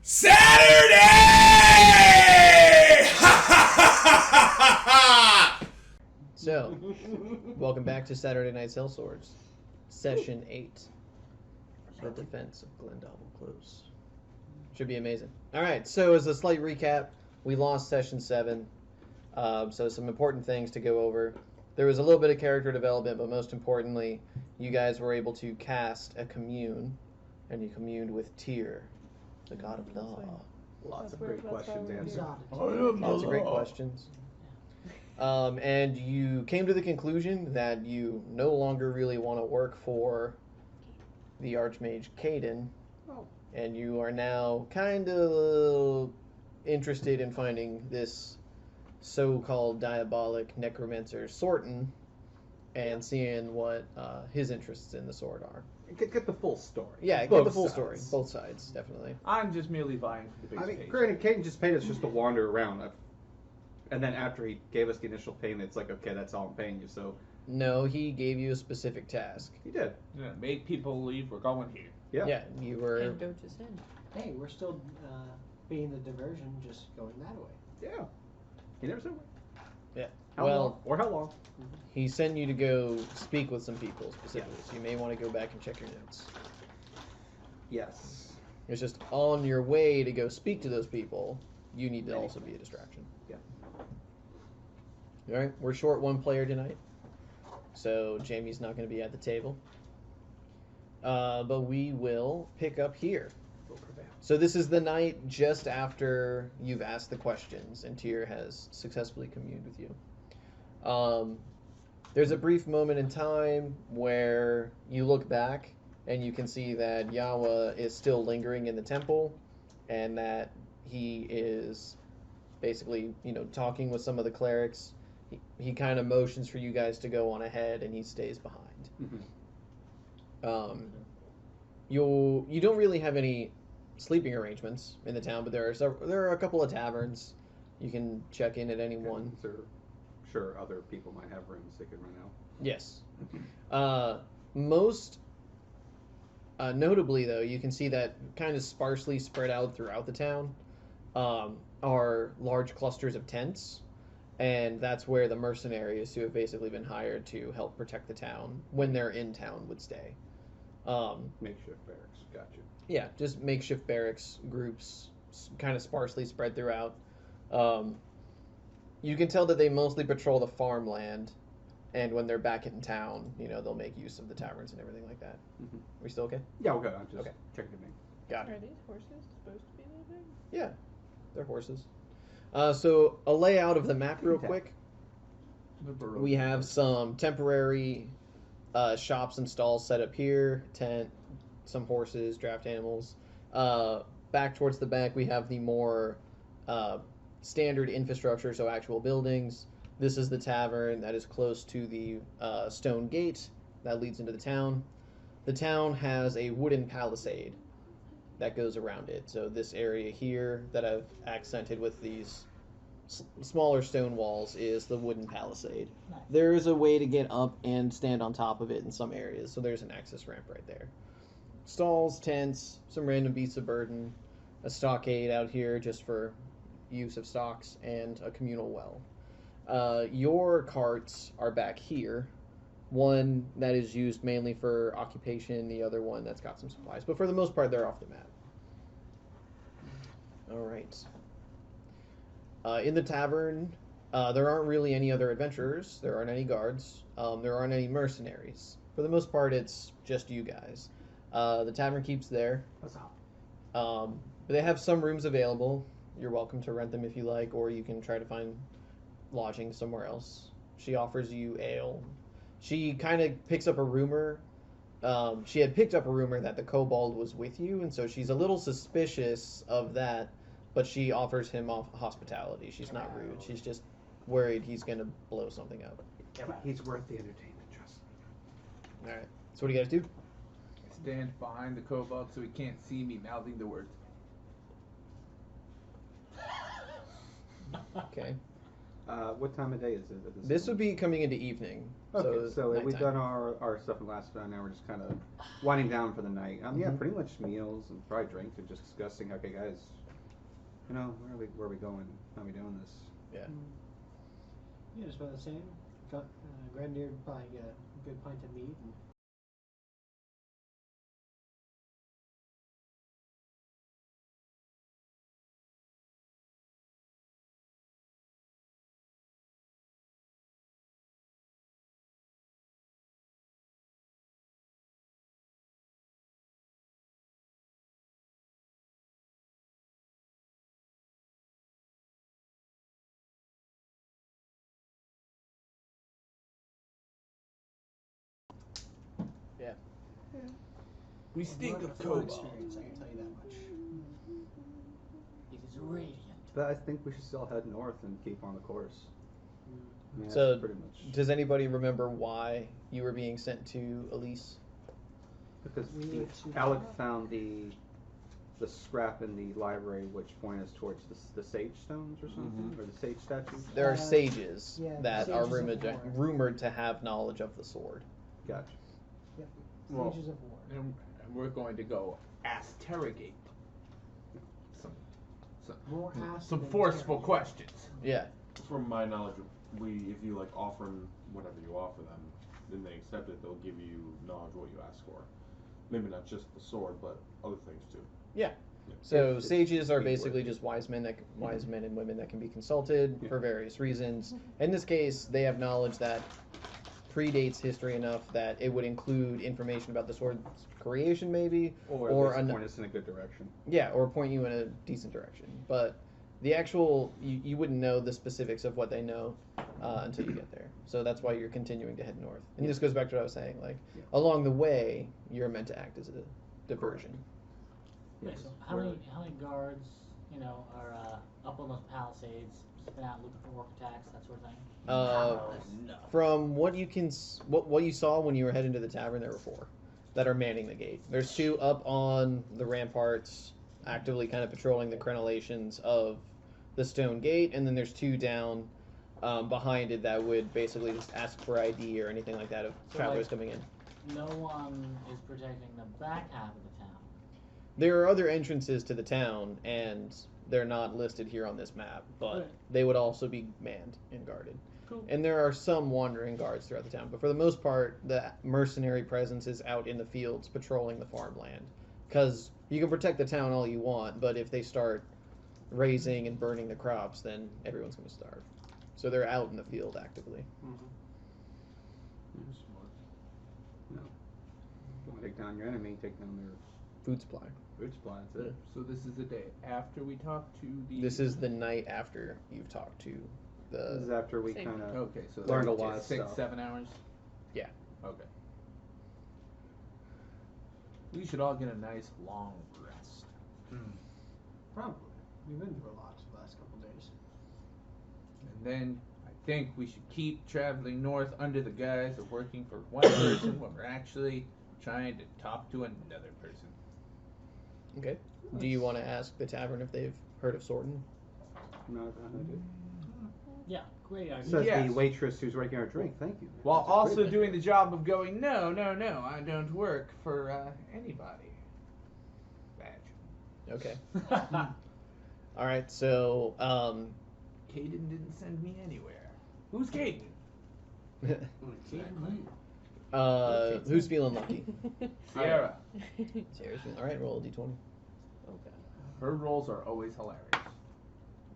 Saturday! So, welcome back to Saturday Night Sellswords, Session 8. The Defense of Glendobble Close. Should be amazing. Alright, so as a slight recap, we lost Session 7. So some important things to go over. There was a little bit of character development, but most importantly, you guys were able to cast a commune, and you communed with Tyr, the god of law. Lots of great questions answered. Lots of great questions. And you came to the conclusion that you no longer really want to work for the Archmage Caden, and you are now kind of interested in finding this so-called diabolic necromancer Sorton and seeing what his interests in the sword are. Get the full story. Yeah, Both get the full sides. story. Both sides, definitely. I'm just merely vying for the biggest page. Granted, Caden just paid us just to wander around. And then after he gave us the initial payment, it's like, okay, that's all I'm paying you, so... No, he gave you a specific task. He did. Yeah, make people leave. We're going here. Yeah. Yeah, you were... And don't just end. Hey, we're still being the diversion, just going that way. Yeah. He never said when. Yeah. How Well, long? Or how long. he sent you to go speak with some people specifically, so you may want to go back and check your notes. Yes. It's just on your way to go speak to those people, you need to also be a distraction. Yeah. Alright, we're short one player tonight, so Jamie's not going to be at the table. But we will pick up here. So this is the night just after you've asked the questions and Tyr has successfully communed with you. There's a brief moment in time where you look back and you can see that Yawa is still lingering in the temple and that he is basically, talking with some of the clerics. He kind of motions for you guys to go on ahead and he stays behind. Mm-hmm. You don't really have any sleeping arrangements in the town, but there are a couple of taverns. You can check in at any one. Sure, other people might have rooms they could rent out. Yes. Most notably, though, you can see that kind of sparsely spread out throughout the town are large clusters of tents, and that's where the mercenaries who have basically been hired to help protect the town when they're in town would stay. Makeshift barracks. Gotcha. Yeah, just makeshift barracks groups, kind of sparsely spread throughout. You can tell that they mostly patrol the farmland, and when they're back in town, they'll make use of the taverns and everything like that. Mm-hmm. We still okay? Yeah, we're good. I'm just Okay. checking the name. Got it. Are these horses supposed to be living? Yeah, they're horses. So a layout of the map real Okay. quick. The We have some temporary shops and stalls set up here, tent, some horses, draft animals. Back towards the back, we have the more standard infrastructure, so actual buildings. This is the tavern that is close to the stone gate that leads into the town. The town has a wooden palisade that goes around it. So this area here that I've accented with these smaller stone walls is the wooden palisade. Nice. There is a way to get up and stand on top of it in some areas, so there's an access ramp right there. Stalls, tents, some random beasts of burden, a stockade out here just for use of stocks, and a communal well. Your carts are back here. One that is used mainly for occupation, the other one that's got some supplies. But for the most part, they're off the map. All right. In the tavern, there aren't really any other adventurers. There aren't any guards. There aren't any mercenaries. For the most part, it's just you guys. The tavern keeps there. What's up? But they have some rooms available. You're welcome to rent them if you like, or you can try to find lodging somewhere else. She offers you ale. She kind of picks up a rumor. She had picked up a rumor that the kobold was with you, and so she's a little suspicious of that, but she offers him hospitality. She's not rude. She's just worried he's going to blow something up. Yeah, but he's worth the entertainment, trust me. All right. So what do you guys do? Stand behind the kobold so he can't see me mouthing the words. Okay. What time of day is it? At This would point? be coming into evening. Okay, so we've nighttime. done our stuff in the last now we're just kind of winding down for the night. Yeah, Mhm. pretty much meals and probably drinks and just discussing. Okay, guys, you know where are we going? How are we doing this? Yeah. Yeah, just about the same. Grandir would probably get a good pint of meat and Yeah. We stink of from cobalt. experience, I can tell you that much. It is radiant. But I think we should still head north and keep on the course. Yeah, So, that's pretty much does anybody remember why you were being sent to Elise? because We need to- Alec found the scrap in the library, which point us towards the sage stones or something, or the sage statues. There are Uh, sages yeah, that are sages of war. rumored to have knowledge of the sword. Gotcha. Yep. Well, Stages of war. And we're going to go asterigate More ass some than forceful terror. questions. Yeah. From my knowledge, if you like offer them whatever you offer them, then they accept it. They'll give you knowledge of what you ask for. Maybe not just the sword, but other things too. Yeah. Yeah. So It's sages are teamwork. basically just wise men and women that can be consulted Yeah. for various reasons. In this case, they have knowledge that predates history enough that it would include information about the sword's creation, maybe, Or or at least an- point us in a good direction. yeah, or point you in a decent direction. But the actual you wouldn't know the specifics of what they know until you get there. So that's why you're continuing to head north. And this goes back to what I was saying. Like Yeah. along the way, you're meant to act as a diversion. Wait, so how many guards, are up on those palisades, been out looking for orc attacks, that sort of thing? Uh, From what you can, what you saw when you were heading to the tavern, there were 4 that are manning the gate. There's 2 up on the ramparts, actively kind of patrolling the crenellations of the stone gate, and then there's 2 down behind it that would basically just ask for ID or anything like that of So, travelers like- coming in. No one is protecting the back half of the town. There are other entrances to the town, and they're not listed here on this map, but Right. they would also be manned and guarded. Cool. And there are some wandering guards throughout the town, but for the most part, the mercenary presence is out in the fields patrolling the farmland. Because you can protect the town all you want, but if they start raising and burning the crops, then everyone's going to starve. So they're out in the field actively. No. You want to take down your enemy, take down their Food supply. food supply. That's it. So this is the day after we talk to the. This is the night after you've talked to This is the. after we Same. kind of Okay, so learned a that's lot of 6, stuff. 7 hours. Yeah. Okay. We should all get a nice long rest. Probably. We've been through a lot the last couple days. And then I think we should keep traveling north under the guise of working for one person when we're actually trying to talk to another person. Okay. Do you want to ask the tavern if they've heard of Sorton? Not a idea. Yeah, great idea. Says Yes. the waitress who's making our drink. Thank you. While That's a also great doing idea. the job of going, no, I don't work for anybody. Badge. Okay. All right. So, Caden didn't send me anywhere. Who's Caden? who's feeling lucky? Sierra. Sarah's feeling. All right. Roll a d20. Okay. Her rolls are always hilarious.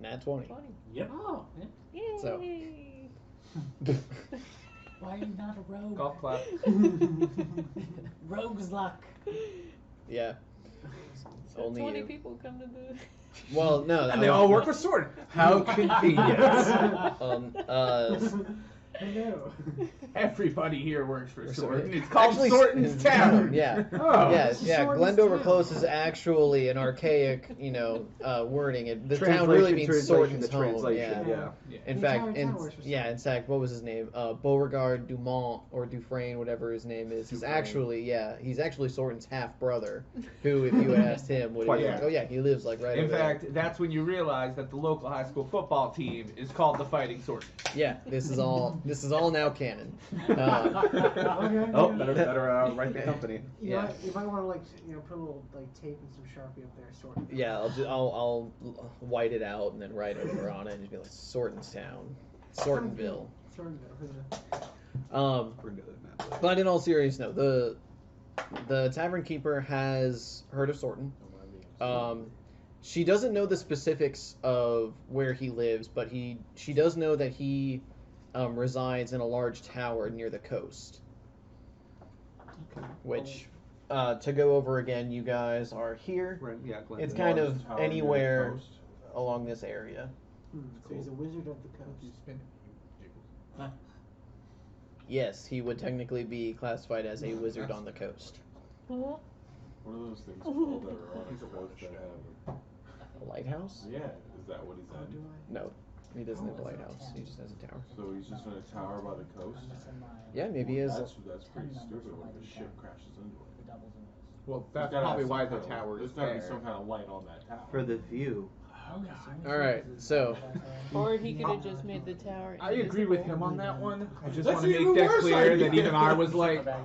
Nat 20. 20. Yep. Oh, yeah. Yay! So- Why are you not a rogue? Golf clap. Rogue's luck. Yeah. So Only 20 you. people come to the. Well, no. And they all work for Sword. How convenient. Hello. Everybody here works for For Sorton. Sorton. It's called Actually, Sorton's Tavern. Yeah. Oh. Yeah, This is yeah. Sorton's Glendover town. Close is actually an archaic, wording. The town really means Translation Sorton's to home. translation, Yeah. yeah. In The fact, entire town works for in Sorton. fact, what was his name? Beauregard Dumont or Dufresne, whatever his name is Dufresne. actually, he's actually Sorton's half brother. Who, if you had asked him, would Quite be right. like, oh yeah, he lives like right In over there. fact, that's when you realize that the local high school football team is called the Fighting Sortons. Yeah, this is all now canon. Okay. Oh, better write the company. You might want to put a little tape and some Sharpie up there, sort of. Yeah, I'll white it out and then write over on it and just be like Sorton's Town, Sortonville. But in all seriousness, no, the tavern keeper has heard of Sorton. She doesn't know the specifics of where he lives, but she does know that he resides in a large tower near the coast. Which, to go over again, you guys are here. Right, yeah, Glenn. It's did. kind Largest of tower near the anywhere coast. along this area. So he's a wizard of the coast. Yes, he would technically be classified as a wizard on the coast. What are those things called that are on a coast that have? A lighthouse? Yeah, is that what he's in? No, he doesn't have a lighthouse. He just has a tower. So he's just in a tower by the coast. Yeah, maybe he has. That's pretty stupid. What if a ship crashes into it? Well, There's that's gotta probably have why some the kind of- tower is There's gotta be there. some kind of light on that tower. For the view. All right, so Or he could have just made the tower. I agree with him invisible. on that one. I just That's want to even make that worse clear idea. that even I was like, Yeah,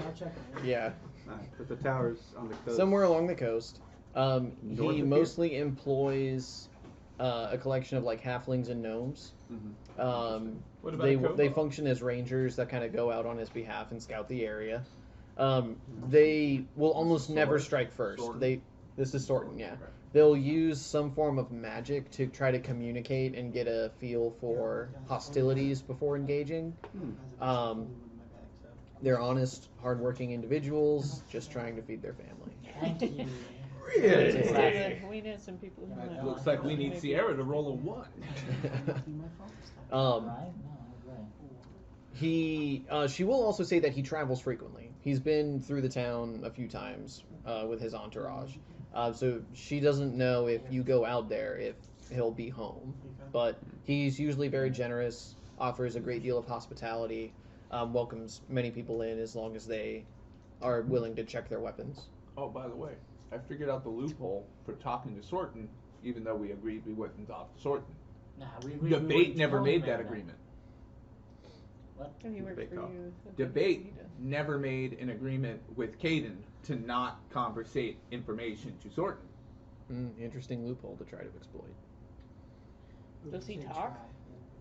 I'll check it. yeah, But the tower's on the coast. somewhere along the coast. North He of here? mostly employs a collection of halflings and gnomes. what about They a kobold? they function as rangers that kind of go out on his behalf and scout the area. They will almost never strike first. Sorton? This is Sorton, yeah. Okay. They'll use some form of magic to try to communicate and get a feel for hostilities before engaging. They're honest, hardworking individuals just trying to feed their family. Thank you. Really? We know some people who It might looks want like to we need maybe- Sierra to roll a 1. Right? No, I agree. She will also say that he travels frequently. He's been through the town a few times with his entourage. So she doesn't know if you go out there if he'll be home. But he's usually very generous, offers a great deal of hospitality, welcomes many people in as long as they are willing to check their weapons. Oh, by the way, I figured out the loophole for talking to Sorton, even though we agreed we wouldn't talk to Sorton. Nah, Debate never totally made that that. agreement. What? And he worked Debate for call. you. Debate never made an agreement with Caden to not conversate information to Sorton. Interesting loophole to try to exploit. Does he talk?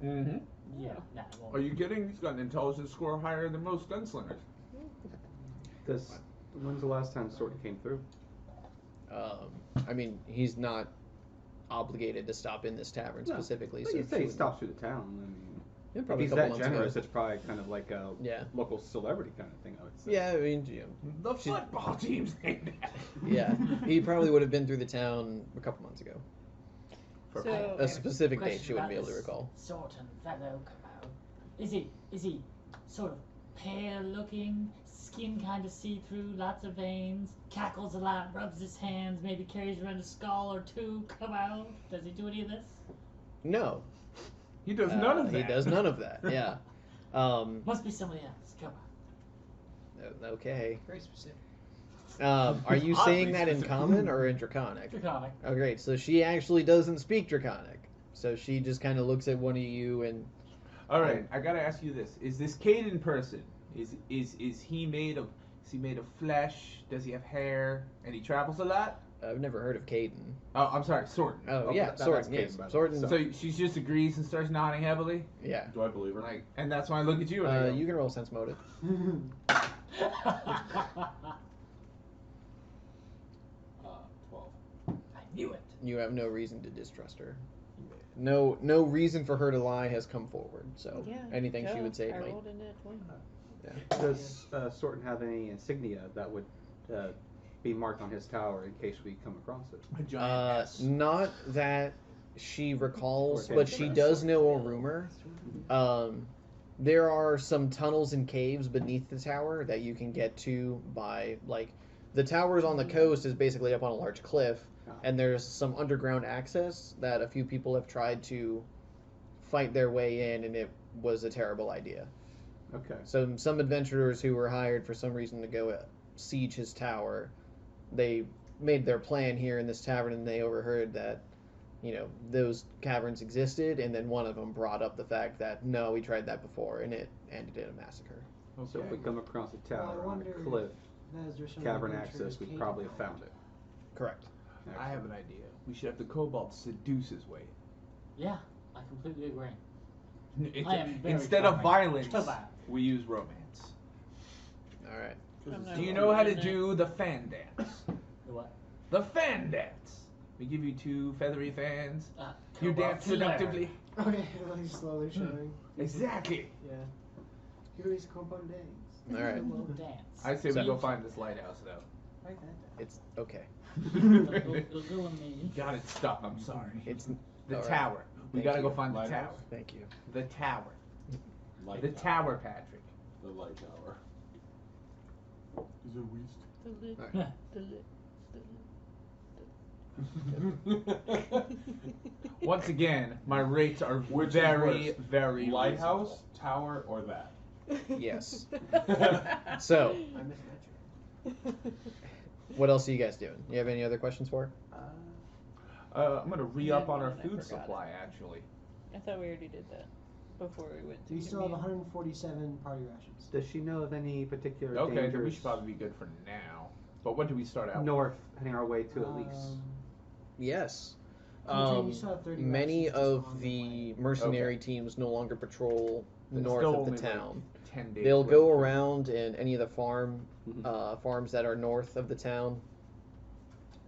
Mm-hmm. Yeah. Nah, it won't. Are you kidding? He's got an intelligence score higher than most gunslingers. When's the last time Sorton came through? I mean, he's not obligated to stop in this tavern No, specifically. But so you she say he would- stops through the town. I mean, Yeah, if probably he's a couple that months generous, ago. it's probably kind of like a Yeah. local celebrity kind of thing, I would say. Yeah, I mean, The football team's named after him. yeah, he probably would have been through the town a couple months ago. So A specific date Question she wouldn't about be able to this recall. Sorton fellow come out. Is he sort of pale looking, skin kind of see through, lots of veins, cackles a lot, rubs his hands, maybe carries around a skull or two come out? Does he do any of this? No, He does none of that. He does none of that. Yeah. Must be somebody else. Come on. Okay. Very specific. Are you Oddly saying that in specific. Common or in Draconic? Draconic. Oh, great. So she actually doesn't speak Draconic. So she just kind of looks at one of you and All right, I gotta ask you this: is this Caden person? Is he made of? Is he made of flesh? Does he have hair? And he travels a lot? I've never heard of Caden. Oh, I'm sorry, Sorton. Oh, Oh, yeah, that's Sorton. Caden, Yes, by the way. Sorton. So she just agrees and starts nodding heavily, Yeah. Do I believe her? like, and that's why I look at you. And I go, You can roll sense motive. 12. I knew it. You have no reason to distrust her. No reason for her to lie has come forward. So Yeah, anything she duh, would say I might. rolled a nat 20. Does Sorton have any insignia that would be marked on his tower in case we come across it? a giant S. Not that she recalls, Or but his she friends. does know a rumor There are some tunnels and caves beneath the tower that you can get to by, like, the towers on the coast is basically up on a large cliff, and there's some underground access that a few people have tried to fight their way in, and it was a terrible idea. Okay. So some adventurers who were hired for some reason to go siege his tower, they made their plan here in this tavern, and they overheard that, you know, those caverns existed, and then one of them brought up the fact that, no, we tried that before, and it ended in a massacre. So if we come across a tower Well, I on a wonder, cliff, Is there some cavern adventurous access, we cave probably have around? found it. Correct. I have an idea. We should have the kobold seduce his way. Yeah, I completely agree. It's- I am very Instead of charming. violence, So bad. we use romance. All right. I'm not Do you really know how to in it. do the fan dance? The what? The fan dance. We give you 2 feathery fans. You Cobalt dance Killer. seductively. Okay, like slowly showing. Exactly. Yeah. Here is Cobalt Dance. All right. We'll dance. I say So- we go find this lighthouse, though. Write that down. It's okay. It'll go with You me. got it stuck. I'm sorry. It's The all right. tower. We Thank gotta go you. find the Lighthouse? tower. Thank you. The tower. Light The tower, Patrick. The light tower. Is it Weast? The lit, All right. the lit, Once again, my rates are Which is very, worse? very Lighthouse, tower, or that? Yes. So, I missed that trick. what else are you guys doing? You have any other questions for her? I'm gonna re-up on our I food forgot supply, actually. I thought we already did that before we went to We still have commune. 147 party rations. Does she know of any particular Okay, then we dangers should probably be good for now. But what do we start out north, heading our way to at least? Yes. Coltrane, you still have 30 Many rations just of on the way. mercenary teams no longer patrol It's north still of the only, like, town. 10 days They'll worth go of food. around in any of the Mhm. farms that are north of the town.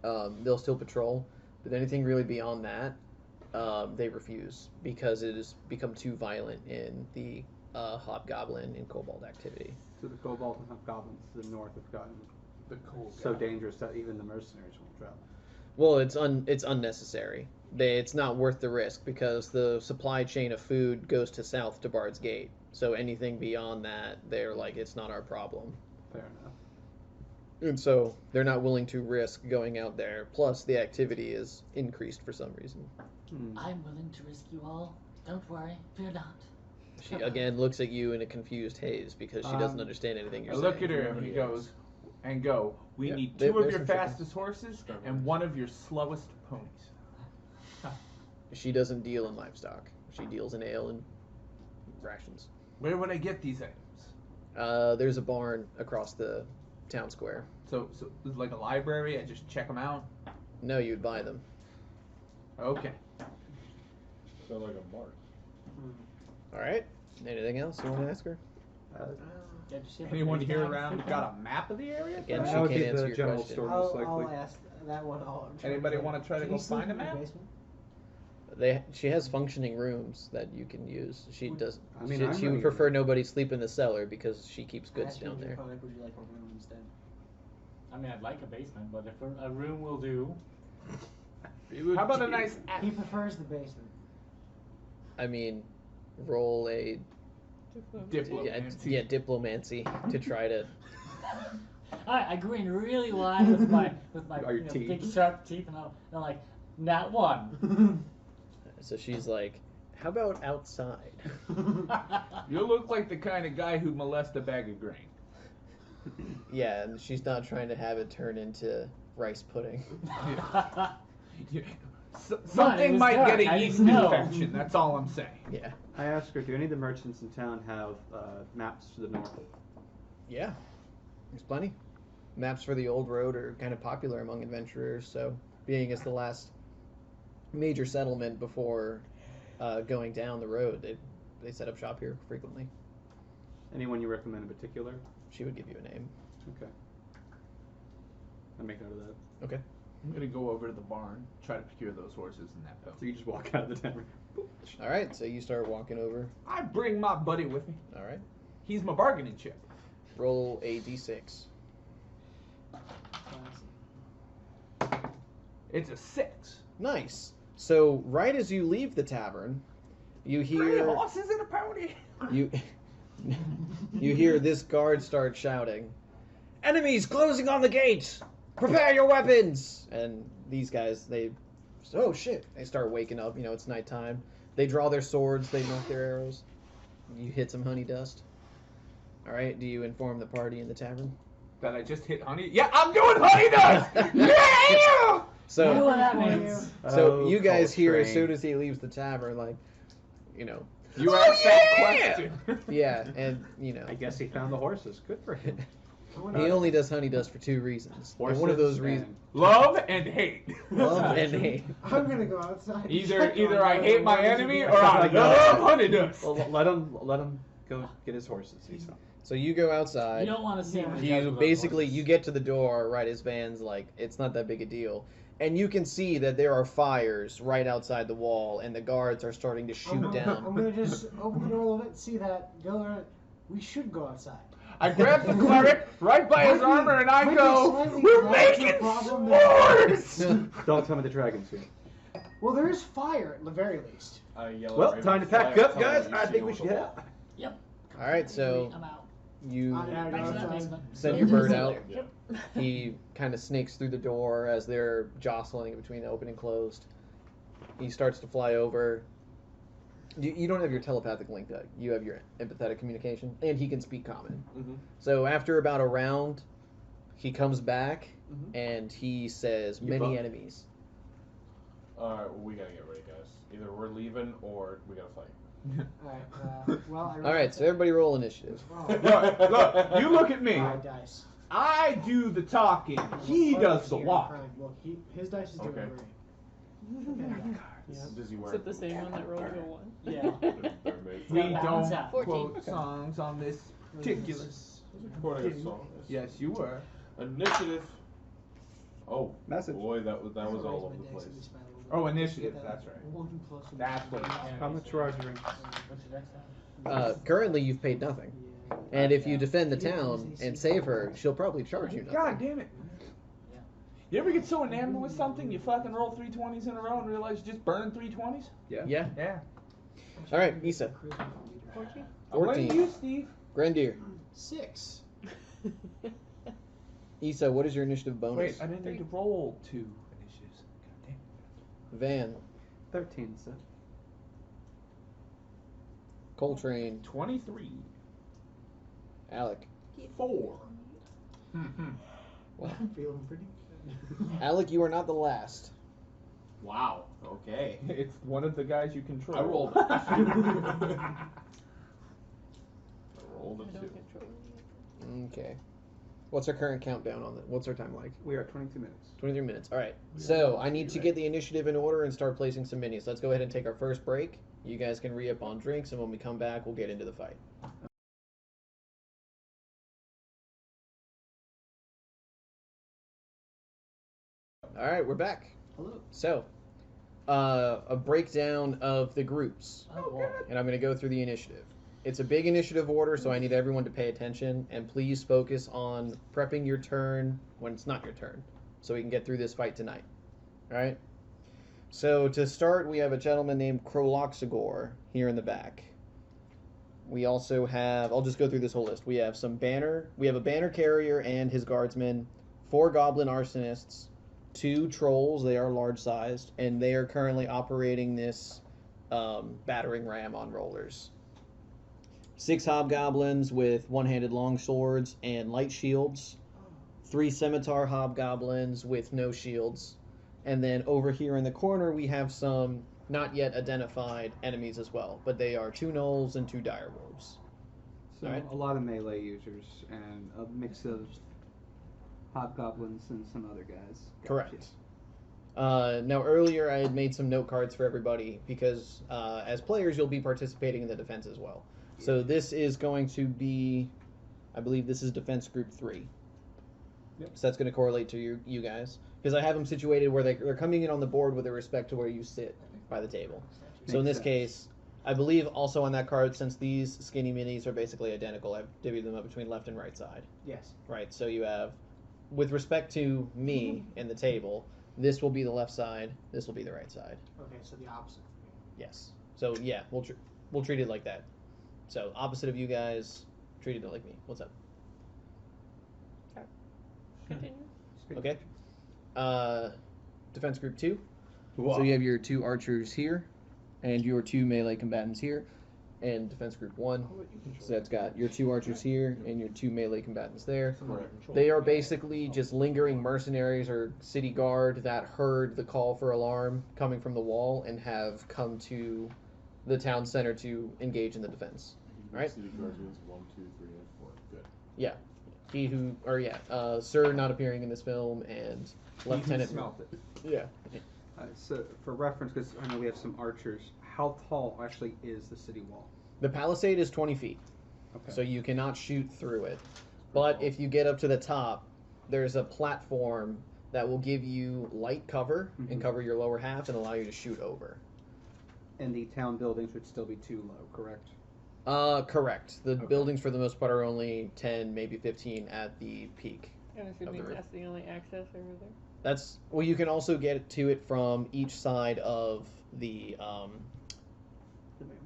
They'll still patrol, but anything really beyond that, they refuse because it has become too violent in the hobgoblin and kobold activity. So the kobold and hobgoblins to the north have gotten The cold so guy. dangerous that even the mercenaries won't travel. Well, it's unnecessary. It's not worth the risk because the supply chain of food goes to south to Bard's Gate. So anything beyond that, they're like, it's not our problem. Fair enough. And so they're not willing to risk going out there. Plus, the activity is increased for some reason. I'm willing to risk you all. Don't worry. Fear not. She again looks at you in a confused haze because she doesn't Um, understand anything you're I saying. look at her and he goes, we Yeah, need there- 2 of there's your some fastest horses and 1 of your slowest ponies. She doesn't deal in livestock. She deals in ale and rations. Where would I get these items? There's a barn across the town square. So it's like a library. I just check them out. No, you'd buy them. Okay. So like a mark. All right. Anything else you want to ask her? Did you see the Anyone big here guy? around got a map of the area? Again, That she would can't be answer the your general question. store. Most I'll likely. ask that one. Anybody wanna try to Can go you sleep find a in the map? basement? She has functioning rooms that you can use. She does. I mean, she I'm she would ready. prefer nobody sleep in the cellar because she keeps goods Asking down if you're there. fine, would you like a room instead? I mean, I'd like a basement, but if a room will do. How about a nice He prefers the basement. I mean, roll a Diplomancy. yeah diplomancy to try to. I grin really wide with my Are your big teeth? sharp teeth, and I'm like, not one. So she's like, "How about outside?" You look like the kind of guy who'd molest a bag of grain. Yeah, and she's not trying to have it turn into rice pudding. Something was might dark, get a I yeast didn't know. infection. That's all I'm saying. Yeah, I asked her, do any of the merchants in town have maps to the north? yeah. There's plenty. Maps for the old road are kind of popular among adventurers. So, being as the last major settlement before going down the road, they set up shop here frequently. Anyone you recommend in particular? She would give you a name. Okay. I make note of that. Okay. I'm gonna go over to the barn, try to procure those horses and that So pony. you just walk out of the tavern. All right. So you start walking over. I bring my buddy with me. All right. He's my bargaining chip. Roll a d6. It's a 6. Nice. So right as you leave the tavern, you 3 hear horses and a pony. You hear this guard start shouting, "Enemies closing on the gate! Prepare your weapons!" And these guys, oh shit, they start waking up. You know, it's nighttime. They draw their swords, they knock their arrows. You hit some honey dust. All right, do you inform the party in the tavern? That I just hit honey. Yeah, I'm doing honey dust. Yeah. You know what So, that means. you guys hear as soon Coltrane. as he leaves the tavern, like, you know, You "Oh, asked that yeah!" question. Yeah, and you know, I guess he found the horses. Good for him. he only does honey dust for 2 reasons. And one of those reasons, Love and hate. love and hate. I'm gonna go outside. Either I hate my enemy or I I love love honey dust. Well, let him go get his horses. He's fine. So you go You outside. don't want to see him. You basically you get to the door, right? His van's like, it's not that big a deal, and you can see that there are fires right outside the wall, and the guards are starting to shoot I'm down. gonna just open the door a little bit, see that, go. We should go outside. I grab the cleric right by his armor and I Might be go, slightly "We're larger making problem s'mores!" Don't tell me the dragon's here. Well, there is fire at the very least. I yell Well, at Raven, time to pack "Fly up, tell guys. him you I see think we over should the head wall." out. All right, so I'm out. you I gotta go Back to that outside. basement. send your bird out. He kind of snakes through the door as they're jostling between open and closed. He starts to fly over. You don't have your telepathic link though. You have your empathetic communication, and he can speak common. Mhm. So after about a round, he comes back Mhm. and he says, You "Many buck. enemies." Alright, well, we gotta get ready, guys. Either we're leaving or we gotta fight. Alright, well, I All right, so everybody roll initiative. Oh, Look, you look at me. 5 dice. I do the talking. He does the walking. Well, his dice is doing Okay. great. Okay. Yeah. Does he Is wear it the same one that rolls a 1? Yeah. They're made for We Yeah, balance don't out. 14. quote songs on this particular. Recording a song. Yes, you were. Initiative. Oh, Message. boy, that was all over the place. Oh, initiative, that's right. That's what it is. How much rogering? What's your next time? Currently, you've paid nothing, and if you defend the town and save her, she'll probably charge you nothing. God damn it. You ever get so enamored with something you fucking roll 320s in a row and realize you just burned 320s? Yeah. Yeah. Yeah. All right, Issa. 14? I'm letting 14. you, Steve. Grandier. 6. Issa, what is your initiative bonus? Wait, I didn't need to roll 2 initiatives. God damn. Van. 13, so. Coltrane. 23. Alec. 4. Wow. I'm feeling pretty good. Alec, you are not the last. Wow, okay. It's one of the guys you control. I rolled. I rolled I a 2. don't control it. Okay. What's our current countdown on it? What's our time like? We are 22 minutes. 23 minutes. All right. So I need to get the initiative in order and start placing some minis. Let's go ahead and take our first break. You guys can re-up on drinks, and when we come back, we'll get into the fight. All right, we're back. Hello. So, a breakdown of the groups, Oh, boy. and I'm going to go through the initiative. It's a big initiative order, so I need everyone to pay attention, and please focus on prepping your turn when it's not your turn, so we can get through this fight tonight. All right? So, to start, we have a gentleman named Kroloxagor here in the back. We also have, I'll just go through this whole list. We have we have a banner carrier and his guardsmen, 4 goblin arsonists, 2 trolls, they are large sized, and they are currently operating this battering ram on rollers. 6 hobgoblins with one-handed long swords and light shields, 3 scimitar hobgoblins with no shields, and then over here in the corner we have some not yet identified enemies as well, but they are 2 gnolls and 2 direwolves. So Alright. a lot of melee users and a mix of hobgoblins and some other guys. Correct. Now earlier I had made some note cards for everybody because as players you'll be participating in the defense as well. So this is going to be, I believe this is defense group 3. Yep. So that's going to correlate to you guys because I have them situated where they're coming in on the board with respect to where you sit by the table. So in Makes this sense. case, I believe also on that card, since these skinny minis are basically identical, I've divvied them up between left and right side. Yes. Right, so you have, with respect to me and the table, this will be the left side, this will be the right side. Okay, so the opposite. Yes. So yeah, we'll treat it like that. So opposite of you guys, treated it like me. What's up? Continue. Okay. Defense group 2. Wow. So you have your 2 archers here, and your 2 melee combatants here, and defense group 1. So that's got your 2 archers here and your 2 melee combatants there. They are basically just lingering mercenaries or city guard that heard the call for alarm coming from the wall and have come to the town center to engage in the defense. Right. City guardians 1, 2, 3, and 4. Good. Yeah. He who, or yeah, Sir not appearing in this film, and Lieutenant. Smelt it. Yeah. So for reference, because I know we have some archers, how tall actually is the city wall? The palisade is 20 feet, Okay. so you cannot shoot through it. But if you get up to the top, there's a platform that will give you light cover and Mhm. cover your lower half and allow you to shoot over. And the town buildings would still be too low, correct? Correct. The Okay. buildings for the most part are only 10, maybe 15 at the peak. I'm assuming the roof. that's the only access over there. That's well. You can also get to it from each side of the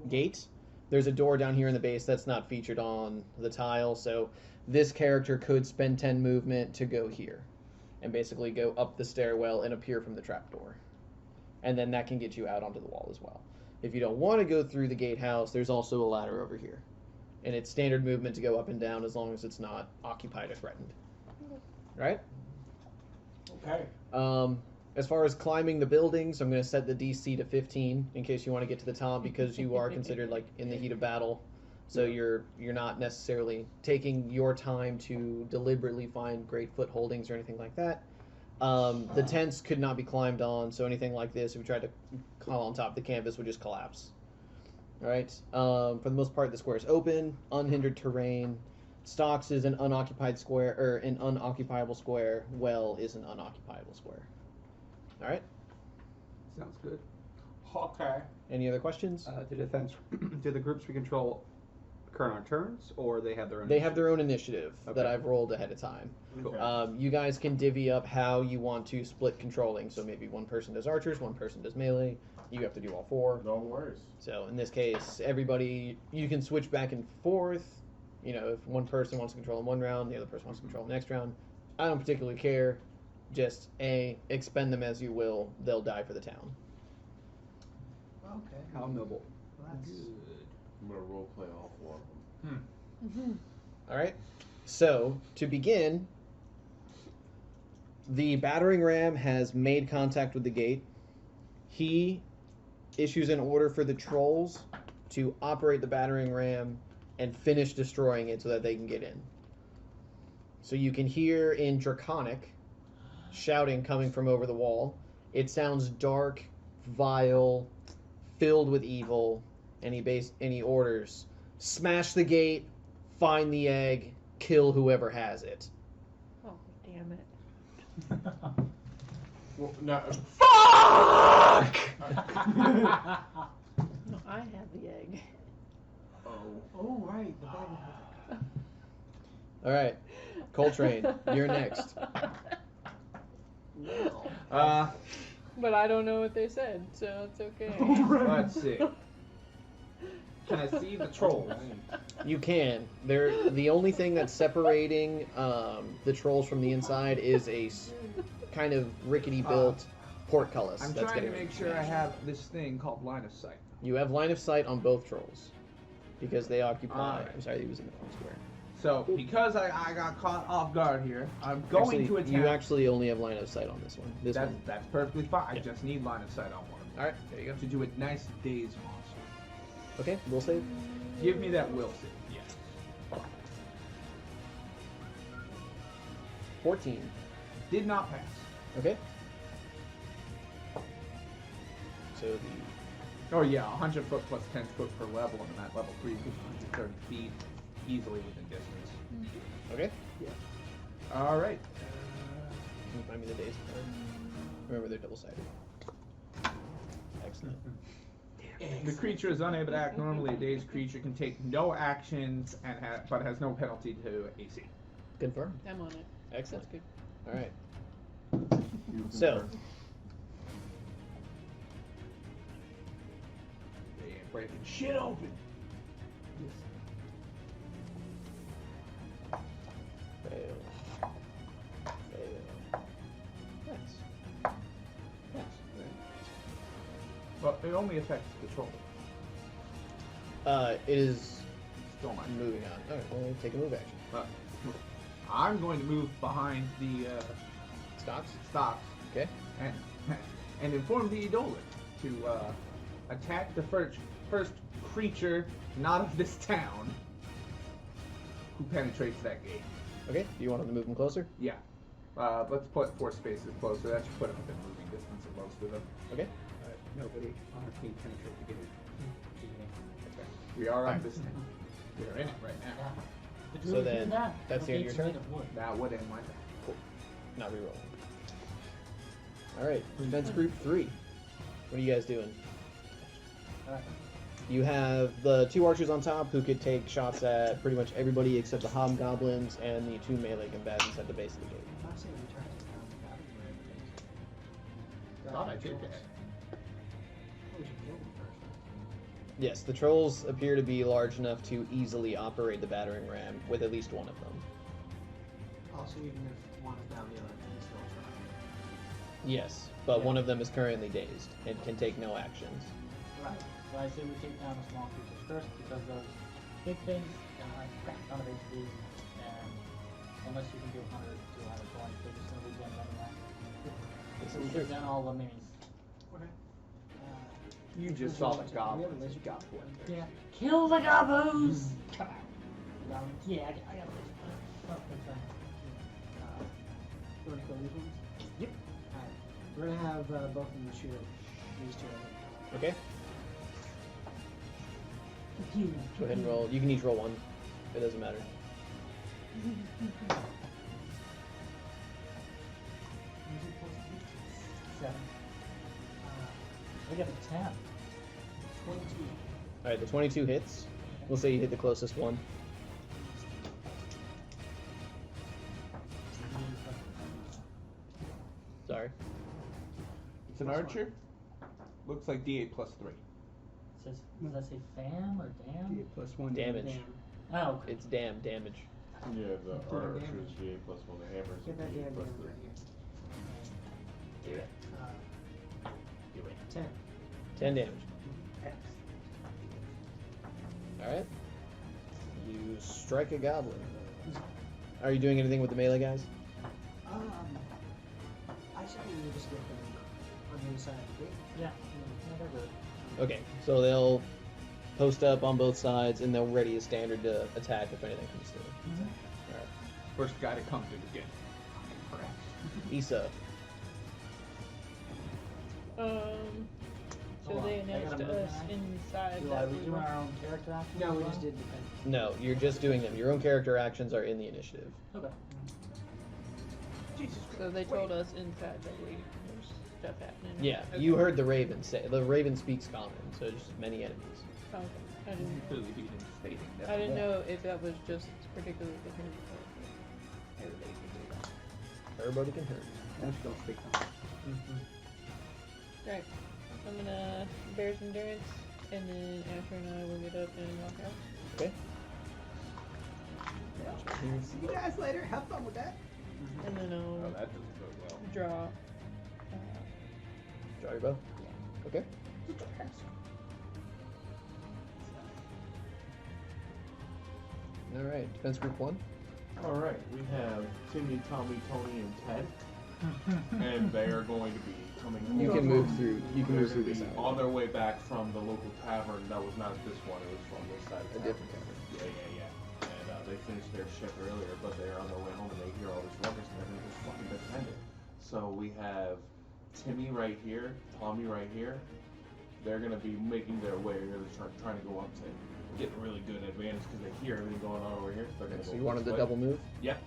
gate. There's a door down here in the base that's not featured on the tile, so this character could spend 10 movement to go here, and basically go up the stairwell and appear from the trapdoor, and then that can get you out onto the wall as well. If you don't want to go through the gatehouse, there's also a ladder over here, and it's standard movement to go up and down as long as it's not occupied or threatened. Right? Okay. As far as climbing the buildings, I'm going to set the DC to 15 in case you want to get to the top, because you are considered like in the heat of battle. So you're not necessarily taking your time to deliberately find great footholdings or anything like that. The tents could not be climbed on, so anything like this, if we tried to climb on top of the canvas, would just collapse. All right. For the most part, the square is open, unhindered terrain. Stocks is an unoccupied square, or an unoccupiable square. Well is an unoccupiable square. All right. Sounds good. Okay. Any other questions? The defense, do the groups we control occur on turns, or they have their own? They have their own initiative that Okay. I've rolled ahead of time. Cool. You guys can divvy up how you want to split controlling. So maybe one person does archers, one person does melee. You have to do all 4. No worries. So in this case, everybody, you can switch back and forth. You know, if one person wants to control in one round, the other person wants to control in the next round. I don't particularly care. Just expend them as you will. They'll die for the town. Okay. How noble. Well, that's I'm gonna role play all 4 of them. Mm-hmm. All right. So to begin, the battering ram has made contact with the gate. He issues an order for the trolls to operate the battering ram and finish destroying it so that they can get in. So you can hear in Draconic shouting coming from over the wall. It sounds dark, vile, filled with evil, and he orders, smash the gate, find the egg, kill whoever has it. Oh, damn it. Well, no. No, I have the egg. Oh, right. The bag. All right, Coltrane, you're next. But I don't know what they said, so it's okay. Let's see. Can I see the trolls? You can. They're the only thing that's separating the trolls from the inside is a kind of rickety built portcullis. I'm that's trying to getting make sure I have this thing called line of sight. You have line of sight on both trolls because they occupy. Alright. I'm sorry, he was in the wrong square. So, because I got caught off guard here, I'm going Actually, to attack. you actually only have line of sight on this one. That's perfectly fine. I Yeah. just need line of sight on one. All right, there you go. To do a nice daze monster. Okay, we'll save. Give me that will save. Yeah. 14. Did not pass. Okay. So the Oh yeah, 100 foot plus 10 foot per level, and at level 3 is 130 feet, easily within distance. okay. All right. Can you find me the days card? Remember, they're double sided. Excellent. The creature is unable to act normally. A dazed creature can take no actions and but has no penalty to AC. Confirm. I'm on it. Excellent. That's good. All right. You So, confirm. They ain't breaking shit open. Well, it only affects the troll. It is Still mine. moving on. Alright, well, take a move action. I'm going to move behind the Stocks? stocks Okay. and inform the Edolan to attack the first creature not of this town who penetrates that gate. Okay, do you want him to move him closer? Yeah. Let's put 4 spaces closer. That should put him within moving distance of most of them. Okay. Nobody on our team penetrate the gate. We are on this town. We are in it right now. Yeah. The So druid then, did that. that's the end of gates your are turn? made of wood. That would end my turn. Not rerolling. Alright, defense group 3. What are you guys doing? Alright. You have the 2 archers on top who could take shots at pretty much everybody except the hobgoblins and the 2 melee combatants at the base of the gate. I'm not saying return to town. Thought I did that. We should kill them first. Yes, the trolls appear to be large enough to easily operate the battering ram with at least one of them. Also, even if one is down, the other can still try. Yes, but Yeah. one of them is currently dazed and can take no actions. Right. So I say we take down the small creatures first because those big things got a crap ton of HP, and unless you can do 100 to 120, they're just going to lose them anyway. So we take down all the minis. Okay. You just saw the We have a goblins. laser You got gun. one. Yeah. Kill the gobos! Come on. Yeah, I got this. Oh, that's right. You want to kill these ones? Yep. Alright. We're gonna have both of them shoot at these two. Okay? Pew. Go ahead and roll. You can each roll 1. It doesn't matter. Seven. We got a 10. 22. Alright, the 22 hits. We'll say you hit the closest one. Sorry. It's an archer. Looks like D8 plus 3. Says, does that say fam or damn? +1 Damage. Damn. Oh, okay. It's damage. Yeah, the Let's do the archer damage. is D8 plus 1, the hammer is Get that D8 damn plus damage 3. right here. Do it. Uh, Do it. 10. 10 damage. X. Alright. You strike a goblin. Are you doing anything with the melee guys? I should be able to just get them on the other side of the gate. Yeah. Yeah, they're good. Okay, so they'll post up on both sides and they'll ready a standard to attack if anything comes through. Alright. First guy to come to the gate. Issa. So Hold they on, I announced gotta to move us now? inside Do that we we do were. our own character action? No, we as just well? did defend. No, you're just doing them. Your own character actions are in the initiative. Okay. Jesus So they told us inside that there's stuff happening. Yeah, Okay. you heard the raven say. The raven speaks common, so just many enemies. Okay. I didn't. Clearly he didn't state it. I didn't know if that was just particularly for him. Or everybody could do that. Everybody can hear. That's don't speak on. Right. I'm gonna Bear's Endurance, and then Asher and I will get up and walk out. Okay. See you guys later. Have fun with that. And then Oh, I'll that doesn't go well. draw. Draw your bow. Okay. Alright, defense group 1. Alright, we have Timmy, Tommy, Tony, and Ted. And they are going to be coming. You can move through. You can They're move through gonna this be alley. on their way back from the local tavern. That was not this one. It was from this side of A town. different tavern. Yeah. And they finished their shift earlier, but they're on their way home and they hear all this ruckus and they're just fucking defend it. So we have Timmy right here, Tommy right here. They're gonna be making their way. They're trying to go up to get a really good advantage because they hear everything going on over here. They're gonna So go you wanted this to way. double move? Yep.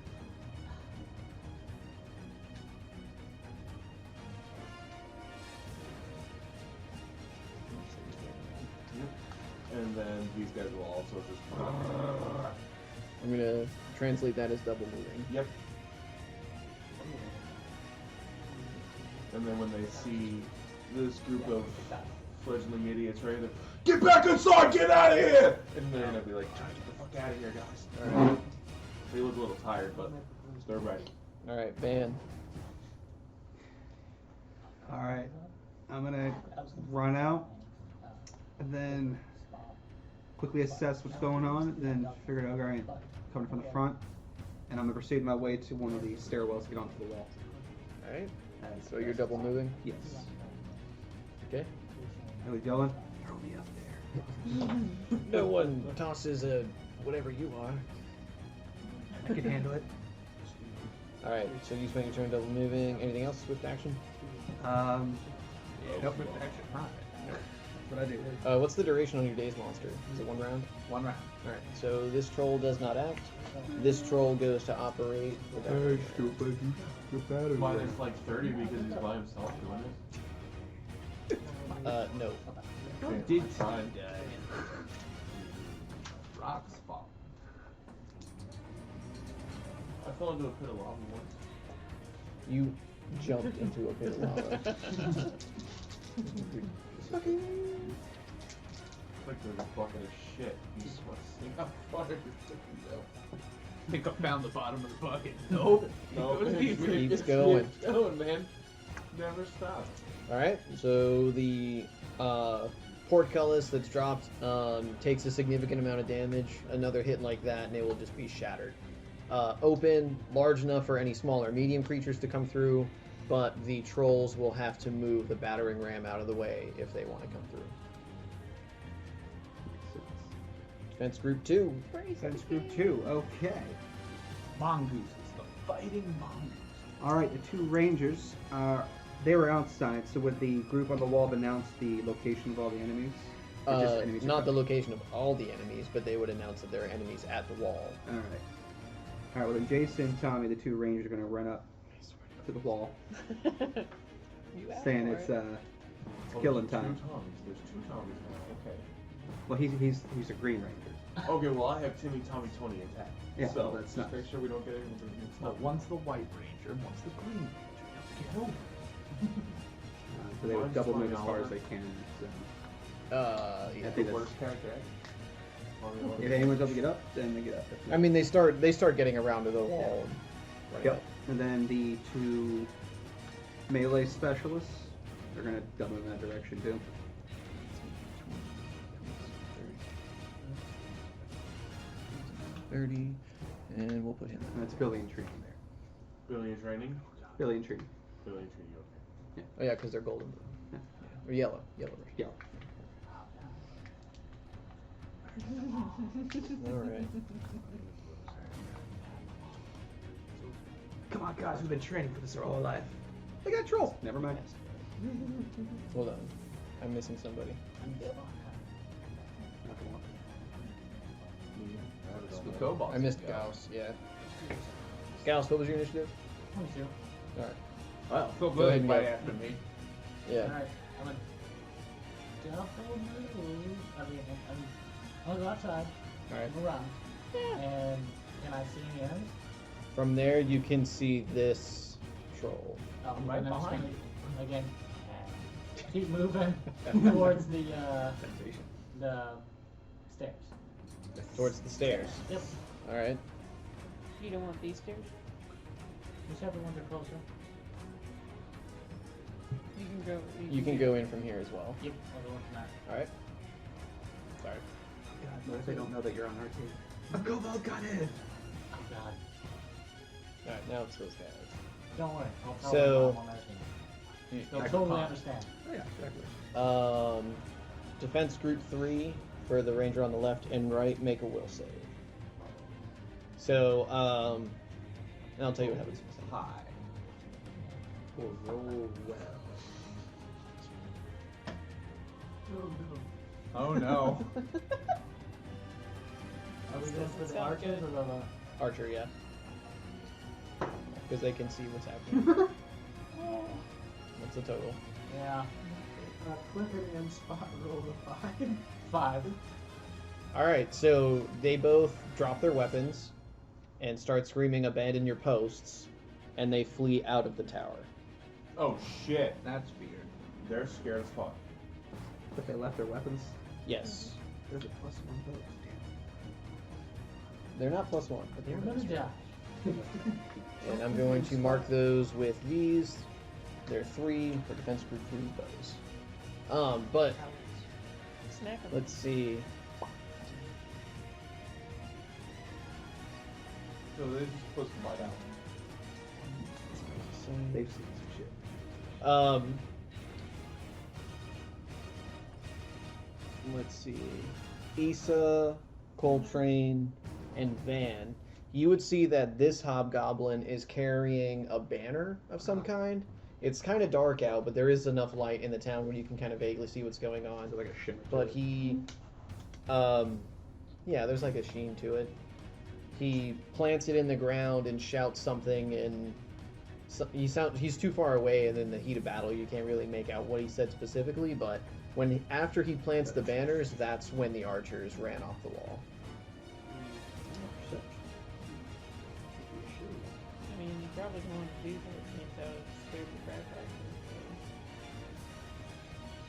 And then these guys will also just. I'm gonna translate that as double moving. Yep. And then when they see this group of fledgling idiots, right? They're, get back inside! Get out of here! And they're gonna be like, "Try to get the fuck out of here, guys. Alright. They look a little tired, but they're ready. Alright, Van. Alright. I'm gonna run out and then quickly assess what's going on, then figure out, alright, coming from the front, and I'm gonna proceed my way to one of the stairwells to get onto the wall. Alright. So you're double moving? Yes. Okay. Really, Dylan? Throw me up there. No one tosses a whatever you are. I can handle it. Alright, so you spend your turn double moving. Anything else with action? Nope. That's what I do. What's the duration on your daze monster? Is it 1 round? 1 round. Alright, so this troll does not act. This troll goes to operate without. Why there's like 30 because he's by himself doing it? No. Did Fine. Rocks fall. I fell into a pit of lava once. You jumped into a pit of lava. It's like there's a bucket of shit. You just want to sing out fire. I think I found the bottom of the bucket. Nope. No, Keeps going. Keeps going, man. Never stop. Alright, so the portcullis that's dropped takes a significant amount of damage. Another hit like that and it will just be shattered. Open, large enough for any small or medium creatures to come through, but the trolls will have to move the battering ram out of the way if they want to come through. Defense group 2. Defense group 2, okay. Mongooses, the fighting mongoose. Alright, the 2 rangers, they were outside, so would the group on the wall have announced the location of all the enemies? Or just enemies Not the across? location of all the enemies, but they would announce that there are enemies at the wall. Alright. Alright, well then Jason and Tommy, the 2 rangers, are going to run up to the wall, saying it's killing there's time. 2 Tommies. There's 2 Tommies now. Okay. Well, he's a green ranger. Okay, well I have Timmy, Tommy, Tony attack. Yeah, so well, that's just not- make sure we don't get anyone to No, one's the white ranger, and one's the green ranger. Get over. So they would Mine's double move flying as far over. as they can. So. Yeah. I think The that's- worst character. If anyone's able to get up, then they get up. If not- I mean, they start getting around to the wall. And running Yep. up. And then the 2 melee specialists, they're going to double in that direction too. 30, and we'll put him. And that's Billy and Tree there. Billion training. Billy and Tree. Billion training. Okay. Oh yeah, because they're golden. Yeah. Or yellow. Yellow. Yeah. Alright. Come on, guys, we've been training for this our whole life. They got troll. Never mind. Hold on. I'm missing somebody. Cobalt. I missed Gauss, yeah. Gauss, what was your initiative? 22. Alright. Well, so Go ahead good and right go. after me. Yeah. Alright, I'm gonna double move. I'm gonna go outside, Alright. move around, and can I see any enemies? From there, you can see this troll. I'm Right gonna behind swing it again. Keep moving towards the stairs. Towards the stairs. Yep. Alright. You don't want these stairs? Whichever ones are closer. You can go. You can go in from here as well. Yep, I'll go from that. Alright. Sorry. God, what if they don't know that you're on our team? A kobold got in. Oh god. Alright, now it's those guys. Don't worry. I'll tell So- them I'm on their team. They'll Like totally a understand. Oh, yeah, exactly. Defense group 3 for the ranger on the left and right, make a will save. So, and I'll tell you what happens. Hi. Will roll well. Oh no. Are we going for the archers or the... Archer, yeah. Because they can see what's happening. What's the total? Yeah. Clifford and Spot rolled a 5. 5. Alright, so they both drop their weapons and start screaming, "Abandon your posts," and they flee out of the tower. Oh shit. That's weird. They're scared as fuck. But they left their weapons. Yes. There's a +1 bonus. They're not +1, but they're You're gonna die. And I'm going to mark those with these. They're 3 for defense group 3 bows. But Snack 'em. let's see. So they're just supposed to bite out. They've seen some shit. Let's see. Issa, Coltrane, and Van. You would see that this hobgoblin is carrying a banner of some kind. It's kind of dark out, but there is enough light in the town where you can kind of vaguely see what's going on. There's like a shimmer. to But it. he, yeah, there's like a sheen to it. He plants it in the ground and shouts something, and he's too far away, and in the heat of battle, you can't really make out what he said specifically. But after he plants the banners, that's when the archers ran off the wall. I mean, you probably want to do that since I was scared to crack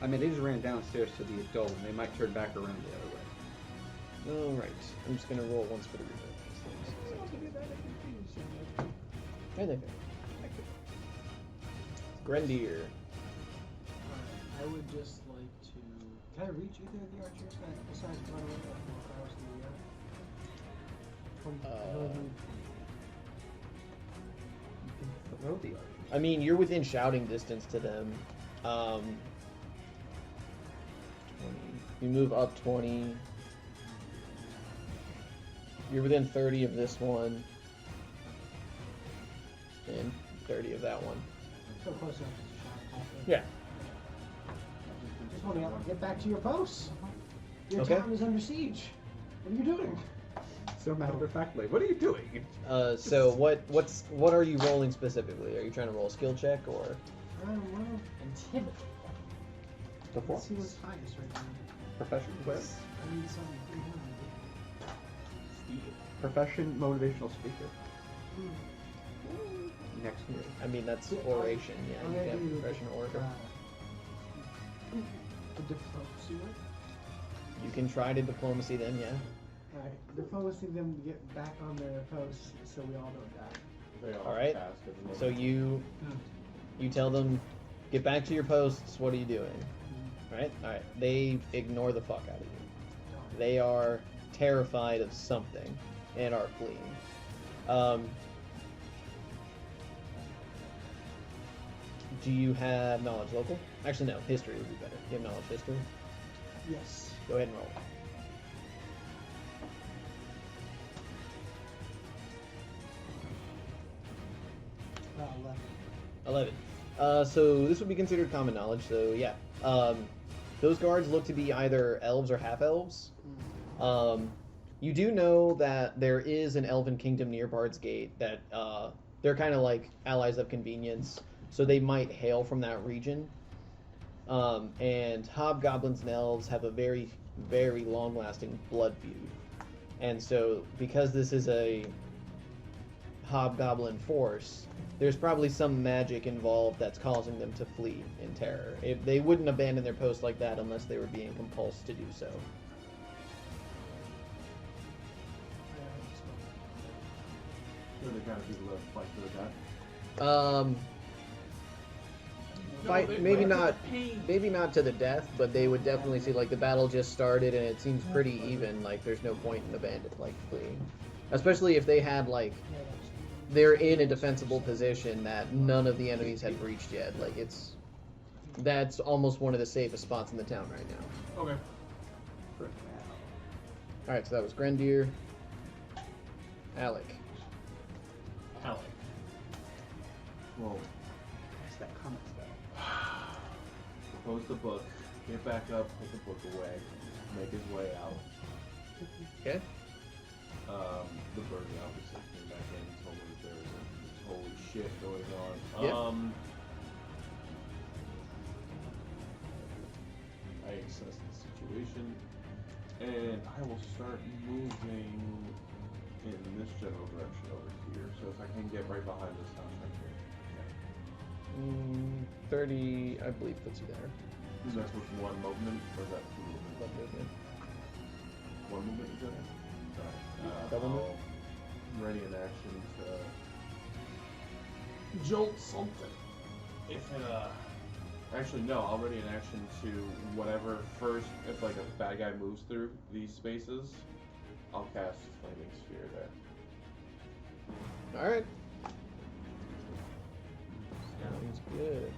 I mean, they just ran downstairs to the adult, and they might turn back around the other way. All right, I'm just gonna roll once for the reroll. I think Grendier. I would just like to. Can I reach either of the archers besides run away like 4 hours in the air? I know Throw the archers. I mean, you're within shouting distance to them. 20. You move up 20. You're within 30 of this one. And 30 of that one. so close enough to shout. Yeah. Just want to get back to your posts. Your Okay. town is under siege. What are you doing? So matter of factly, what are you doing? So what are you rolling specifically? Are you trying to roll a skill check or? Well, Intimidate. let's see what's highest right now. Profession, what? I need something pretty high. Profession, motivational speaker. Next year. I mean, that's oration. Yeah, I'm you gonna can do have professional orator. The diplomacy one. You can try to diplomacy them. Yeah. Alright, diplomacy them to get back on their posts so we all don't die. They are All right. tasked at the moment. So you tell them, get back to your posts. What are you doing? Right? All right. They ignore the fuck out of you. They are terrified of something and are fleeing. Do you have knowledge local? Actually, no. History would be better. You have knowledge history? Yes. Go ahead and roll. About 11. So this would be considered common knowledge. So yeah, those guards look to be either elves or half elves. You do know that there is an elven kingdom near Bard's Gate that they're kind of like allies of convenience, so they might hail from that region. And hobgoblins and elves have a very, very long-lasting blood feud, and so because this is a hobgoblin force, there's probably some magic involved that's causing them to flee in terror. If they wouldn't abandon their post like that unless they were being compulsed to do so. They're the kind of people that fight to the death. Fight they maybe fight to not the pain. maybe not to the death, but they would definitely see like the battle just started and it seems pretty even. Like there's no point in the bandit like fleeing, especially if they had like they're in a defensible position that none of the enemies had breached yet. Like that's almost one of the safest spots in the town right now. Okay. All right, so that was Grendier, Alec. Alec. Well, That's that comment spell. close the book, get back up, put the book away, make his way out. Okay. The birdie obviously came back in and told me that there was this holy shit going on. Yeah. I assess the situation, and I will start moving in this general direction over here. So if I can get right behind this house right here. 30, I believe, puts you there. Is that with one movement, or is that two movements? One movement. One movement, you said? Alright. Double move? Ready in action to jolt something. If it, actually, no, I'll ready an action to whatever first, if like a bad guy moves through these spaces, I'll cast Flaming Sphere there. Alright. Sounds good.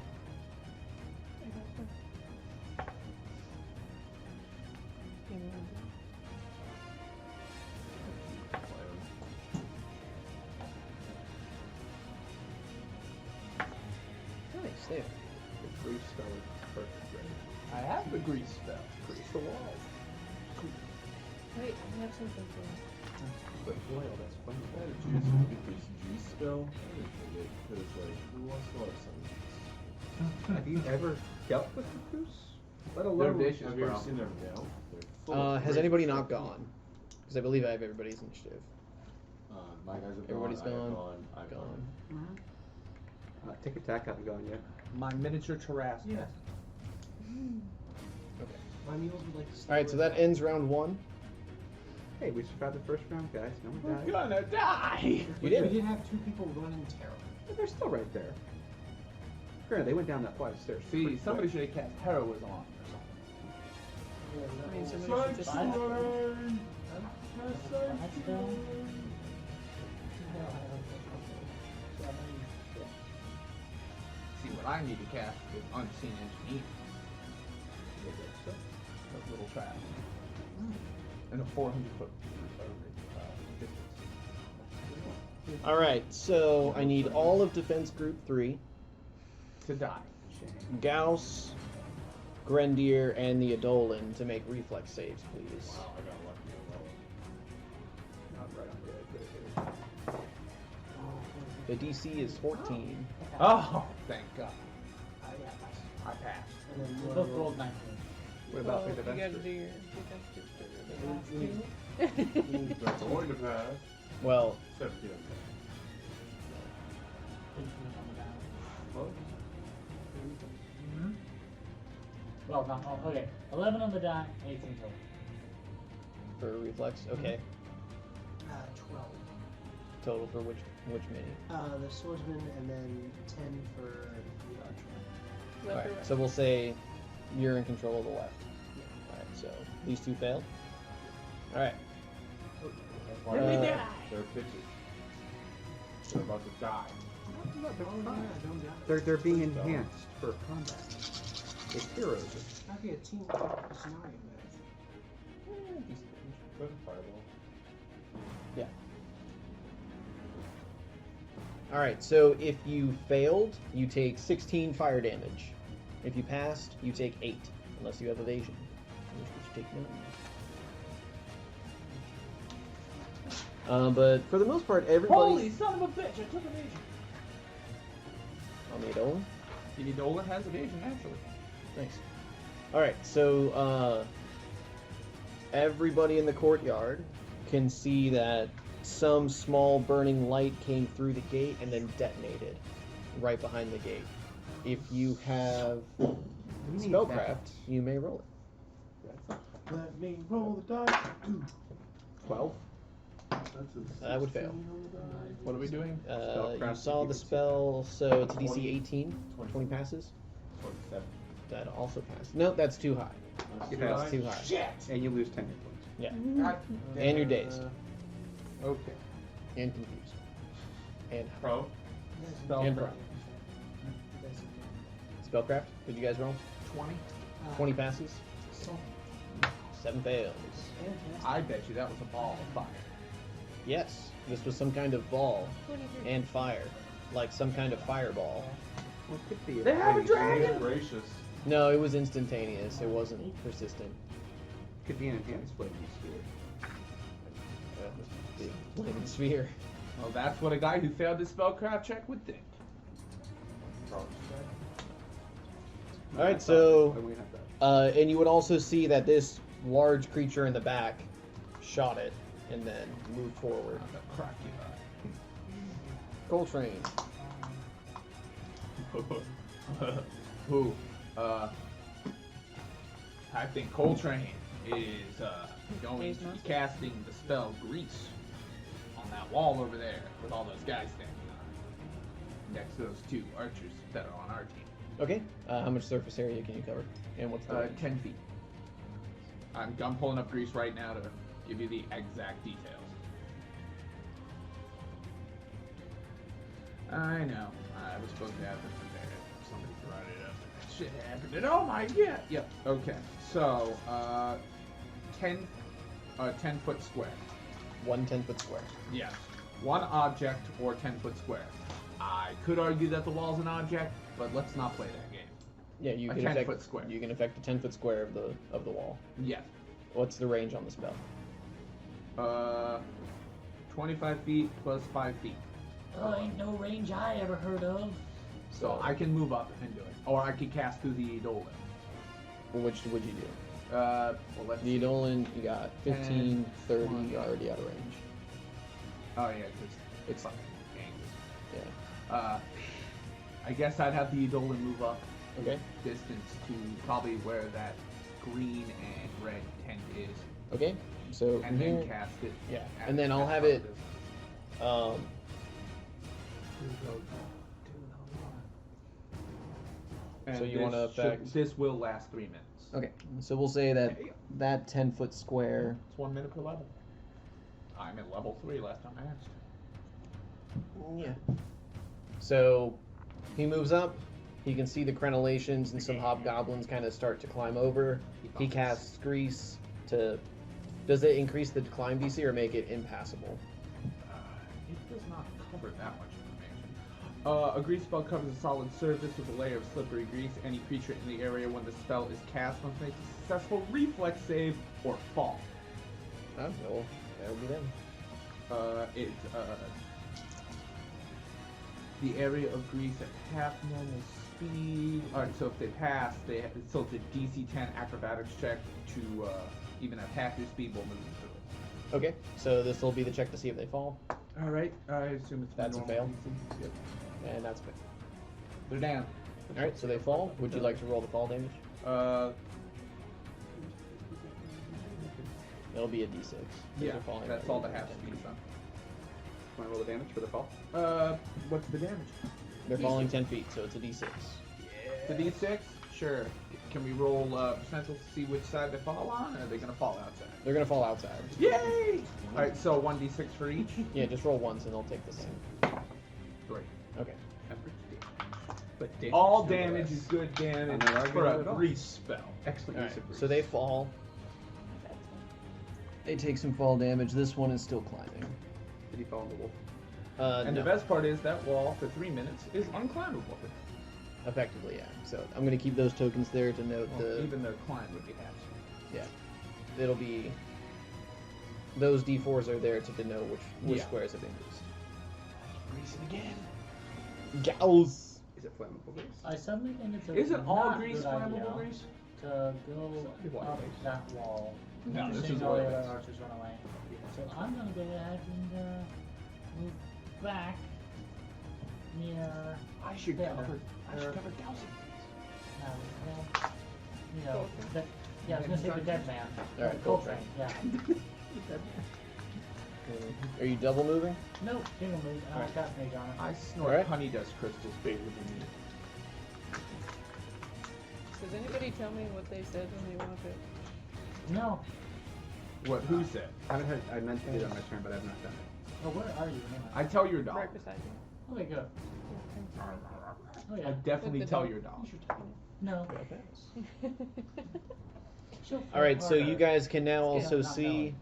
Nice, there. The grease spell is perfect, right? I have the grease spell. Grease the walls. Wait, I have something for you. But oil, that's funny. That is juice, this juice spell, that is really, because like, who wants to have some juice? Have you ever dealt with the goose? Let They're alone vicious, Have you ever bro. seen them now? They're full of Has great anybody stuff. not gone? Because I believe I have everybody's initiative. My guys have Everybody's gone. I've Gone. Tick attack haven't gone yet. My miniature Tarrasque. Yeah. Okay. My mules would like to stay Alright, so where that they're at. ends round 1. Hey, we survived the first round, guys. No one We're died. gonna die! We We did. did have 2 people run in terror. But they're still right there. Granted, they went down that flight of stairs. See, pretty somebody quick. should have cast heroism on or something. I mean, somebody should just ask them. That's done. See, what I need to cast is Unseen Engineer. That little trap. And a 400-foot distance. Alright, so I need all of Defense Group 3, To die. Gauss, Grendier, and the Edolan to make reflex saves, please. Wow, I got lucky on that one. Not right on The DC is 14. Oh, thank God. I passed. And then We you both roll- rolled 19. What about Well, the you gotta defense do group? your defense We- group. That's going to pass. Well, 17 on Mhm. Well, no, oh, okay. 11 on the die, 18 total. for reflex, okay. 12. Total for which mini? The swordsman and then 10 for the archer. Left or Alright, right? so we'll say you're in control of the left. Alright, so these 2 fail. Alright, Why Let me not? die. They're bitches. They're about to die. Oh, yeah, don't die. They're being enhanced for combat. It's heroes. Okay, a team scenario, man. Good fireball. alright, so if you failed, you take 16 fire damage. If you passed, you take 8, unless you have evasion. In which case you take none. But for the most part, everybody Holy son of a bitch, I took evasion. on the Edolan. The Edola has evasion, naturally. Nice. Alright, so everybody in the courtyard can see that some small burning light came through the gate and then detonated right behind the gate. If you have spellcraft, you may roll it. Let me roll the dice. 12. That's a That would fail. 16 on the die. What are we doing? You Spellcraft, saw if the you can see. spell, so it's DC 20. 18. 20 passes. 27. That also passes. No, that's too high. You That's pass. Too high. Shit! And you lose 10 hit points. Yeah, God and you're dazed Okay. and confused and high. Pro. Spell And pro. Spellcraft. Did you guys roll? 20? 20 passes. 7 fails. I bet you that was a ball of fire. Yes, this was some kind of ball 23. and fire, like some kind of fireball. Well, it could be They have a flaming dragon! sphere. Gracious. No, it was instantaneous. It wasn't persistent. Could be an enhanced flaming sphere. The flaming sphere. Well, that's what a guy who failed his spellcraft check would think. All right, so We have that. and you would also see that this large creature in the back shot it and then moved forward. I'm gonna crack you up. Coltrane. Who? I think Coltrane is going to be casting the spell Grease on that wall over there with all those guys standing next to those 2 archers that are on our team. Okay. How much surface area can you cover? And what's the range? 10 feet. I'm pulling up Grease right now to give you the exact details. I know. I was supposed to have this in there. Somebody brought it up. That shit happened. And oh my god. Yep. Okay. So, 10 foot square. 1 10-foot square. Yes. 1 object or 10-foot square. I could argue that the wall's an object, but let's not play that game. Yeah, you A can 10-foot affect square. You can affect the 10-foot square of the wall. Yes. What's the range on the spell? 25 feet plus 5 feet. Oh, ain't no range I ever heard of. So I can move up and do it, or I could cast through the Eidolon. Which would you do? Well, let's The see. Eidolon, you got 15, 30, 20. already out of range. Oh yeah, because it's like angles. Yeah. I guess I'd have the Eidolon move up Okay. distance to probably where that green and red tent is, Okay. So from and then here, cast it. yeah, at and then I'll that have part it. of this. And So you wanna this should- affect- This will last 3 minutes. Okay. So we'll say that that 10-foot square. It's 1 minute per level. I'm at level 3 last time I asked. Yeah. So he moves up. He can see the crenellations and some hobgoblins kind of start to climb over. He casts Grease to. Does it increase the climb DC or make it impassable? It does not cover that much information. A grease spell covers a solid surface with a layer of slippery grease. Any creature in the area when the spell is cast must make a successful reflex save or fall. Oh, well, that would be them. The area of grease at half normal speed. Alright, so if they pass, so it's a DC 10 acrobatics check to even at half your speed will move through Okay. So this will be the check to see if they fall, it. Alright, I assume it's That's a normal fail. DC. Yep. and that's good. They're down. All right. So they fall. Would you like to roll the fall damage? It'll be a D6. 'cause Yeah, they're falling that's right all the over half 10 speed feet. on. Want to roll the damage for the fall? What's the damage? They're falling 10 feet, so it's a D6. The D6? Sure. Can we roll percentile to see which side they fall on, or are they gonna fall outside? They're gonna fall outside. Yay! Alright, so 1d6 for each? Yeah, just roll once and they'll take the same. 3. Okay. But damage All nevertheless. damage is good damage I'm not for arguing a at all. grease spell. Excellent All use right. of So they fall. They take some fall damage. This one is still climbing. Did he fall in the wolf? And No. the best part is that wall for 3 minutes is unclimbable. Effectively, yeah. So I'm gonna keep those tokens there to note Well, the. even their climb would be half speed. Yeah. It'll be. Those D4s are there to denote which Yeah. squares have increased. Grease it again. Gauss. Is it flammable grease? I suddenly think it's a Isn't all not grease good idea flammable grease? to go People up like that wall. No, this Seeing is all the oil. other archers run away. So I'm gonna go ahead and move back near. I should Yeah, cover. I should or- cover Gauss. You know, yeah, I was gonna say the dead man. All right, Coltrane. Yeah. Are you double moving? No, single move. Alright. Cast mage on it. I snort Alright. honey dust crystals bigger than you. Does anybody tell me what they said when they walked it? No. What? Who said? I haven't heard. I meant to do that on my turn, but I've not done it. Oh, where are you? Anyway? I tell your dog. Right beside you. Okay, good. Oh yeah. I definitely With the tell dog. your dog. No. She'll All right, fall so you harder. guys can now Yeah, also not see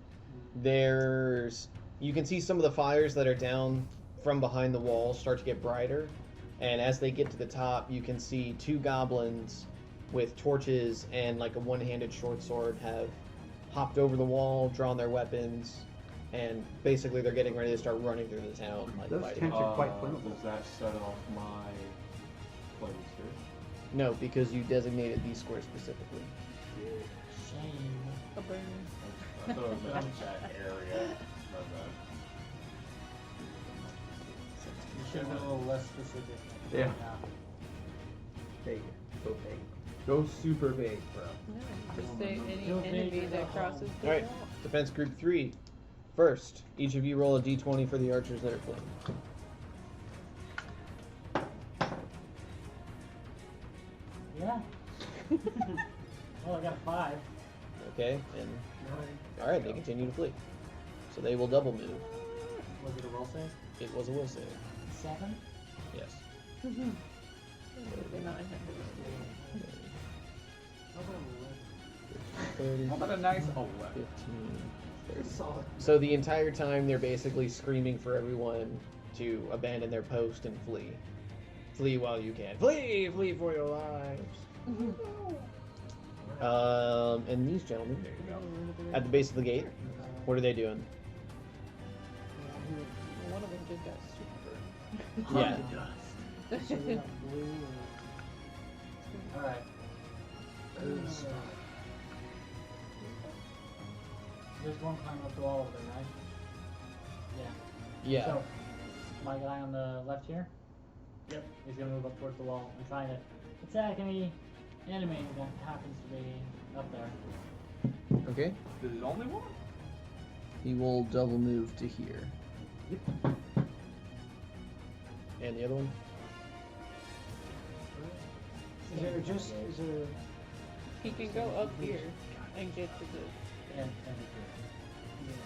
knowing. you can see some of the fires that are down from behind the wall start to get brighter, and as they get to the top, you can see 2 goblins with torches and like a one-handed short sword have hopped over the wall, drawn their weapons, and basically they're getting ready to start running through the town like Those fighting. tents are quite flammable. Does that set off my flames here? No, because you designated these squares specifically. Shame. A burn. I thought it meant that area. My bad. You should have been a little less specific. Yeah. Vague. Go vague. Go super vague, bro. No, just say any You'll enemy figure it that out. crosses the All right, wall. defense group 3. First, each of you roll a d20 for the archers that are fleeing. Yeah. Well, I got a 5. Okay, and 9. alright, they continue to flee. So they will double move. Was it a will save? It was a will save. 7? Yes. They're not in that How about 30, How about a nice 11? 15, 30. solid? So the entire time they're basically screaming for everyone to abandon their post and flee. Flee while you can. Flee! Flee for your lives. And these gentlemen, there you go. At the base of the gate, what are they doing? One of them just got super Yeah. So we got blue and Alright. There's one climb up the wall over there, right? Yeah. Yeah. So, my guy on the left here? Yep. He's gonna move up towards the wall and try to attack any enemy that happens to be up there. Okay. This is only one? He will double move to here. And the other one? is there He can go up here and get to the. And yeah,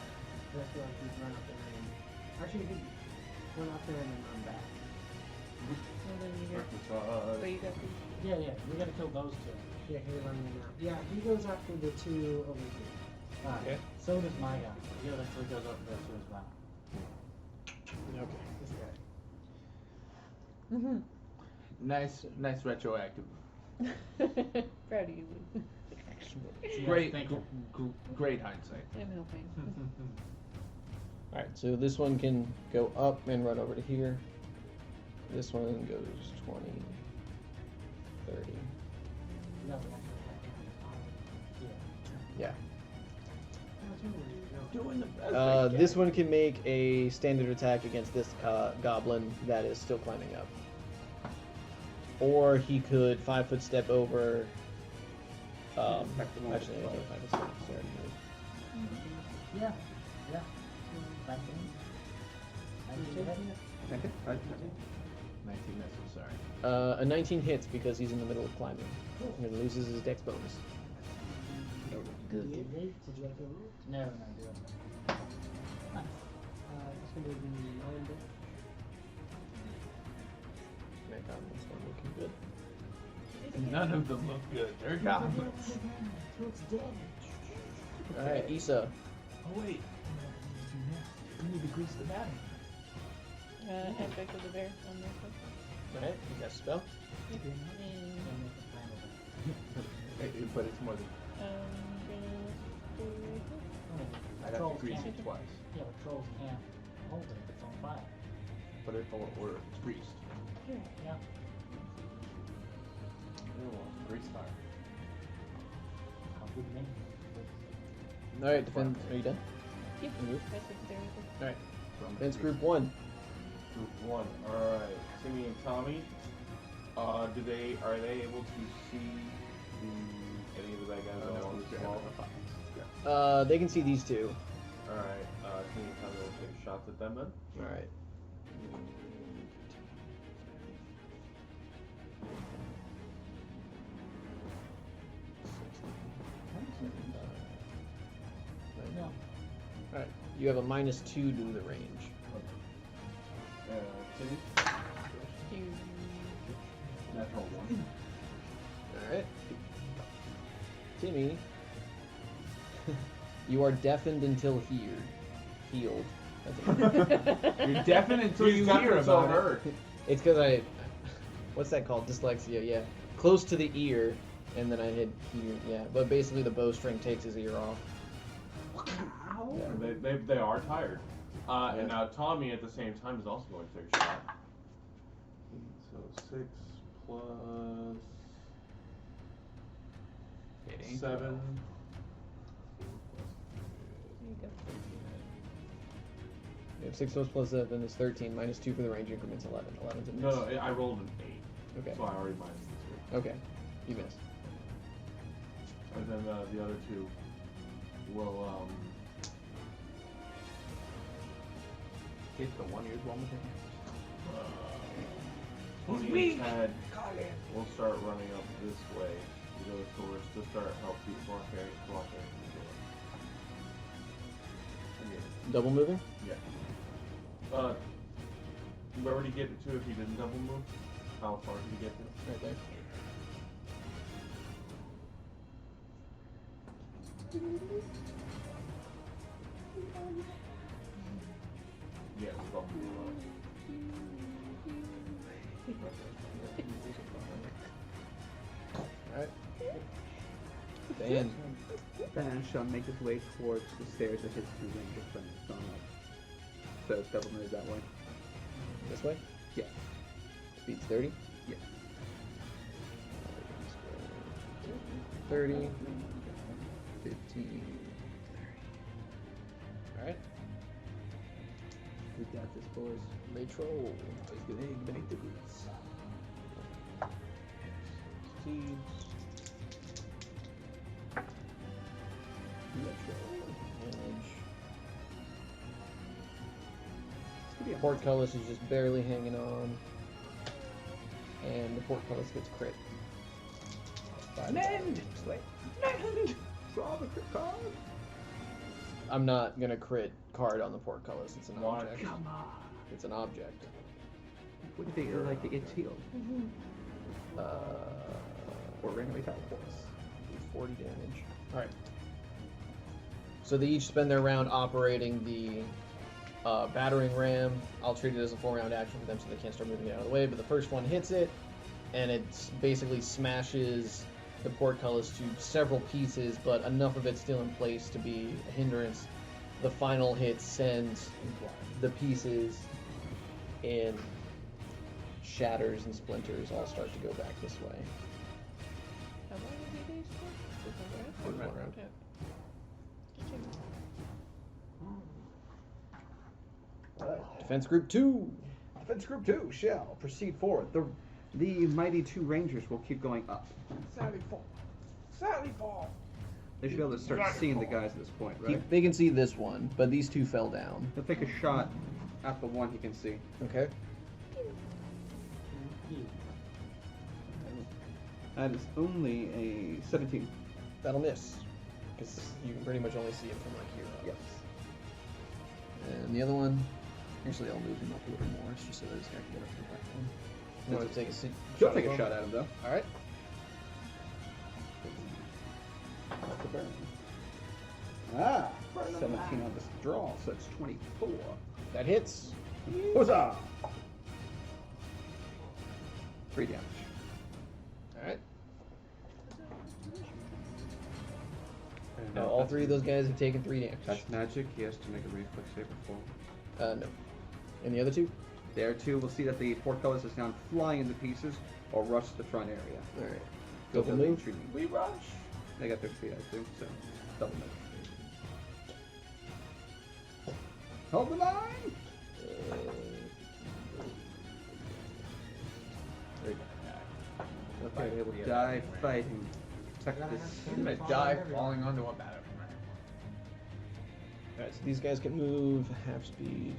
that's why he's run up there and actually he run up there and then run back. And then you get. But you got these. yeah, we gotta kill those two. Yeah, he's running now. Yeah, he goes after the 2 over here. Alright. Okay. So does my guy. The other 3 goes over there too as well. Okay. This guy. Mm-hmm. Nice retroactive. Proud of you. Great, thank you. great hindsight. I'm helping. Alright, so this one can go up and run over to here. This one goes 20, 30. No, Yeah. Doing the best. This one can make a standard attack against this goblin that is still climbing up. Or he could 5-foot step over. Actually, I can't 5-foot step. Sorry. Yeah. 19. 19 hit. 19 misses, sorry. A 19 hits because he's in the middle of climbing and loses his dex bonus. Good. Did you like the roll? No, do it. Nice. It's gonna be 9 bit. That goblin's not looking good. None of them look good. They're goblins. It's dead. Alright, Issa. Oh wait. We need to grease the battery. Aspect of the bear on this one. Alright, you got a spell? And But it's more than. I'd have to Trolls grease can't. it twice. Yeah, but trolls can't hold it if it's on fire. But it or it's greased. Yeah. Grease fire. How good me. Alright, defend. Are you done? Yep. Move. That's what there is. Alright. Defense group 1. Group 1. Alright. Timmy and Tommy. Are they able to see any of the bad guys along this wall? They can see these two. Alright. Timmy and Tommy will take shots at them then. Alright. No. Alright. You have a -2 to the range. Timmy. You. Natural 1. Alright. Timmy. You are deafened until here. Healed. You're deafened until you hear about it. It's because what's that called? Dyslexia, yeah. Close to the ear, and then I hit here, yeah. But basically the bowstring takes his ear off. Yeah, they are tired. And now Tommy at the same time is also going to take a shot. So 6 plus It ain't 7. You go. You have 6 plus 7 is 13, -2 for the range increments 11. 11's a miss. No, I rolled an 8. Okay. So I already minus the 2. Okay. You missed. And then the other 2 will Hit the one-eared one with the Tony's head will start running up this way to go towards to start help you block area the door. Double moving? Yeah. Where would he get it to if he didn't double move? How far did he get to? Right there. Yeah, it's double move. Alright. Dan. Ben shall make his way towards the stairs that his two ranger friends have gone up. So it's double move that way. This way? Yeah. Speed's 30? Yeah. 30. 15. 30. Alright. We got this, boys. Metro. Let's get egg beneath the boots. Speed. Damage. Portcullis is just barely hanging on. And the portcullis gets crit. Mend! Wait. Mend! Draw the crit card! I'm not gonna crit card on the portcullis. It's an Why? object. Come on! It's an object. What do you think? Like the it's healed? Or randomly teleports. 40 damage. Alright. So they each spend their round operating the battering ram. I'll treat it as a 4-round action for them so they can't start moving it out of the way, but the first one hits it, and it basically smashes the portcullis to several pieces, but enough of it still in place to be a hindrance. The final hit sends the pieces in shatters and splinters all start to go back this way. How long is it days for? One round. Yeah. Defense group 2. Defense Group 2 shall proceed forward. The mighty two rangers will keep going up. Sally fall. Sally fall. They should be able to start seeing the guys at this point, right? They can see this one, but these two fell down. He'll take a shot at the one he can see. Okay. That is only a 17. That'll miss. Because you can pretty much only see it from like here up. Yes. And the other one, actually I'll move him up a little more just so that this guy can get up to the platform. You want to take a seat? She'll take a shot at him though. Alright. Off the burn. Ah, 17 on this draw, so it's 24. That hits. Huzzah! 3 damage. Alright. Now all 3 of those guys have taken 3 damage. That's magic. He has to make a reflex save before. No. And the other 2? There too, we'll see that the portcullis is now flying into pieces or rush to the front area. Alright. Go Double for the move. retreat. We rush. They got their speed out too, so double move. Hold the line! Okay, they will die fighting. Protect this. I'm gonna die falling onto a battering ram. Alright, so these guys can move half speed.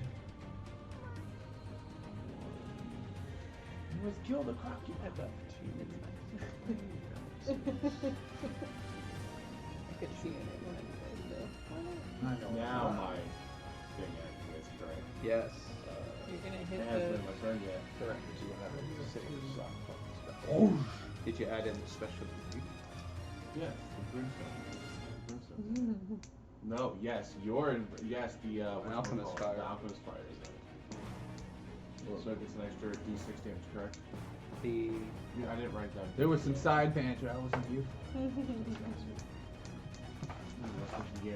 You must kill the croc you had left. I could see in it when I was though. Now my thing activates, correct? Yes. You're gonna It hit hasn't the. been my turn yet. Correct. Did you add in the special ability? Yes, the brimstone. No, yes, yes, the Alchemist fire. The alchemist fire is it. So it gets an extra d6 damage, correct? The Yeah, I didn't write that. There was some side banter. I wasn't you.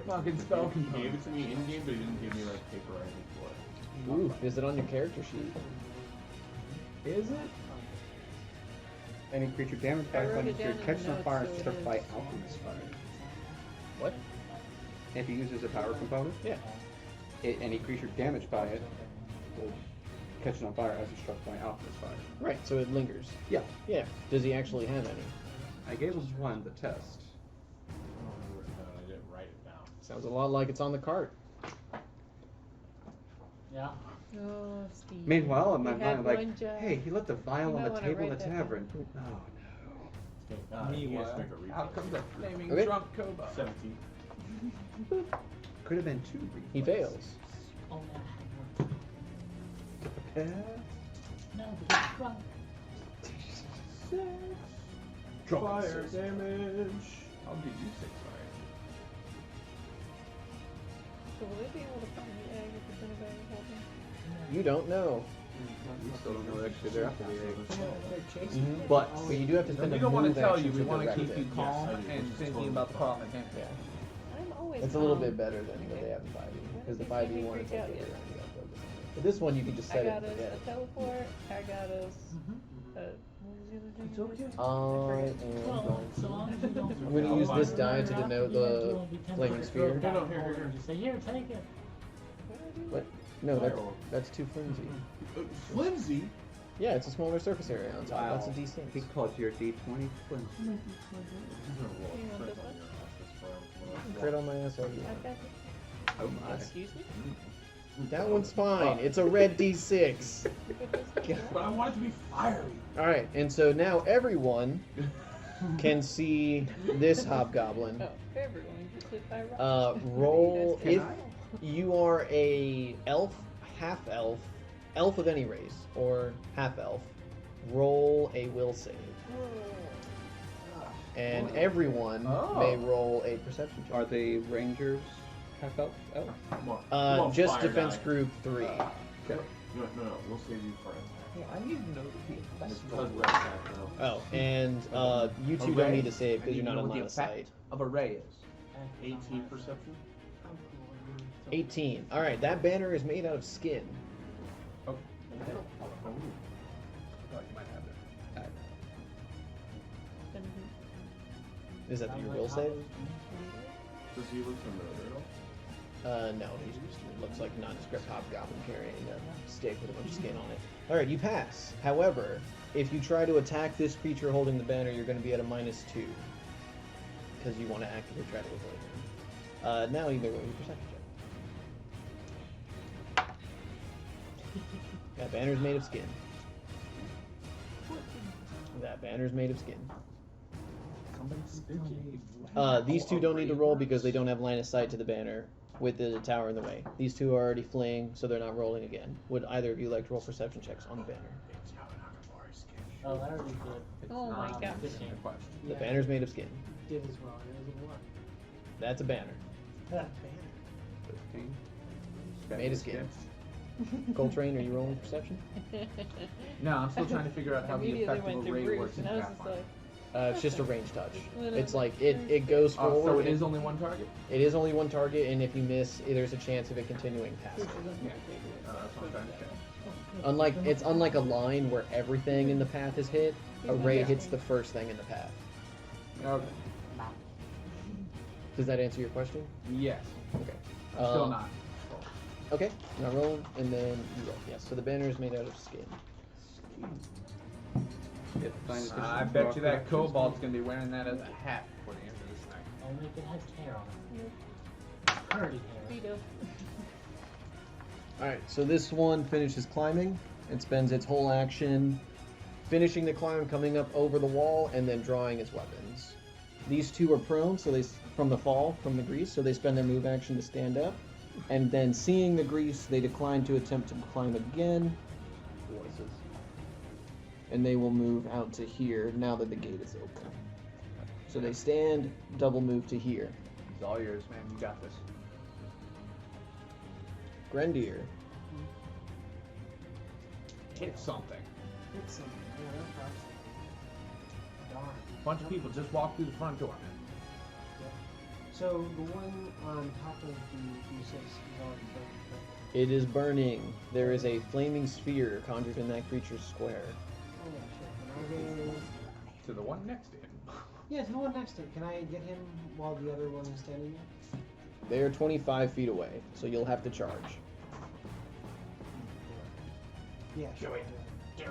Fucking spell He component. gave it to me in game, but he didn't give me like paper or anything for it. Ooh, is it on your character sheet? Is it? any creature damaged I by wrote flames it down in the catches on notes, fire so it struck is. by alchemist fire. What? If he uses a power component, Yeah. Any creature damaged by it will catch it on fire as it's struck by alchemist fire. Right, so it lingers. Yeah. Yeah. Does he actually have any? I gave him one the test. I didn't write it down. Sounds a lot like it's on the cart. Yeah. Oh, Steve. Meanwhile, in my You had mind, like, one job. hey, he left the vial You on might the wanna table in write the that tavern. down. Oh no. Okay, you guys Meanwhile, make a refill. out comes a flaming Okay. drunk Koba. 17. Could have been 2 He reflexes. fails. Oh, man, I had one. To prepare. No, but it's drunk. Fire damage. I'll give you 6 fire. So will they be able to find the egg if it's in a bag of holding? You don't know. You still don't know actually they're after the egg. They're chasing Mhm. it. But Oh, you do have to No, spend we a don't want to move tell action you. We to want to direct keep you it. calm Yes, I do. and This is thinking totally about the fine. problem at hand. Yeah. I'm always It's a little calm. bit better than what they have in 5e. Because the Why did 5e you one freak is like out the yet? other one, you gotta focus on it. But this one you can just I set it got and us forget. a teleport. I got us. Mhm. What was the other thing? It's okay. I am Well, going so long as you don't. I'm going to use this die to denote the flaming sphere. No, no, here. Just say, here, take it. What? No, Fireball. that's too flimsy. Flimsy? Yeah, it's a smaller surface area on top. Wow. That's a D6. He called your D20 flimsy. You want this one? Crit on my ass already. I got it. Oh my. Excuse me? That one's fine. It's a red D6. But I want it to be fiery. Alright, and so now everyone can see this hobgoblin. Oh, everyone just hit by rocks. Roll That's if good. you are a elf, half elf, elf of any race, or half elf. Roll a will save, and everyone Oh. may roll a perception check. Are they rangers? Half elf? Elf? Come on. Come on, Just fire defense die. group 3. Okay. No, we'll save you for Yeah, I need to know the It's effect because we're attacked now. Oh, and you two don't need to save because you're not in line of sight. of a ray is. 18 perception? I'm cool. I'm 18. All right, that banner is made out of skin. Oh, Oh. thought you might have it. Is that your will save? Does he look familiar at all? No, he just looks like a nondescript hobgoblin carrying a stick with a bunch of skin on it. All right, you pass. However, if you try to attack this creature holding the banner, you're going to be at a -2 because you want to actively try to avoid him. Now you may roll your perception check. That banner's made of skin. That banner's made of skin. These two don't need to roll because they don't have line of sight to the banner with the tower in the way. These two are already fleeing, so they're not rolling again. Would either of you like to roll perception checks on the banner? Oh, that already did. Oh my gosh. 15. The banner's made of skin. Did as well. It was a one. That's a banner. Banner. 15. Made of skin. Coltrane, are you rolling perception? No, I'm still trying to figure out how the Immediately effect of went a to ray Bruce, works in and I was just Pathfinder. like, It's just a range touch. Well, It's like it goes Oh, forward. so it and- is only one target? It is only one target, and if you miss, there's a chance of it continuing past it. Yeah. That's what I'm trying to check. Unlike a line where everything in the path is hit, a ray hits the first thing in the path. Okay. Does that answer your question? Yes. Okay. I'm still not. Okay, not rolling, and then you roll. Yes, so the banner is made out of skin. Get the finest I fish bet rock you that collectors. kobold's gonna be wearing that as a hat before the end of this night. Only if it has hair on it. Curly hair. Vito. Alright, so this one finishes climbing. It spends its whole action finishing the climb, coming up over the wall, and then drawing its weapons. These two are prone, so from the fall, from the grease, so they spend their move action to stand up. And then seeing the grease, they decline to attempt to climb again. And they will move out to here now that the gate is open. So they stand, double move to here. It's all yours, man. You got this. Grendier. Hit something. It's something. Yeah, that's probably darn. A bunch of people just walk through the front door, man. So the one on top of the D6 is already broken. Right? It is burning. There is a flaming sphere conjured in that creature's square. Oh yeah, sure. Can I go? To the one next to him. Yeah, to the one next to him. Can I get him while the other one is standing there? They are 25 feet away, so you'll have to charge. Yeah, sure.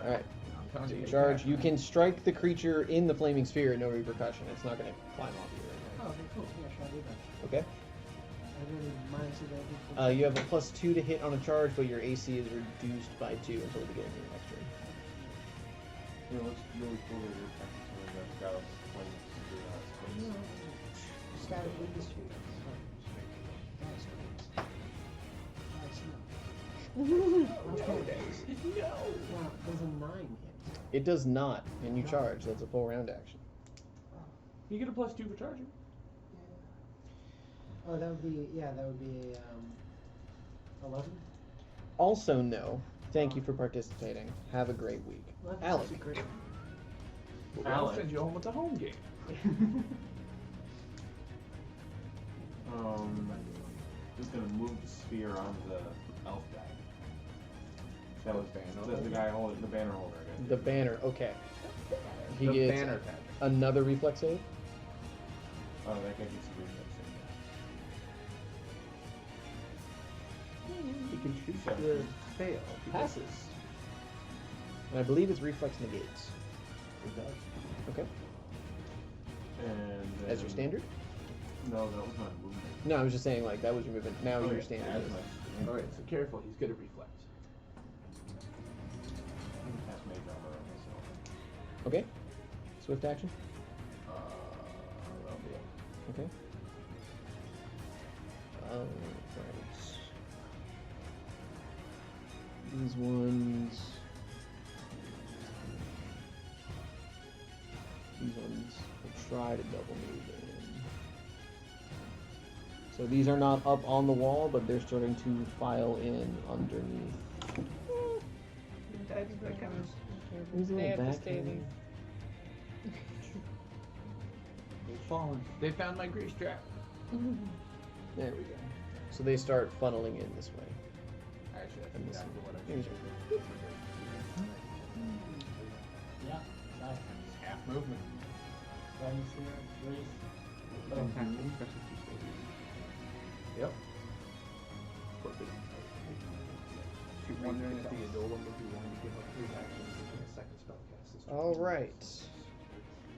Alright, I'm telling so you you, charge. You can strike the creature in the flaming sphere, no repercussion. It's not going to climb off you or Oh, okay, cool. Yeah, sure. I'll do that. anything. Okay? And there any minuses that I do? You have a +2 to hit on a charge, but your AC is reduced by 2 until the beginning of your next turn. It looks really cool that you're practicing that got us planes to do that. No, static industry. Well, does a 9 hit? It does not, and you charge. That's a full round action. You get a +2 for charging. Oh, that would be, yeah, that would be a 11. Also, no. Thank you for participating. Have a great week. Well, that's Alec. actually great. I'll Alec. send you home with the home game. Just gonna move the sphere onto the elf guy. That was the guy holding the banner holder again. The banner, okay. He The gets banner tag. another reflex save. Oh, that guy gets a reflex He can choose to fail. Passes. And I believe it's reflex negates. save. It does. Okay. And As your standard? No, that was my movement. No, I was just saying, like, that was your movement. Now Oh, your yeah, standard as is. my Alright, so careful, he's good at reflex. I can cast mage armor on myself. Okay. Swift action. That'll be it. Okay. Right. These ones. These ones will try to double move in. So these are not up on the wall, but they're starting to file in underneath. These They little have to back stay hands. They've fallen. They found my grease trap. There we go. So they start funneling in this way. Actually, that's And this exactly what I here's should your- do. Yeah, nice. Half movement. Friends here, Greece. Yep. Wondering if the Adola would be willing to give up 3 actions and a second spell cast this turn. All right.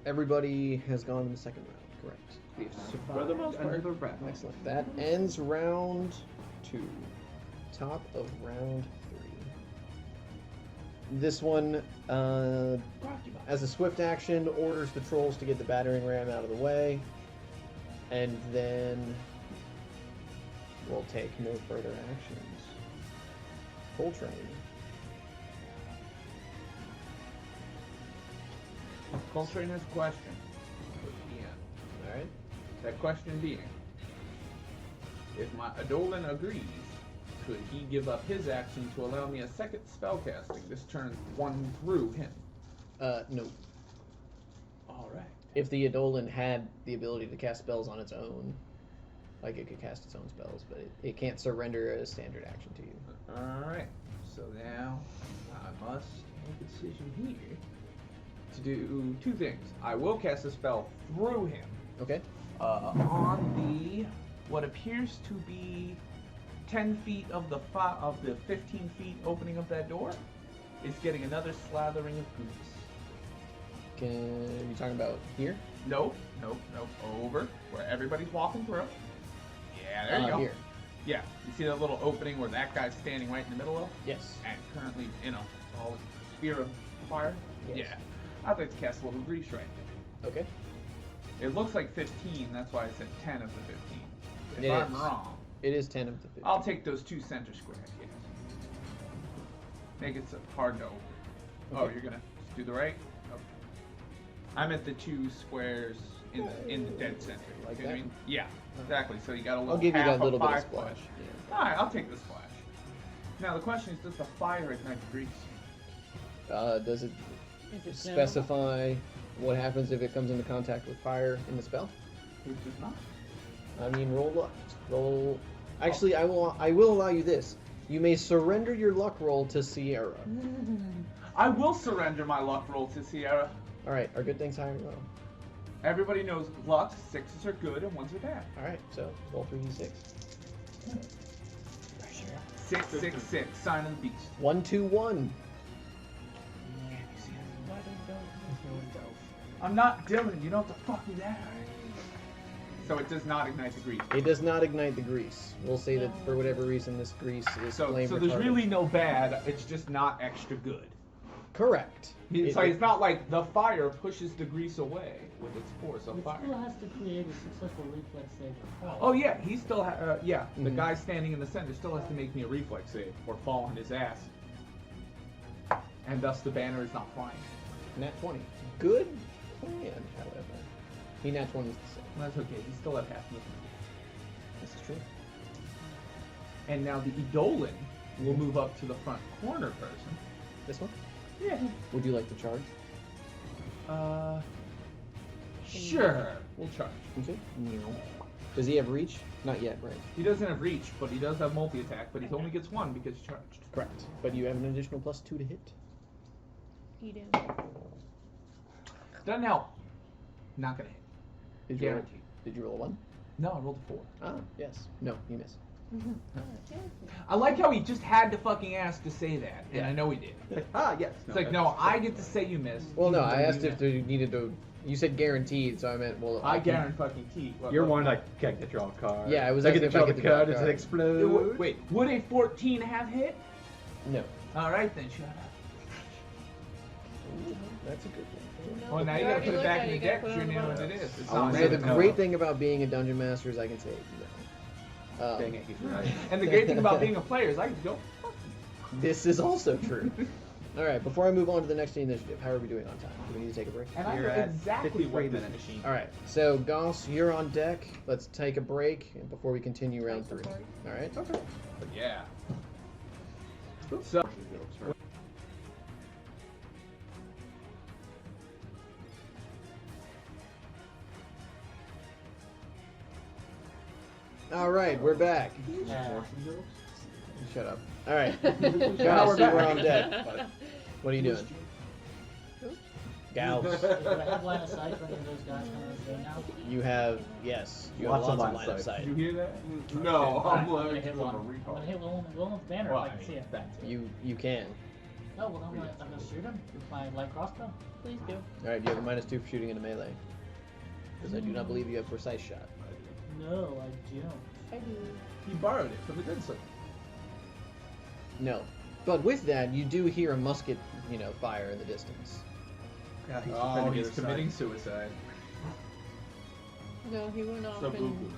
Everybody has gone in the second round, correct? For the most part. Another breath. Excellent. That ends round 2. Top of round 3. This one, as a swift action, orders the trolls to get the battering ram out of the way, and then we'll take no further actions. Coltrane. Coltrane has a question. Yeah. All right. That question being, if my Adolin agrees, could he give up his action to allow me a second spell casting this turn one through him? No. Alright. If the Eidolon had the ability to cast spells on its own, like it could cast its own spells, but it can't surrender a standard action to you. Alright. So now I must make a decision here to do 2 things. I will cast a spell through him. Okay. On the what appears to be 10 feet of the 15 feet opening of that door is getting another slathering of goose. Can you talking about here? Nope. Over where everybody's walking through. Yeah, there you go. Here. Yeah, you see that little opening where that guy's standing right in the middle of, Yes. and currently in a solid spear of fire. Yes. Yeah, I'd like to cast a little grease right there. Okay. It looks like 15. That's why I said 10 of the 15. If It I'm is. wrong, It is 10 of the 15. I'll take those 2 center squares, yes. Make it so hard to open. Oh, Okay. you're gonna do the right? Okay. I'm at the 2 squares in the dead center. Like You know what I that? mean? Yeah, exactly. So you got a little I'll give you half that little of bit of fire splash. Alright, I'll take the splash. Now the question is, does the fire ignite the grease? Does it If it's specify what happens if it comes into contact with fire in the spell? Which does not. I mean, roll luck. Roll. Actually, I will allow you this. You may surrender your luck roll to Sierra. I will surrender my luck roll to Sierra. All right. Are good things higher or low? Everybody knows luck, 6s are good and 1s are bad. All right. So roll 3d6. 6, 6, 6, sign of the beast. 1, 2, 1. I'm not Dylan, you don't have to fuck me that. So it does not ignite the grease. It does not ignite the grease. We'll say that for whatever reason, this grease is So flame there's retardant. really no bad. It's just not extra good. Correct. It's like it's not like the fire pushes the grease away with its force of It fire. still has to create a successful reflex save or fall. Oh yeah, he still yeah. The Mhm. guy standing in the center still has to make me a reflex save or fall on his ass, and thus the banner is not flying. Nat 20. Good plan, however. He nat 20 is the same. Well, that's okay. He still had half movement. This is true. And now the Eidolon will move up to the front corner person. This one? Yeah. Would you like to charge? Sure. We'll charge. Okay. Does he have reach? Not yet, right? He doesn't have reach, but he does have multi-attack, but he only gets one because he's charged. Correct. But you have an additional +2 to hit. Eat him. Doesn't help. Not gonna hit. Did you roll, Guaranteed. did you roll a 1? No, I rolled a 4. Ah, yes. No, you miss. I like how he just had to fucking ask to say that, and Yeah. I know he did. Yes. It's like, no, I get to say you missed. Well, no, even though I you asked if missed. they needed to. You said guaranteed, so I meant, well, I guarantee fucking T. You're one like can't get draw a card. Yeah, I was I get asking to if I draw the could draw a card. Does card. it explode? Wait, would a 14 have hit? No. Alright then, shut up. That's a good one. Well, now you gotta put it back in the deck because you know what it is. It's I not wanna So say the no. great thing about being a dungeon master is I can say no. Dang it, he's right. And the great thing about being a player is I can go. This is also true. All right, before I move on to the next initiative, how are we doing on time? Do we need to take a break? And I know You're at exactly 53 what this minutes. machine. All right, so Goss, you're on deck. Let's take a break before we continue round 3. All right. Okay. But yeah. So. All right, we're back. Yeah. Shut up. All right, Now Goss, we're you were back. on deck. What are you doing? Gals. Do I have line of sight for any of those guys coming this way now? You have, yes, you have Lots of lots of line of sight. Did you hear that? No, Alright, I'm I'm gonna like hit on one. a I'm recall. gonna hit Willem's banner if I can see it. That's it. You can. Oh, well, I'm gonna shoot him with my light crossbow. Please do. All right, you have a -2 for shooting into melee. Because I do not believe you have precise shot. No, I don't. I do. He borrowed it from the good son. No. But with that, you do hear a musket, fire in the distance. Yeah, he's Oh, defending he's the other committing side. suicide. No, he went off and.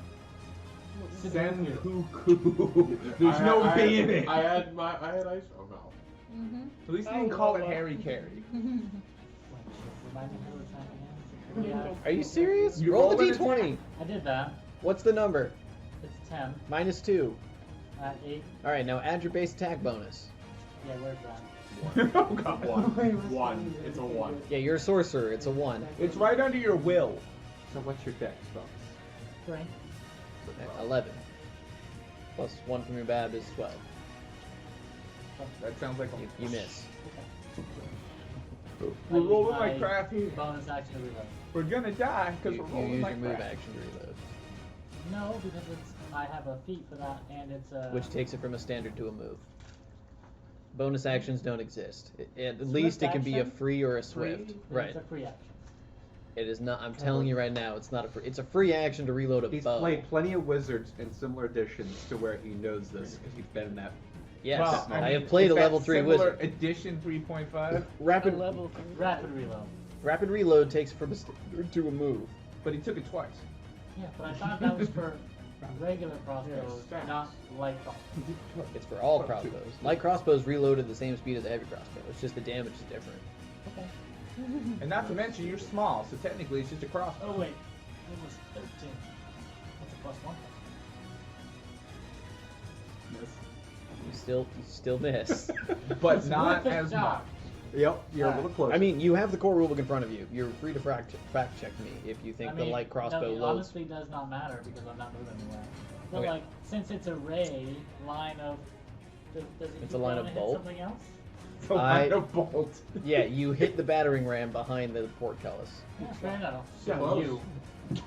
Sen cuckoo. There's no B in it. I had ice. Oh no. Mm-hmm. At least he didn't call it Harry Carey. Remind me who we're attacking him. Yeah, Are you serious? You Roll the roll an d20. I did that. What's the number? It's 10. -2. 8. All right, now add your base attack bonus. Yeah, where's that? Oh god. One. It's a 1. Yeah, you're a sorcerer. It's a 1. It's right under your will. So what's your dex bonus? 3. 11. Plus 1 from your bab is 12. That sounds like You miss. We're rolling My like crap here. Bonus action to reload. We're gonna die because You we're rolling use your like move crap. action to reload, No, because I have a feat for that, and it's a. which takes it from a standard to a move. Bonus actions don't exist. At Swift least it can be a action? free or a free, swift. then Right. It's a free action. It is not. I'm telling you right now, it's not a free. It's a free action to reload a He's bow. played plenty of wizards in similar editions to where he knows this because he's been in that. Yes, Well, I mean, have played a is that level 3 similar wizard. Edition 3.5, Rapid level. Rapid reload. rapid reload takes it from a standard to a move. but he took it twice. Yeah, but I thought that was for regular crossbows, Yeah, not light crossbows. It's for all crossbows. Light crossbows reload at the same speed as a heavy crossbow. It's just the damage is different. Okay. And not to mention, you're small, so technically it's just a crossbow. Oh wait, it was 13. That's a +1. You still miss. But not Worth a as shot. much. Yep, you're a little close. I mean, you have the core rulebook in front of you. You're free to fact check me if you think I the mean, light crossbow no, it loads. honestly does not matter because I'm not moving anywhere. But Okay. like, since it's a ray line of, does it It's keep a line going of to hit bolt? something else? So line of bolt. Yeah, you hit the battering ram behind the portcullis. Yeah, fair enough. Yeah, Close. you.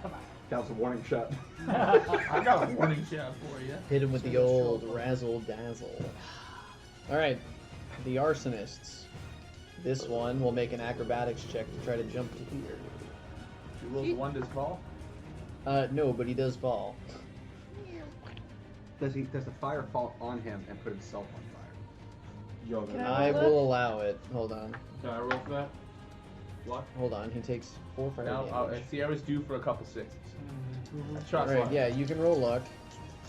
Come that was a warning shot. I got a warning shot for you. Hit him with the old razzle dazzle. All right, the arsonists. This one will make an acrobatics check to try to jump to here. You rolled the one to call? No, but he does fall. Does the fire fall on him and put himself on fire? Yo, Can that- I roll will allow it. Hold on. Can I roll for that? Luck? Hold on. He takes 4 fire Now, damage. Sierra's due for a couple sixes. Mm-hmm. I trust Alright, luck. yeah, you can roll luck.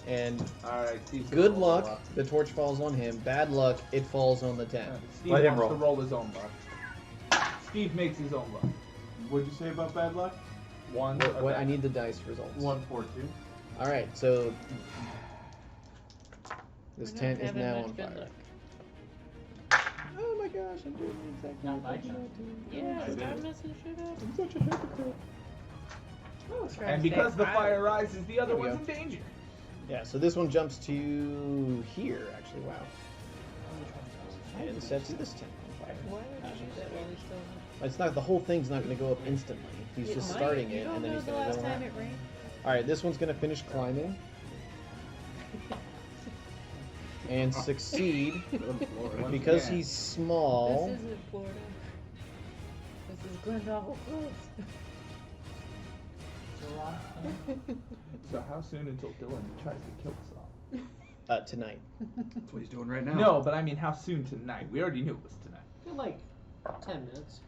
And Alright, Steve's good gonna roll luck, the torch falls on him. Bad luck, it falls on the tent. Steve Let him wants roll. to roll his own luck. Steve makes his own luck. What'd you say about bad luck? One. What I need the dice results. 1, 4, 2. Alright, so this We're not tent is having now much on good fire. luck. Oh my gosh, I'm doing exactly Not my what I turn. wanted to. Yeah, I did stop it. messing shit up. I'm such a hypocrite. Try And to because stay the out. fire rises, the other There we one's in danger. Yeah, so this one jumps to here, actually. Wow. And sets this tent on fire. Why would you do that while he's still? It's not, the whole thing's not going to go up instantly. He's It just might. starting You it, don't and then know he's the going to last go time around. it rained. Alright, this one's going to finish climbing. And succeed. Because again. he's small. This isn't Florida. This is Glendale Close. So how soon until Dylan tries to kill us all? Tonight. That's what he's doing right now. No, but I mean how soon tonight? We already knew it was tonight. In like 10 minutes.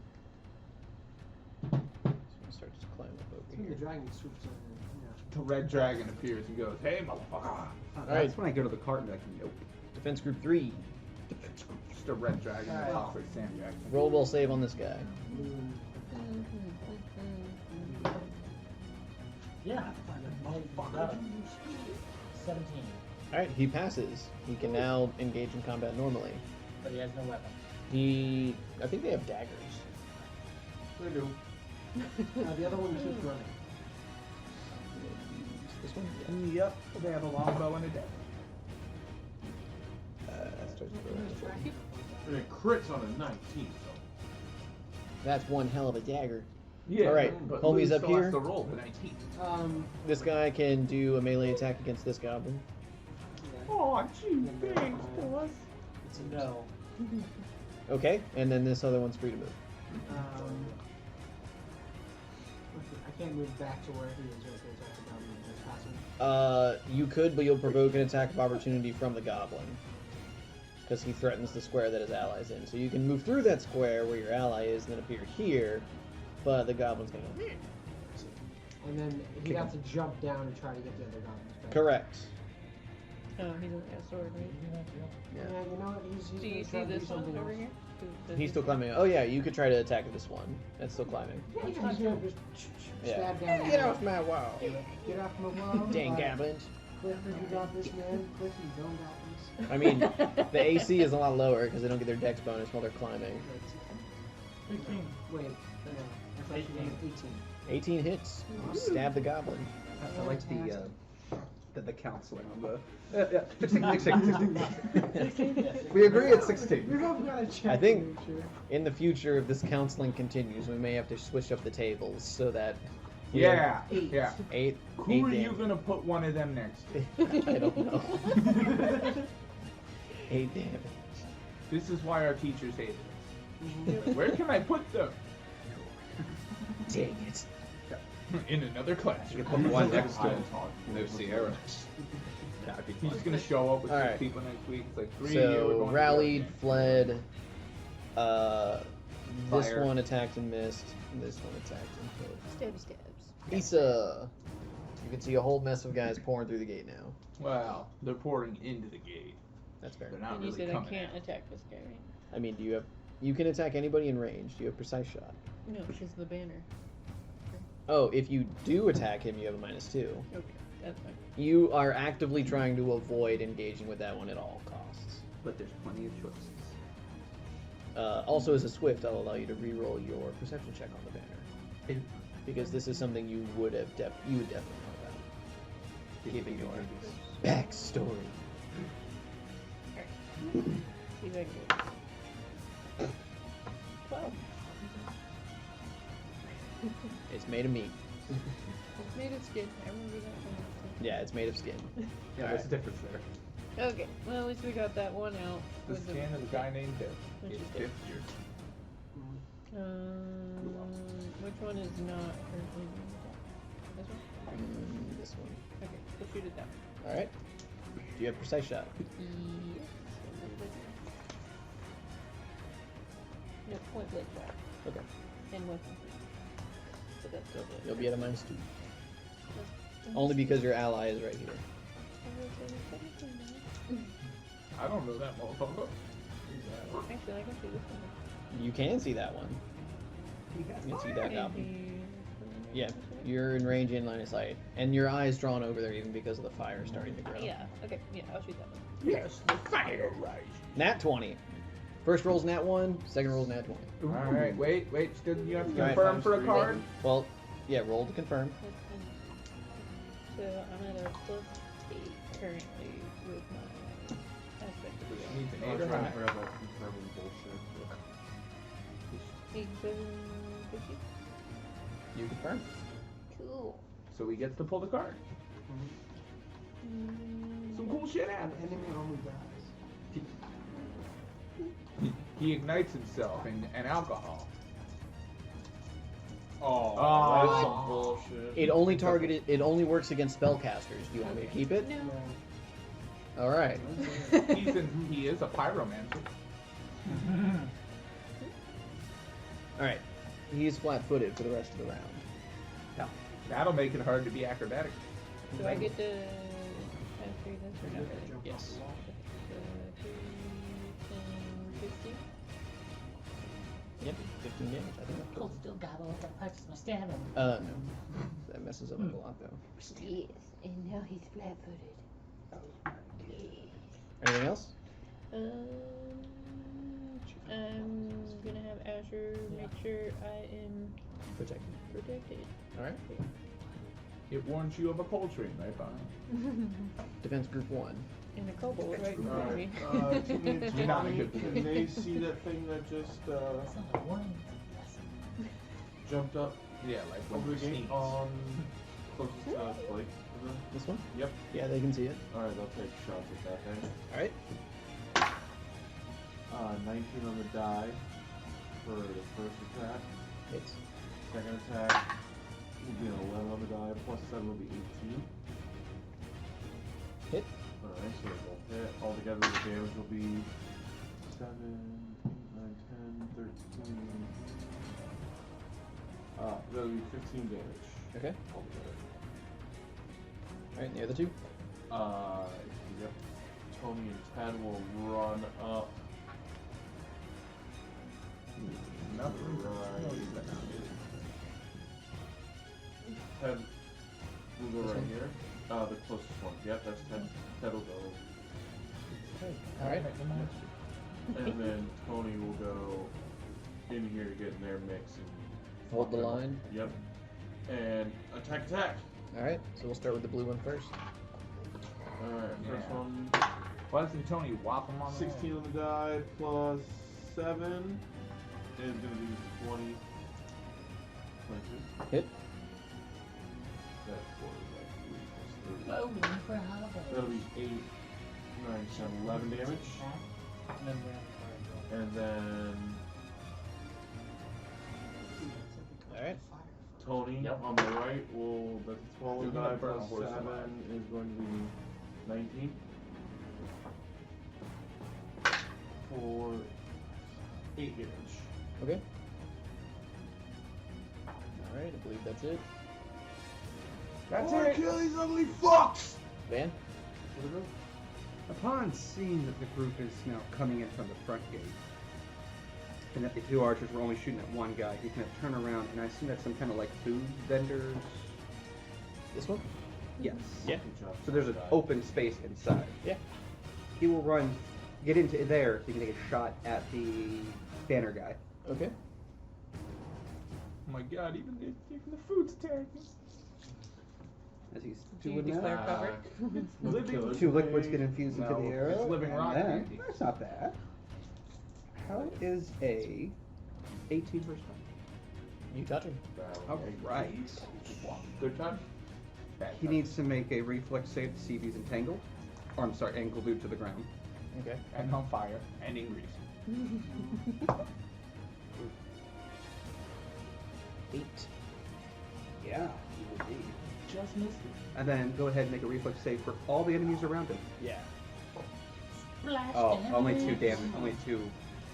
So I'm gonna start to climb up over When the here. dragon swoops in. The red dragon appears and goes, "Hey, motherfucker!" That's when I go to the cart and be like, nope. Defense group 3. Just a red dragon that talks like Sam Jackson. Roll will save on this guy. Yeah. Motherfucker. 17. Alright, he passes. He can now engage in combat normally. But he has no weapon. I think they have daggers. They do. The other one keeps running. This one? Yep, they have a longbow and a dagger. And it crits on a 19, so. That's one hell of a dagger. Yeah. Alright, but homies Lou up still here. has to roll the 19. This guy can do a melee attack against this goblin. Oh, gee, thanks, boss. It's a no. Okay, and then this other one's free to move. I can't move back to where he is right there. Attack the goblin and just pass him. You could, but you'll provoke an attack of opportunity from the goblin. Because he threatens the square that his ally's in. So you can move through that square where your ally is and then appear here, but the goblin's gonna go. And then he'd have to jump down and try to get the other goblins back. Correct. Oh, he's only got a sword, right? Yeah, you know what? He's Do you gonna see try to do this one something over else. here? He's still climbing. Oh yeah, you could try to attack this one. That's still climbing. Yeah, he's gonna just Yeah. stab down. Get off my wall. Get off my wall. Dang goblins. Clifford, you got this, man. Cliff, you don't got this. I mean, the AC is a lot lower because they don't get their dex bonus while they're climbing. 15. Wait, no. I thought you were 18. 18 hits. Stab the goblin. I like the counseling on the. Yeah, 16. We agree at 16. We've all got to check. I think- to make sure. In the future, if this counseling continues, we may have to switch up the tables so that. we Yeah, Eight. yeah. have 8. Who 8 are you damage. gonna put one of them next to? I don't know. 8 damage. This is why our teachers hate us. Where can I put them? Dang it. In another classroom. Put one next to High him. and tall. No Sierra. That'd be He's fun. just gonna show up with All 6 right. people next week. It's like 3 we're So, going to rallied, work. fled. This Fire. one attacked and missed. And this one attacked and killed. Stabby stabs. Issa. You can see a whole mess of guys pouring through the gate now. Well, they're pouring into the gate. That's fair. They're not And you really said I coming can't out. attack this guy, right? I mean, you can attack anybody in range. Do you have precise shot? No, because the banner. Oh, if you do attack him, you have a -2. Okay, that's fine. You are actively trying to avoid engaging with that one at all costs. But there's plenty of choices. Also, as a swift, I'll allow you to re-roll your perception check on the banner, because this is something you would definitely know about, given your backstory. See if I can do it. 12. It's made of meat. It's made of skin. I remember that one. Yeah, it's made of skin. Yeah, there's a difference there. Okay, well at least we got that one out. The with skin of a guy named Biff. Which It's is Biff Biff. Years. Which one is not currently being attacked? This one? This one. Okay, we'll shoot it down. All right. Do you have precise shot? Yes. No, point blank shot. Okay. And weapon. So that's still good. You'll be at a -2. Only because your ally is right here. I don't know that motherfucker. Actually, I can see this one. You can see that one. You can see that goblin. Yeah, you're in range in line of sight, and your eye's drawn over there even because of the fire starting to grow. Yeah, okay, yeah, I'll shoot that one. Yes, the fire rise. Nat 20. First roll's Nat 1, second roll's Nat 20. All right, wait. Still, you have to All right, confirm for a times card. Well, yeah, roll to confirm. So I'm at a +8 currently with my aspect of the Needs an I'm 8 or trying to higher. grab that confirming bullshit. 8, 7, 50. You confirm. Cool. So he gets to pull the card. Some cool shit happens. Enemy only dies. He ignites himself in alcohol. Oh, Oh. that's some bullshit. It only works against spellcasters. Do you want me to keep it? No. All right. He is a pyromancer. All right. He's flat-footed for the rest of the round. That'll make it hard to be acrobatic. Do I get to have 3 this or not really? Yes. 2, 10, 15? Yep. 15 damage. I think. Cold still gobble. I practice my stabbing. No. That messes up a lot though. Yes, and now he's flat-footed. Anything else? I'm gonna have Asher make sure I am Protect. protected. All right. It warns you of a cold stream right behind. Defense group 1. And a kobold right in front of me. You're not in a good Can they see that thing that just That's not a warning. jumped up Yeah, like when over you the gate sneeze. on closest to Blake? This one? Yep. Yeah, they can see it. Alright, they'll take shots at that thing. All right. 19 on the die for the first attack. Hits. Second attack will be an 11 on the die, plus 7 will be 18. Hit. Alright, so it will hit. Altogether, the damage will be 7, 8, 9, 10, 13. That'll be 15 damage Okay. altogether. All right. The other 2. Yep. Tony and Ted will run up. Nothing. Right. Ted will go right here. The closest one. Yep, that's Ted. Ted will go. All right. And then Tony will go in here to get in their mix and Hold the fuck them up. line. Yep. And attack. All right. So we'll start with the blue one first. Alright, first Yeah. one. Why doesn't Tony whop him on the 16 on the die plus 7 is gonna be 20. 22. Hit. That's 4 is like 3 plus 30. Loading for holidays. That'll be 8, 9, 10, 11 damage. Remember. And then All right. Tony Yep. on the right will, that's 12 on You're the gonna die burn plus horse 7 is going to be 19. For 8 damage. Okay. All right. I believe that's it. That's Wanna it. kill these ugly fucks! Van. Upon seeing that the group is now coming in from the front gate, and that the 2 archers were only shooting at one guy, he's gonna turn around, and I assume that's some kind of like food vendors. This one. Yes. Yeah. Good job. So there's an open space inside. Yeah. He will run, get into there, so he can take a shot at the banner guy. Okay. Oh my god, even the food's attacking. As he's Do you doing declare that. cover? Living 2 liquids get infused into No, the arrow. it's living and rock then- candy. That's not bad. How is a 18 first time? You touch him. Alright. Good time? Bad He touch. needs to make a reflex save to see if he's entangled. Or I'm sorry, glued to the ground. Okay. And on fire and in grease. 8. Yeah, he will be. just missed it. And then go ahead and make a reflex save for all the enemies around him. Yeah. Splash Oh, only two damage. only 2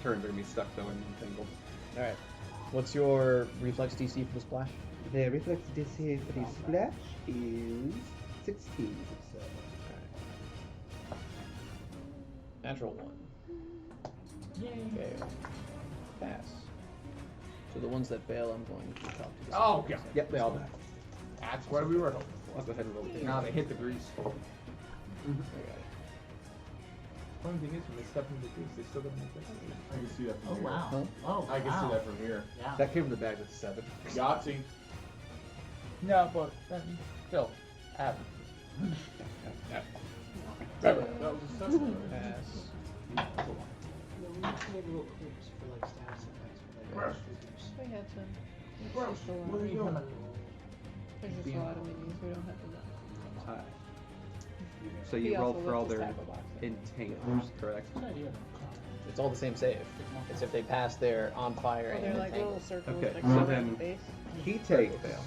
turns are gonna be stuck though and entangled. All right. What's your reflex DC for the splash? The reflex DC for the splash is 16. Natural 1. Yay. Okay. Pass. So the ones that fail, I'm going to talk to. The Oh, second God. Yep, they all die. That's where we were hoping I'll go ahead and roll it. for. Now they hit the grease. I got it. Funny thing is, when they step into the grease, they still don't make that. I can see that from Oh here. wow. Huh? Oh I can wow. see that from here. Yeah. That came from the bag with 7. Yahtzee. No, but still, average. That was assessment. Pass. No, we made little clips for like status effects for like figures. We had some. It's Bro, just a lot. where are you going? There's just a lot of minis. We don't have enough. So He you roll also for all left his their tackle box. entangles, correct? Good idea. It's all the same save. It's if they pass, they're on fire Oh, and they're like entangled. little circles Okay, next so to then- the base. He takes They're all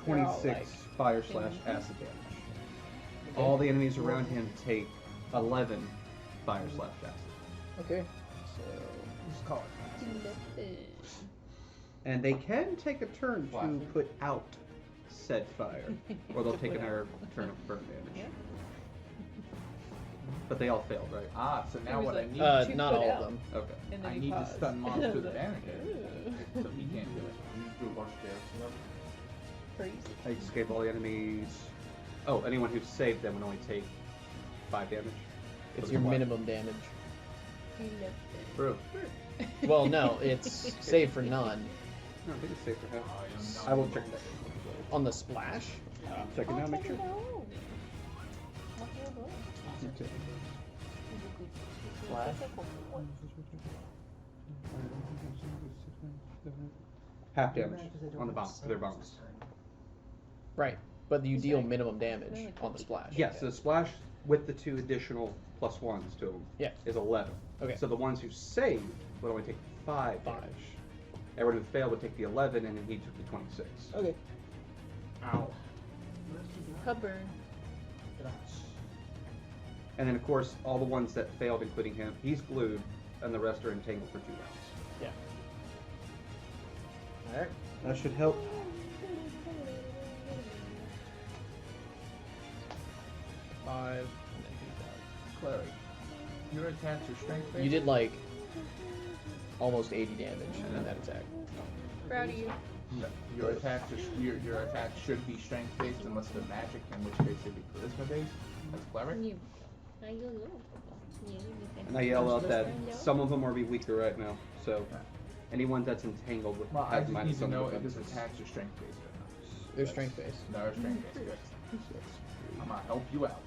26 like fire slash in- acid damage. All the enemies around him take 11 fire slash acid. Okay. So Just call it. And they can take a turn to put out said fire, or they'll take another turn of burn damage. Yeah. But they all failed, right? Ah, so now It was what I like- need, To not put all out. of them. Okay. And then I you need to pause. stun mobs to the damage Ooh. so he can't do it. You just do a bunch of damage to them. Crazy. I escape all the enemies. Oh, anyone who saved them would only take 5 damage. It's So your what? minimum damage. He left it. Bro. Well, no, it's save for none. No, I think it's safe for him. I will check that. On the splash, Check it out, make sure. Okay. Flash. Half damage on the bombs, their bombs. right? But you deal minimum damage on the splash. Yes, the splash with the 2 additional +1s to them Yeah. is 11. Okay. So the ones who saved would only take 5 5. damage. Everyone who failed would take the 11, and then he took the 26. Okay. Ow. Cover. And then, of course, all the ones that failed, including him, he's glued, and the rest are entangled for 2 rounds. Yeah. All right. That should help. 5. And then he's Clary, your attacks are strength out. based. You did like almost 80 damage in that attack. Proud of you. No, your attacks are your attacks should be strength based unless they're magic, in which case they'd be charisma based. That's clever. And I yell out that some of them are be weaker right now. So anyone that's entangled with Well, I has just need minus to on their know if his defenses. attacks are strength based or not. They're strength based. No, they're strength based. Good. I'm gonna help you out.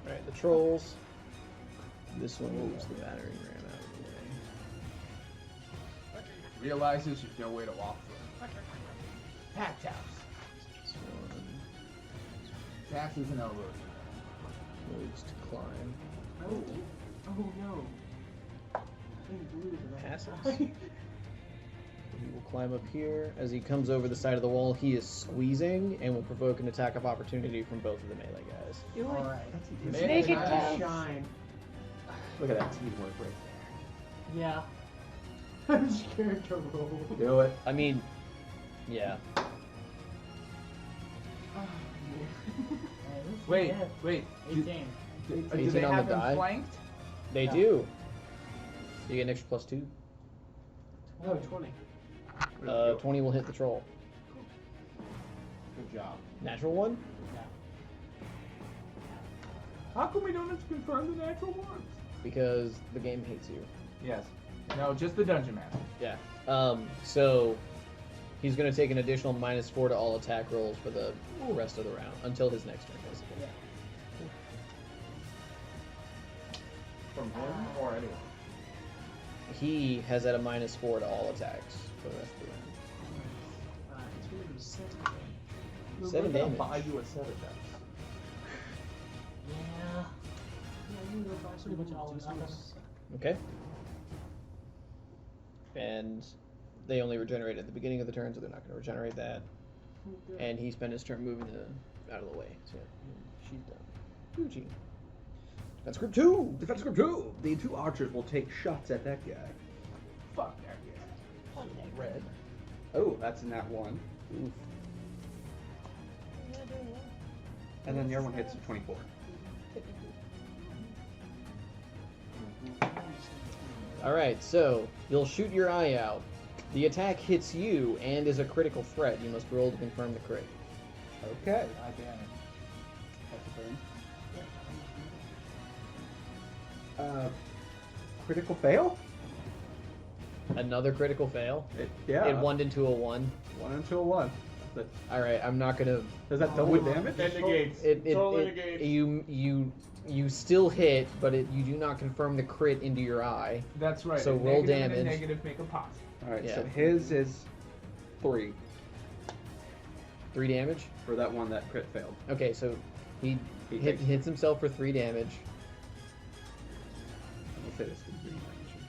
All right. The trolls. This one moves the battering ram out of the way. Realizes there's no way to walk through. Pack taps. This one Taxes and elbows. moves to climb. Oh, oh no. I think blue is an Passes. ally. He will climb up here. As he comes over the side of the wall, he is squeezing and will provoke an attack of opportunity from both of the melee guys. Do it. Alright. Make it Nice count. shine. Look at that teamwork right Yeah. I'm scared to roll. there. Do it. I mean, yeah. Wait. Do, 18. do 18 they on have the him die? flanked? They Yeah. do. You get an extra +2. Oh, 20. 20 will hit the troll. Good job. Natural 1? Yeah. How come we don't have to confirm the natural ones? Because the game hates you. Yes. No, just the dungeon master. Yeah. So he's going to take an additional -4 to all attack rolls for the rest of the round until his next turn, basically. Yeah. From him or anyone? He has at a -4 to all attacks for the rest of the round. It's gonna be 7. Seven We're gonna damage. buy you a set of dice. Yeah. Yeah, you can go buy some Pretty much all juice. of them. Okay. And they only regenerate at the beginning of the turn, so they're not going to regenerate that. And he spent his turn moving to out of the way. So she's done. Gucci. That's group 2. Defense group 2. The 2 archers will take shots at that guy. Fuck that guy. Red. Oh, that's in that one. Oof. And then the other one hits for 24. All right, so you'll shoot your eye out. The attack hits you and is a critical threat. You must roll to confirm the crit. Okay. I damage. That's a burn. Critical fail? Another critical fail. Yeah. It 1 into a 1. 1 into a 1. But All right, I'm not gonna. does that double the damage? That negates. It Totally negates. you still hit, but you do not confirm the crit into your eye. That's right. So a roll negative and a damage. negative make a positive. Alright, Yeah. so his is 3 3 damage. for that one that crit failed. Okay, so he takes- hits himself for 3 damage. We'll say this is green damage.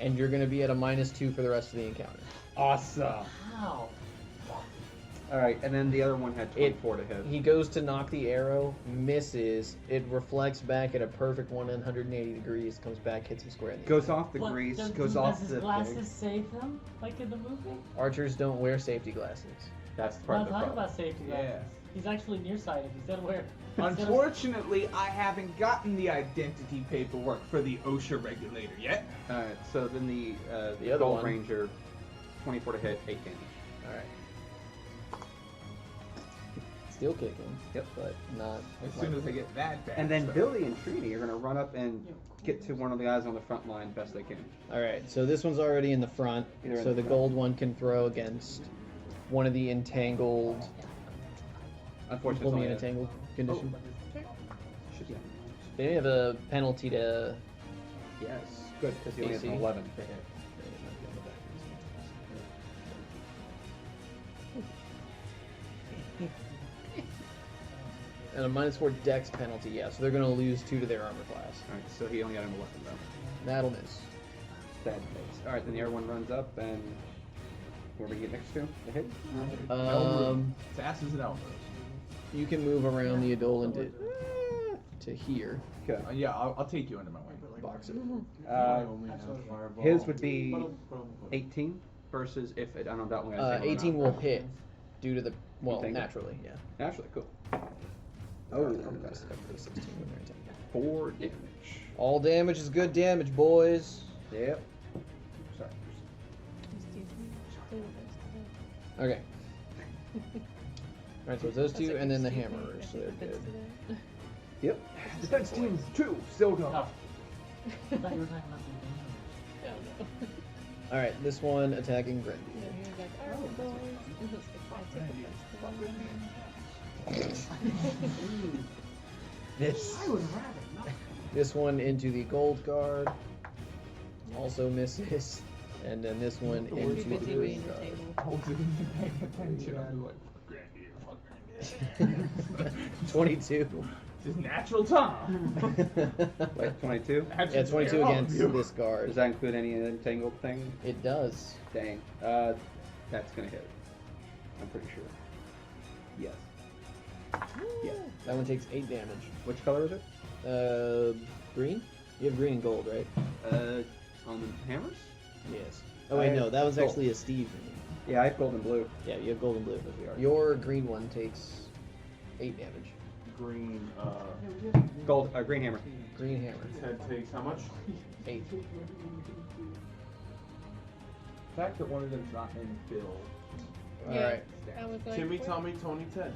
And you're going to be at a -2 for the rest of the encounter. Awesome. How? Alright, and then the other one had 24 to hit. He goes to knock the arrow, misses. It reflects back at a perfect 180 degrees, comes back, hits him square in the Goes off the What, grease, does, goes does off his the glasses thing. save him, like in the movie? Archers don't wear safety glasses. That's I'm part not of the talking problem. about safety glasses. Yes. He's actually nearsighted. He's unaware. Unfortunately, I haven't gotten the identity paperwork for the OSHA regulator yet. Alright, so then the other Gold one. Ranger, 24 to hit, 8 damage. All right. Still kicking. Yep. But not. As soon as I get that back. And then so- Billy and Trini are going to run up and get to one of the guys on the front line best they can. All right. So this one's already in the front. Either in So the the front. gold one can throw against one of the entangled. Unfortunately, Pull me in it's only entangled condition. should be. They have a penalty to. Yes, good, because he only has an AC. 11 to hit. And a -4 dex penalty, yeah. So they're going to lose 2 to their armor class. Alright, so he only had an 11 though. That'll miss. That makes. Alright, then the other one runs up and where we get next to? The hit? It's asses and elbows. You can move around the Adolin to here. Okay. Yeah, I'll take you under my wing. Box it. His would be 18 versus if it, I don't know that one. has 18 will hit due to the Entangled? naturally, yeah. Naturally, cool. Oh, Oh, 16 when they're entangled. 4 damage. All damage is good damage, boys. Yep. Sorry. Okay. Alright, so it's those two and then the hammerers, so they're good. Yep. Defense team 2 still going. Oh. I thought you were talking about the Alright, this one attacking Grendy. This I would rather not. this one into the gold guard. Also misses. And then this one into the green guard. I wasn't even paying attention. I was like, fuck Grandy, fuck Grandy. 22. Just natural Tom. Wait, 22? Yeah, 22 against this guard. Does that include any entangled thing? It does. Dang. That's gonna hit. I'm pretty sure. Yes. Yeah. That one takes 8 damage. Which color is it? Green? You have green and gold, right? On the hammers? Yes. Oh wait, I no, have that was gold. actually a Steve. Yeah, I have gold and blue. Yeah, you have gold and blue. we are. Your green one takes 8 damage. Green, Gold, green hammer. Green hammer. Ted takes how much? 8. The fact that one of them's not named Bill. Alright. Timmy, Tommy, Tony, Ted.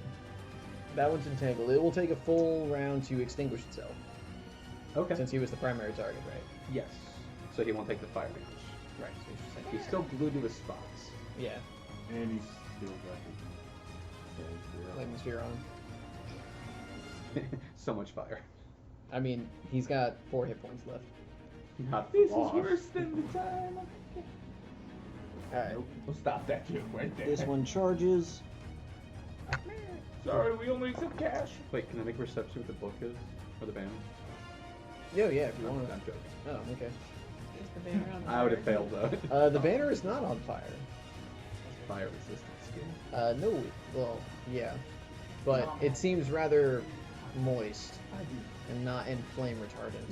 That one's entangled. It will take a full round to extinguish itself. Okay. Since he was the primary target, right? Yes. So he won't take the fire damage. Right. So it's just like, He's still glued to his spots. yeah. And he's still got Flame sphere on. So much fire. I mean, he's got 4 hit points left. Not This is long. worse than the time. Alright. We'll stop that joke right there. This one charges. Sorry, we only accept cash. Wait, can I make a perception what the book is? Or the banner? Yeah, if you No, want I'm joking. Oh, okay. I would have failed though. The banner is not on fire. Fire resistance. skin? No. Well, yeah, but it seems rather moist and flame retardant.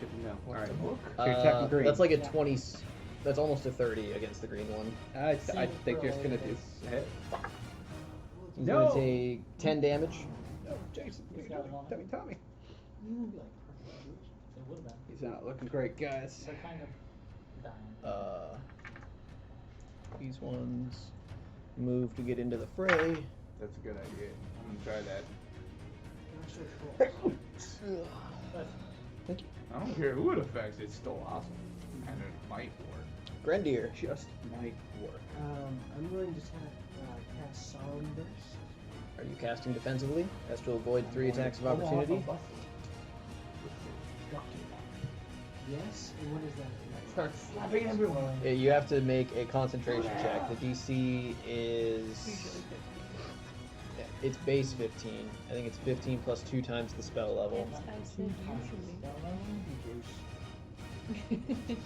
Good to know. All right. Look. So you're attacking green. That's like a 20. That's almost a 30 against the green one. I think you're just gonna do hit. He's No. gonna take 10 damage. No, Jason. Tommy. It would be like perfect situation. It would have been. He's not looking great, guys. They're kind of dying. These ones move to get into the fray. That's a good idea. I'm gonna try that. But I don't care who it affects, it's still awesome. And it might work. Grendier. Just might work. I'm going to cast Solemn Burst. Are you casting defensively? Has to avoid 3 attacks of opportunity. Yes, and what is that? Start slapping everyone. You have to make a concentration check. The DC is. Yeah, it's base 15. I think it's 15 plus 2 times the spell level. I said usually.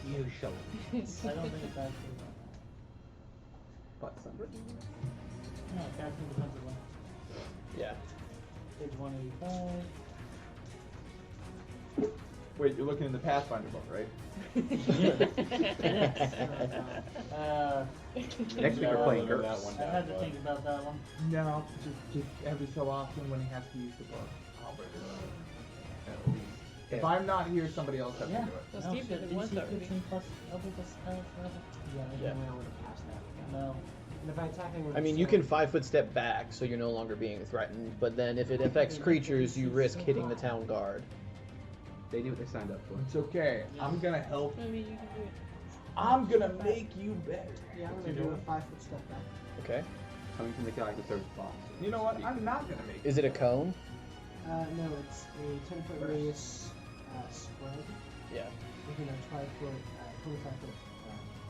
Usually. I don't think it's actually But Sunbird? no, casting defensively. Yeah. Page 185. Wait, you're looking in the Pathfinder book, right? Next week we're playing that GURPS. one I had to think about that one. No, just every so often when he has to use the book. I'll bring it up. At least. If Yeah. I'm not here, somebody else has Yeah. to do it. Well, No, Steve did it DC once already. 15 plus level plus spell forever. Yeah, there's Yeah. no way I would have passed that. No. And if I attack anyone, I mean, you can 5-foot step back, so you're no longer being threatened. But then, if it affects creatures, you risk hitting the town guard. They knew what they signed up for. It's okay. I'm gonna help. I mean, you can do it. I'm gonna make you better. Yeah, I'm What's gonna he do a doing? 5-foot step back. Okay. Coming from the guy who throws bombs. You know what? I'm not gonna make Is it a cone? No, it's a 10-foot radius spread Yeah. within a 25-foot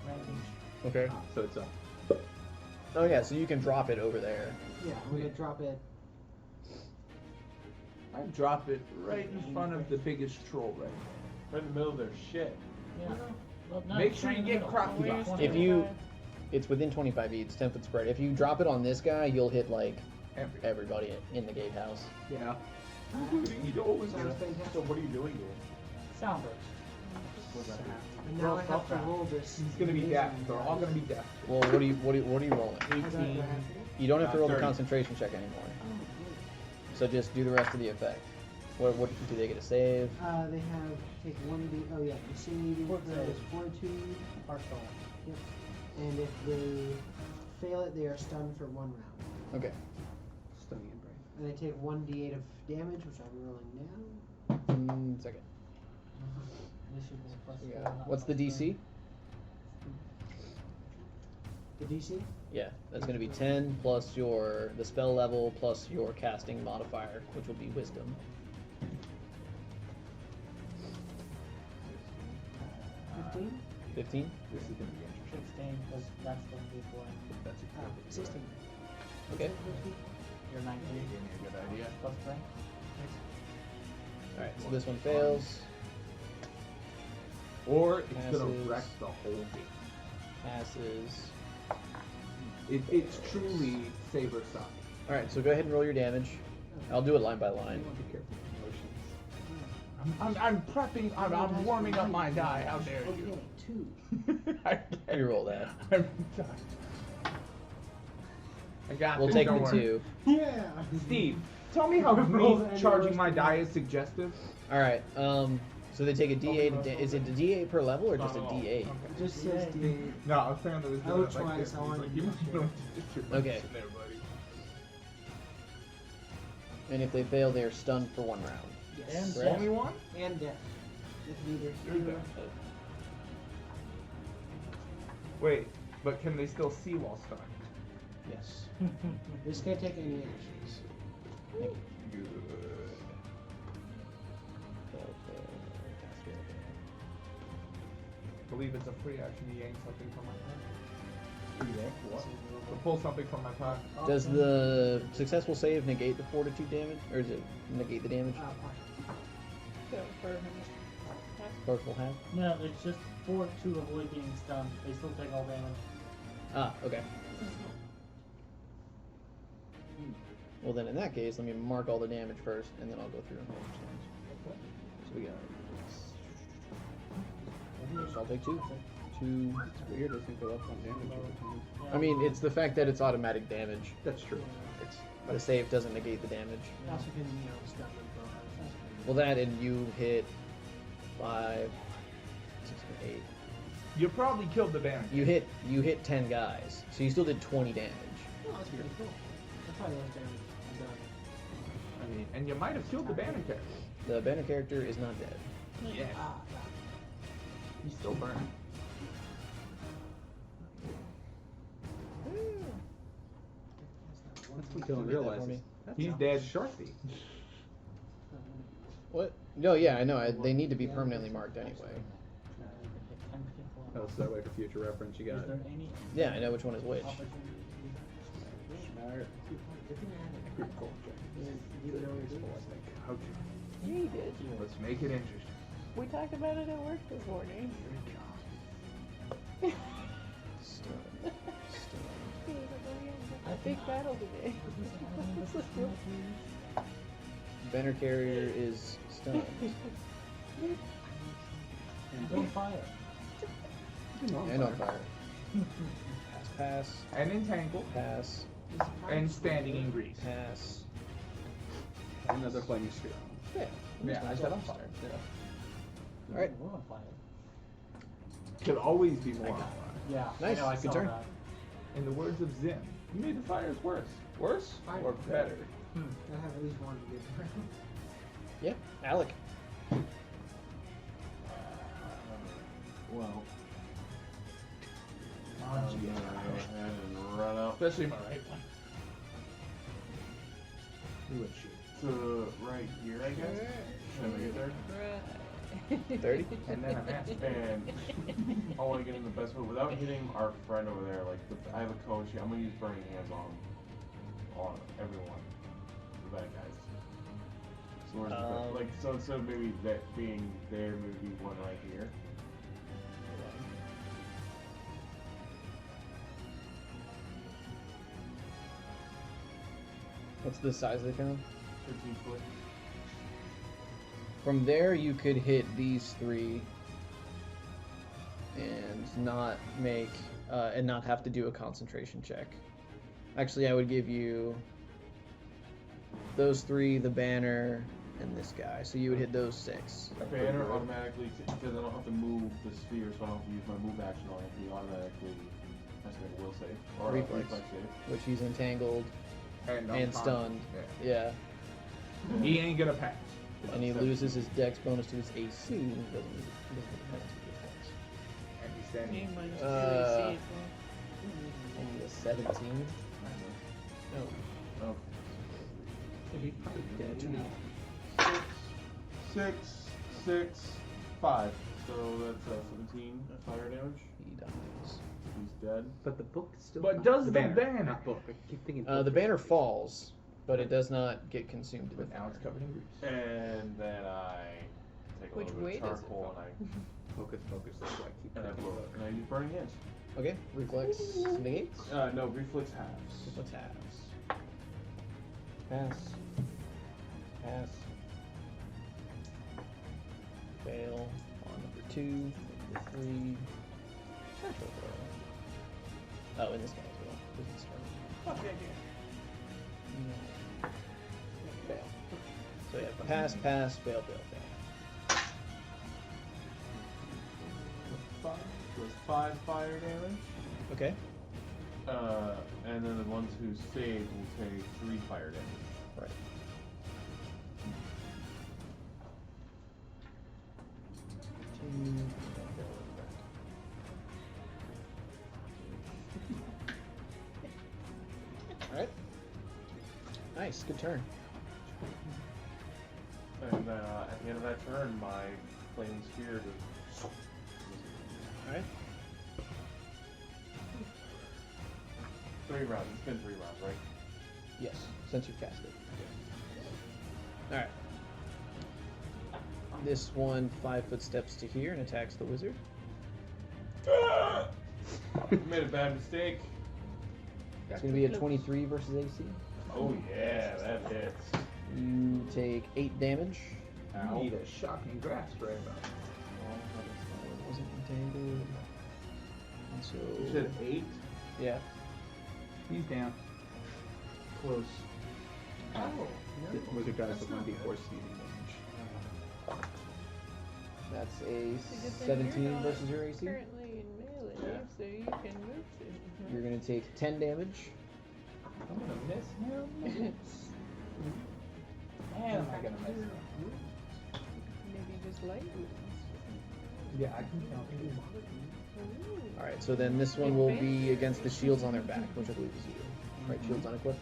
range. Okay. So it's a. Oh yeah, so you can drop it over there. Yeah, I'm gonna drop it. I drop it right in front of the biggest troll right Right in the middle of their shit. Yeah. Well, no, Make it's sure right you in the get middle. crop Where's box. If you, it's within 25 feet. It's 10-foot spread. If you drop it on this guy, you'll hit like everybody in the gatehouse. Yeah. Including Edo. Sounds fantastic. So what are you doing here? Soundburst. And now I have to roll this. He's gonna be deaf. They're all gonna be deaf. Well, what are you rolling? How do I have to do? You don't have to roll the 30. concentration check anymore. Oh, great. So just do the rest of the effect. What do they get a save? They have take 1d. Oh yeah, the saving throw is fortitude. Partial. Yep. And if they fail it, they are stunned for 1 round. Okay. Stunning and brave. And they take 1d8 of damage, which I'm rolling now. Second. This should be a plus Yeah. 4, not What's the plus DC? The DC? Yeah, that's going to be 10 plus the spell level plus your casting modifier, which will be Wisdom. 15? 15. This is gonna be interesting. 16, because that's the before. That's Oh, 16. Okay. You're 19. Give me a good idea. Plus 3. All right. So this one fails. Or it's gonna Passes. wreck the whole game. Passes. It's truly save or suck. All right. So go ahead and roll your damage. I'll do it line by line. Be careful with emotions. I'm prepping. I'm warming up my die. How dare Okay, you? 2. I You roll that. I'm done. I got We'll this, take don't the worry. 2. Yeah! Steve, tell me how Roll me the charging worst my thing. die is suggestive. All right. So they take a D8. Is it a D8 per level or just a D8? It just says D8. No, I was saying that it's I doing would it like try this. this, I wanted Like, to you be must sure. know it's your Okay. there, buddy. And if they fail, they are stunned for 1 round. Yes. Correct. Only one? And death. If neither. You're dead. Wait, but can they still see while stunned? Yes. This can't take any actions. Good. I believe it's a free action to yank something from my pocket. To pull something from my pocket. Does the successful save negate the fortitude damage, or does it negate the damage? So for him. Partial half. No, it's just for to avoid being stunned. They still take all damage. Ah, okay. Well, then in that case, let me mark all the damage first, and then I'll go through and roll things. So we got. So I'll take 2. 2. It's weird, it doesn't go up on damage over time. I mean, it's the fact that it's automatic damage. That's true. It's the save doesn't negate the damage. Also can, stop with bonus. Well, that and you hit 5, 6, 8. You probably killed the banner. You hit 10 guys, so you still did 20 damage. Oh, that's pretty cool. That's probably less damage. I'm done. I mean, and you might have killed the banner character. The banner character is not dead. Yeah. Ah, He's still burning. That's when Dylan Read that for realizes. me. That's He's not dead. Sharpie. What? No, yeah, I know. They need to be permanently marked anyway. Oh, so that way for future reference, you got Is it. there any Yeah, I know which one is which. Yeah, you did. Let's make it interesting. We talked about it at work this morning. Stun. He was like, oh yeah, a big battle today. Banner carrier is stunned. Don't fire. And on fire. Pass, And entangled. pass, And standing in grease. pass. Another flaming sphere. Yeah. Yeah, I said on fire. Alright. We're on fire. Could always be more on fire. Yeah. Nice, I know, I good saw turn. that. In the words of Zim, you made the fires worse. Worse or better? I have at least one to get around. Yeah, Alec. Well, Oh, I'm gonna go ahead and run up Especially my right one. You would shoot. to right here, I guess. Should I make it there? Right. 30? And then I'm at And I want to get in the best way without hitting our friend over there. Like I have a coach. I'm gonna use burning hands on everyone, the bad guys. So where's the so instead of maybe that being there, maybe one right here. What's the size of the cone? 15 foot. From there, you could hit these 3 and not make and not have to do a concentration check. Actually, I would give you those 3, the banner, and this guy. So you would hit those 6. A banner automatically, because I don't have to move the sphere, so I don't have to use my move action on it. He automatically has to make a will save or Reflex. a reflex save. Which he's entangled And, and stunned. Yeah. He ain't gonna pass. And he loses his dex bonus to his AC. He doesn't get the penalty reflex. And he's Me standing. minus Uh, 2 AC as well. Only a 17. No. Oh. Yeah, 2. 6, 5. So that's 17 fire damage. He dies. He's dead. But the book is still. But not- does the banner- Not book. I keep thinking. The book. banner falls, but it does not get consumed in the But now it's fire. covered in grease. And then I take a Which little way bit of does it charcoal fall? Focus. That's why I keep. and I cracking blow it it. up. And I use burning hands. Okay, reflex negates. No, reflex halves. Reflex halves. Pass. Pass. Fail on number 2. Number 3. Natural fail. Oh, in this guy as well. This is starting. Okay, Fail. So yeah, pass, pass, fail, fail, fail. 5. So it's 5 fire damage. Okay. And then the ones who save will take 3 fire damage. Right. Alright. Nice, good turn. And at the end of that turn, my flaming spear just. Alright. 3 rounds. It's been 3 rounds, right? Yes, since you've cast it. Alright. This one 5 footsteps to here and attacks the wizard. Made a bad mistake. It's going to be a 23 versus AC. Oh yeah, that hits. You take 8 damage. You need a shocking grasp right now. It wasn't entangled. And so. You said 8? Yeah. He's down. Close. Oh, The no. wizard dies That's with not 1d4 bad. sneezing damage. That's It's a a good thing 17 you're not versus your AC. currently in melee, Yeah. so you can move to. You're going to take 10 damage. I'm gonna miss him. Man, am I gonna miss him? Maybe just light wounds. Yeah, I can count two. Ooh. Alright, so then this one will be against the shields on their back, which I believe is you. Right, shields unequipped?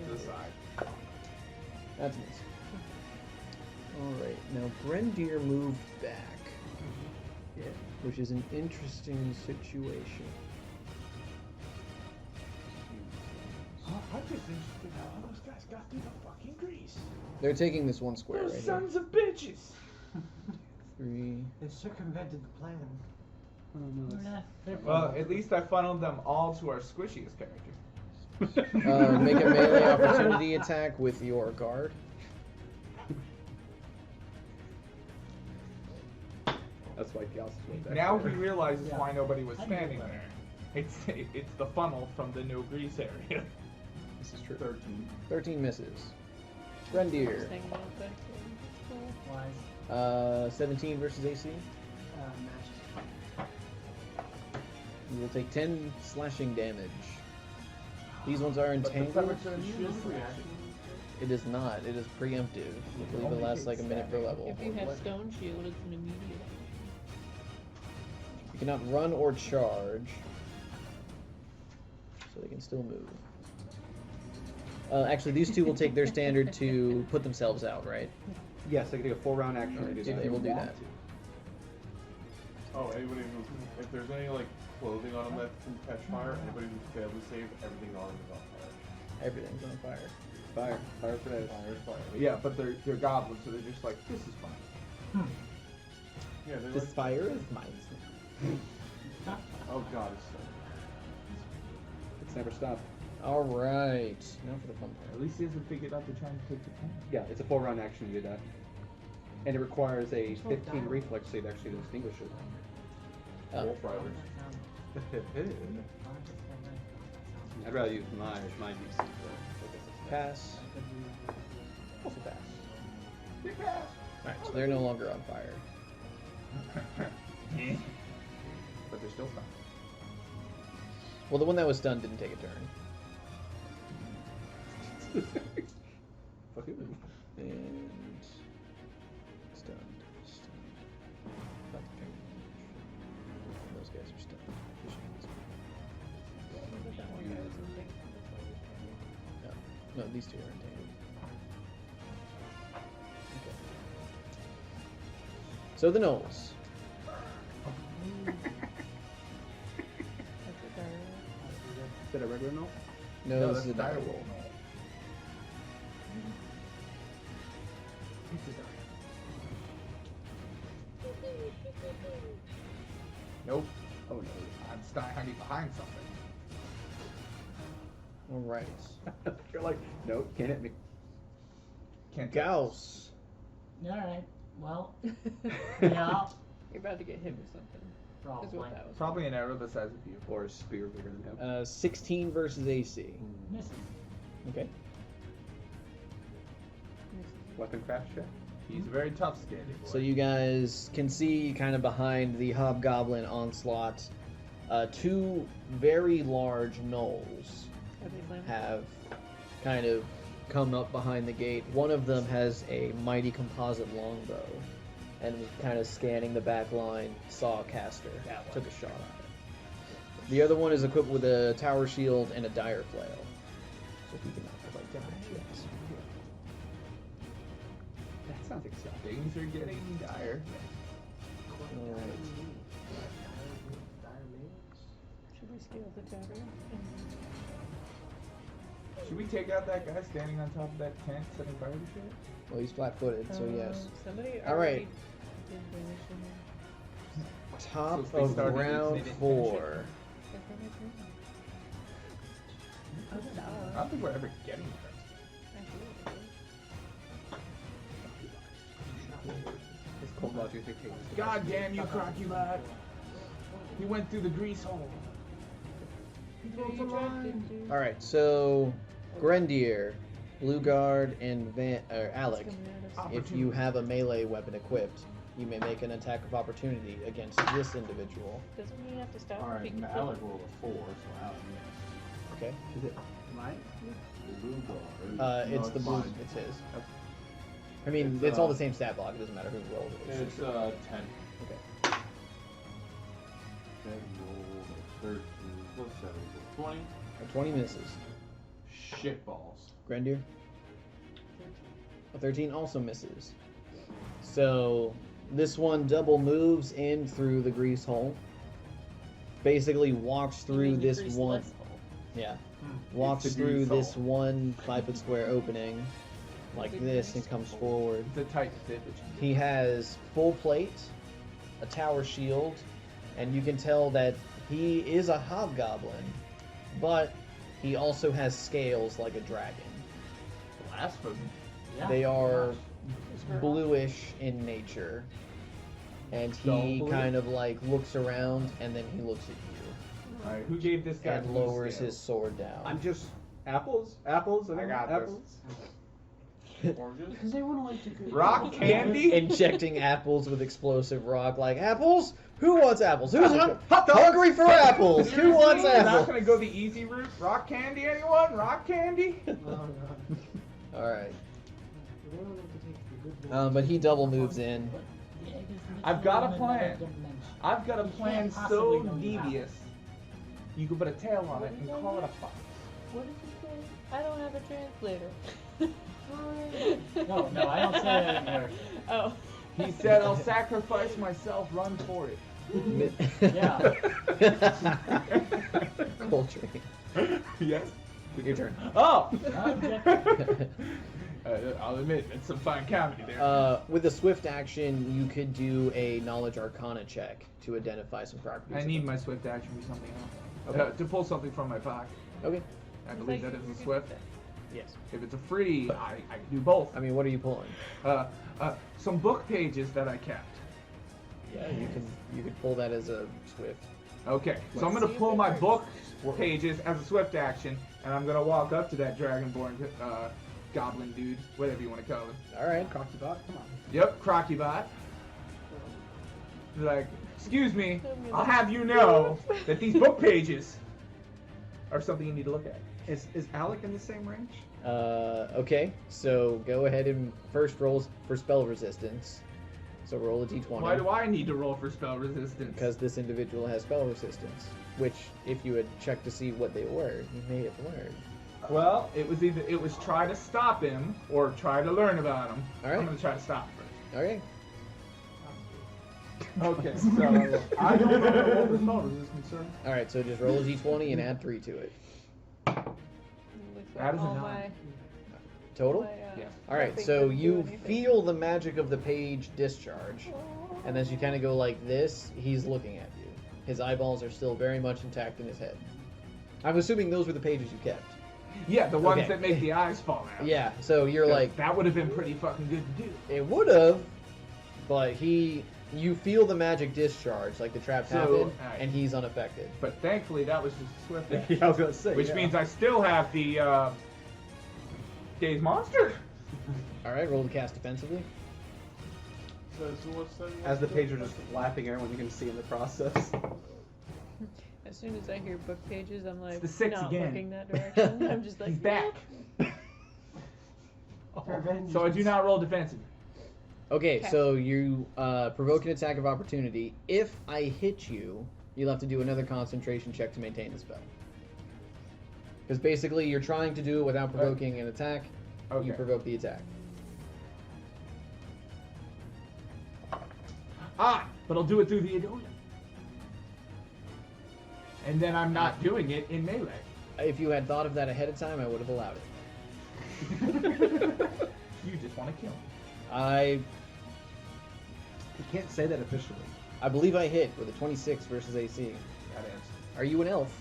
To the side. That's nice. Alright, now Brendir moved back. Yeah. Which is an interesting situation. I'm just interested how those guys got through the fucking grease. They're taking this one square Those right sons of bitches. here. 3. They circumvented the plan. Oh no, that's... Well, at least I funneled them all to our squishiest character. Make a melee opportunity attack with your guard. That's why Gauss is way back Now there. he realizes Yeah. why nobody was How do you standing do that? there. It's the funnel from the no grease area. This is true. 13. 13 misses. Brendir. Just hang out back there. Wise. 17 versus AC. Matches. You will take 10 slashing damage. These ones are But the entangled. seventh You just reaction. It is not. It is preemptive. I believe it Only lasts like a minute per stabbing. level. If you have stone shield, it's an immediate. You cannot run or charge, so they can still move. Actually, these two will take their standard to put themselves out, right? Yes, I can take a 4-round action to do So that. they will do that. Oh, anybody who, if there's any like clothing on them that can catch fire, anybody who failed to save, everything on them is on fire. Everything's on fire. Fire. Fire for days. Fire's fire. Yeah, but they're goblins, so they're just like, this is fine. Yeah, they're This like, fire is mine. oh god, it's so. It's never stopped. All right. Now for the fun At part. least he hasn't figured out they're trying to take the pen. Yeah, it's a 4-round action to do that. And it requires a 15 reflex save actually to extinguish it. Wolf Riders. I'd rather use my DC. But I guess it's Pass. Also pass. Big pass. Alright, so they're no longer on fire. But they're still fine. Well, the one that was stunned didn't take a turn. Fuck it. And stunned. Not the turn. Those guys are stunned. But that one guy was entangled. No, these two are entangled. Okay. So the gnolls. That's a dire. Is that a regular note? No, this that's is a dire dire wolf. wolf. It's a dire. Nope. Oh no. I'm hiding behind something. All right. You're like, nope, can't hit me. Can't touch Gauss. Alright. Well, yeah. You're about to get hit with something. Is Probably. what that was. Probably an arrow the size of you. Or a spear bigger than him. 16 versus AC. Misses. Okay. Weapon craft check. He's a very tough skinned. So you guys can see kind of behind the hobgoblin onslaught, two very large gnolls Are they flammable? have kind of come up behind the gate. One of them has a mighty composite longbow and was kind of scanning the back line, saw a caster, took a shot at it. The other one is equipped with a tower shield and a dire flail. So he cannot quite damage yet. That sounds exciting. Things are getting dire. Alright. Should we scale the tower? Should we take out that guy standing on top of that tent setting fire to shit? Well, he's flat-footed, so yes. Somebody All right. already did the mission. top So if they of started it, they round didn't finish 4. I don't think we're ever getting there. It's cold logic dictates. God damn you, Crocky lad. He went through the grease hole. All right, so Grendier, Blue Guard, and Alec. If you have a melee weapon equipped, you may make an attack of opportunity against this individual. Doesn't he have to stop? Alright, if he can Alec kill? rolled a 4, so Alec missed. Okay. Is it mine? The blue guard. It's the blue. mine. It's his. I mean, It's, it's all the same stat block. It doesn't matter who rolls it. It's 10. Okay. Then rolled a 13 plus 7 so 20. A 20 misses. Shitballs. Grendier. A 13 also misses. So this one double moves in through the grease hole. Basically walks You through mean the this grease one. less hole? Yeah. Walks It's the through grease this hole. one 5-foot square opening like this and comes forward. It's a tight fit. He has full plate, a tower shield, and you can tell that he is a hobgoblin, but he also has scales like a dragon. Blasphemy. Yeah. They are Is bluish in nature, and Dull he blue? kind of like looks around and then he looks at you Alright, who gave this guy and blue lowers scales? his sword down. I'm just apples, apples, and I got this. apples. Oranges? Because they wouldn't like to. Rock candy? Injecting apples with explosive rock, like apples. Who wants apples? Who's Hot dogs! hungry for apples? Who Seriously? wants We're not apples? gonna go the easy route? Rock candy, anyone? Rock candy? Oh, God. All right. They don't like to take the good But he double moves in. The egg is the I've got a element of plan. dimension. I've got a You plan can't so possibly go without. devious. You could put a tail on it and call it a fox. What did you say? I don't have a translator. No, I don't say that in American. Oh. He said, I'll sacrifice myself, run for it. Yeah. Coltrane. Yes? Your turn. Oh! Okay. I'll admit, it's some fine comedy there. With a swift action, you could do a knowledge arcana check to identify some properties. I of need them. my swift action for something else. Okay. To pull something from my pocket. Okay. I believe that is a swift. Yes. If it's a free, I can do both. I mean, what are you pulling? Some book pages that I kept. Yeah, you could pull that as a swift. Okay, so I'm Let's gonna see if pull it my works. book pages as a swift action, and I'm gonna walk up to that dragonborn goblin dude, whatever you want to call him. All right. Crocky bot, come on. Yep, Crocubot. Like, excuse me, I'll have you know that these book pages are something you need to look at. Is Alec in the same range? Okay. So go ahead and first rolls for spell resistance. So roll a d20. Why do I need to roll for spell resistance? Because this individual has spell resistance, which, if you had checked to see what they were, you may have learned. Well, it was try to stop him or try to learn about him. All right. I'm gonna try to stop him first. Okay. Okay, so I don't know what the spell resistance, sir. All right. So just roll a d20 and add 3 to it. Looks like That is a all 9. my, Total. my, Yes. All right. nothing So can do you anything. feel the magic of the page discharge, and as you kind of go like this, he's looking at you. His eyeballs are still very much intact in his head. I'm assuming those were the pages you kept. Yeah, the ones Okay. that make the eyes fall out. Yeah. So you're like, that would have been pretty fucking good to do. it would have, but you feel the magic discharge, like the traps So, happen, alright. and he's unaffected. But thankfully, that was just a swift action. Yeah, I was gonna say. Which yeah. means I still have the Days Monster. All right, roll to cast defensively. So what's that? As the page are just laughing, everyone you can see in the process. As soon as I hear book pages, I'm like, the six not again. looking that direction. I'm just like, He's back. Revenge So I do is- not roll defensive. Okay, Okay. so you provoke an attack of opportunity. If I hit you, you'll have to do another concentration check to maintain the spell. Because basically, you're trying to do it without provoking an attack. Okay. You provoke the attack. But I'll do it through the Adonia. And then I'm not doing it in melee. If you had thought of that ahead of time, I would have allowed it. You just want to kill me. I You can't say that officially. I believe I hit with a 26 versus AC. That is. Are you an elf?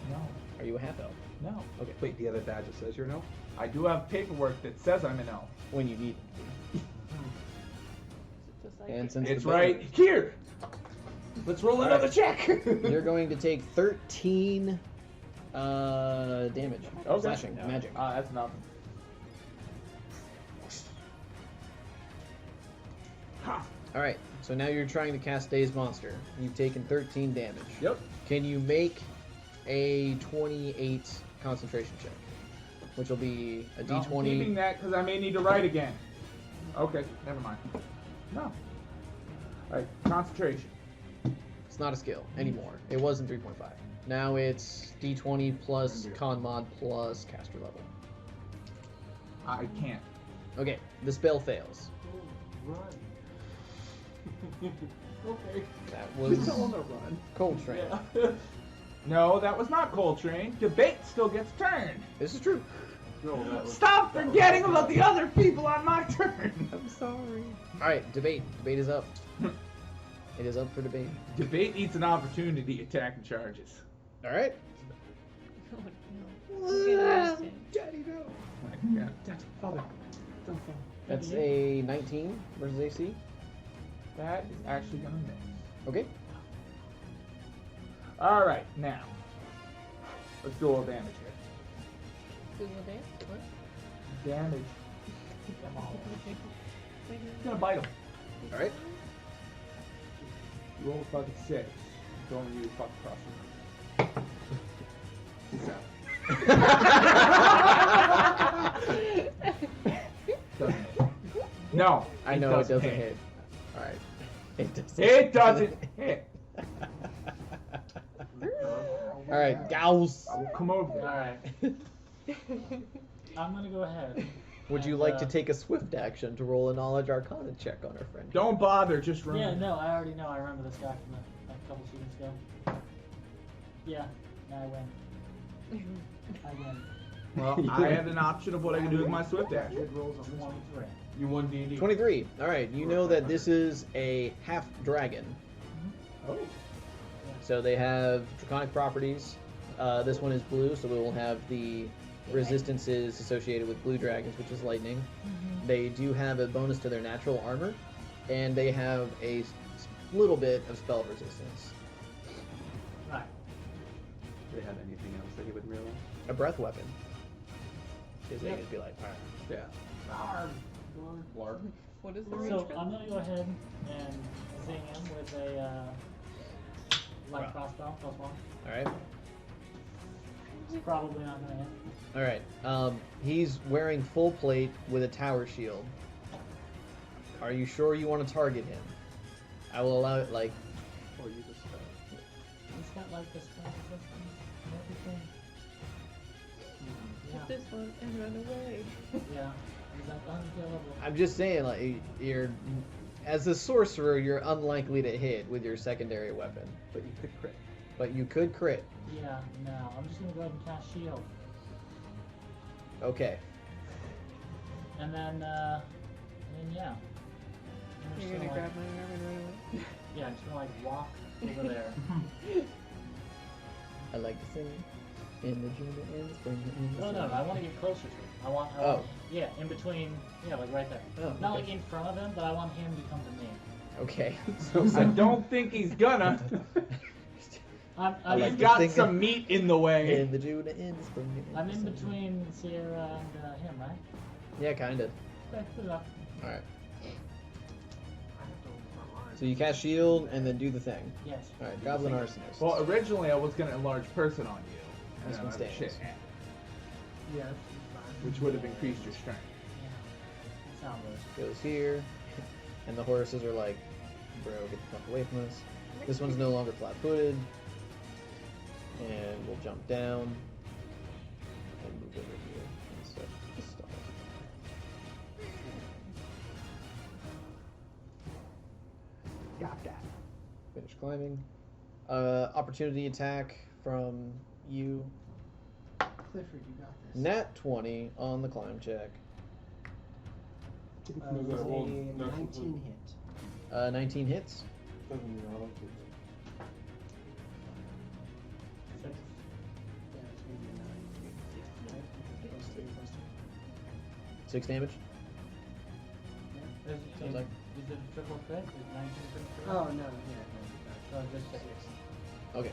No. Are you a half elf? No. Okay. Wait, the other badge that says you're an elf? I do have paperwork that says I'm an elf. When you need it. Just like And it. since It's the right here. Let's roll another check. You're going to take 13 damage. Okay. Slashing. Magic. That's nothing. Ha. Alright, so now you're trying to cast Dazed Monster. You've taken 13 damage. Yep. Can you make a 28 concentration check? Which will be a No, I'm d20. keeping that because I may need to write again. Okay, never mind. No. Alright, concentration. It's not a skill anymore. It was in 3.5. Now it's d20 plus con mod plus caster level. I can't. Okay, the spell fails. Run. Okay. That You're was on the run. Cold Train. Yeah. No, that was not Coltrane. Debate still gets turned. This is true. No, that was, Stop that was- forgetting about the other people on my turn. I'm sorry. Alright, debate. Debate is up. It is up for debate. Debate needs an opportunity attacking charges. Alright. Oh, no. I'm gonna ask him. Daddy, no. Yeah. Father. Don't fall. That's a 19 versus AC. That is actually gonna miss. Okay. All right, now let's do all damage here. Do what they? What? Damage. Wait, He's gonna bite him. Alright. You roll a fucking 6. Throwing you fuck across the room. No, I know it doesn't hit. Alright. It doesn't. It doesn't hit. Alright, Gauss. I will come over there. Alright. I'm gonna go ahead. Would you and, like to take a swift action to roll a knowledge arcana check on our friend? Don't bother, just run. Yeah, no, I already know. I remember this guy from a couple seasons ago. Yeah, I win. I win. Well, I had an option of what I can do with my swift action. Good rolls on this one. 23. You won D&D. 23. Alright, you know that this is a half dragon. Oh. So they have draconic properties. This one is blue, so we will have the resistances associated with blue dragons, which is lightning. They do have a bonus to their natural armor, and they have a little bit of spell resistance. Right. Do they have anything else that you would realize? A breath weapon. Because they could be like, alright. Yeah. Blarg. What is the So range? I'm gonna go ahead and zing him with a light crossbow plus 1. Alright. It's probably not gonna hit. Alright. He's wearing full plate with a tower shield. Are you sure you want to target him? I will allow it, like, Or you just He's got like this kind of system and everything. Hit this one and run away. Yeah. He's like unkillable. I'm just saying, like, you're, as a sorcerer, you're unlikely to hit with your secondary weapon. but you could crit. But you could crit. Yeah, no. I'm just gonna go ahead and cast shield. Okay. And then yeah. I'm just You're gonna like, grab my arm and run away. Yeah, I'm just gonna like walk over there. I like to sing. In the June and the spring and the No, no, summer. I want to get closer to him. I want Oh. yeah, in between, yeah, like right there. Oh, Not okay. like in front of him, but I want him to come to me. Okay. I don't think he's gonna. I'm I like He's to got think some of- meat in the way. In the June and the spring and I'm the in summer. between Sierra and him, right? Yeah, kinda. Okay, good enough. Alright. I have to look my lines. So you cast shield and then do the thing. Yes. Alright, Goblin Arsonist. Well, originally I was gonna enlarge person on you. This and one then I- stands. shit, Yeah. which would have increased your strength. Yeah. Sound good. Goes here. And the horses are like, bro, get the fuck away from us. This one's no longer flat-footed. And we'll jump down. And move over here. And start to stall. Got that. Finish climbing. Opportunity attack from you. Clifford, you got this. Nat 20 on the climb check. It's a 19 hit. 19 hits. Six. Yeah, it's gonna be a 9. Right? Plus 3 plus 2. 6 damage. Is like- it a triple crit? Is 19 crit? Oh, no, yeah. Oh, just 6. Okay.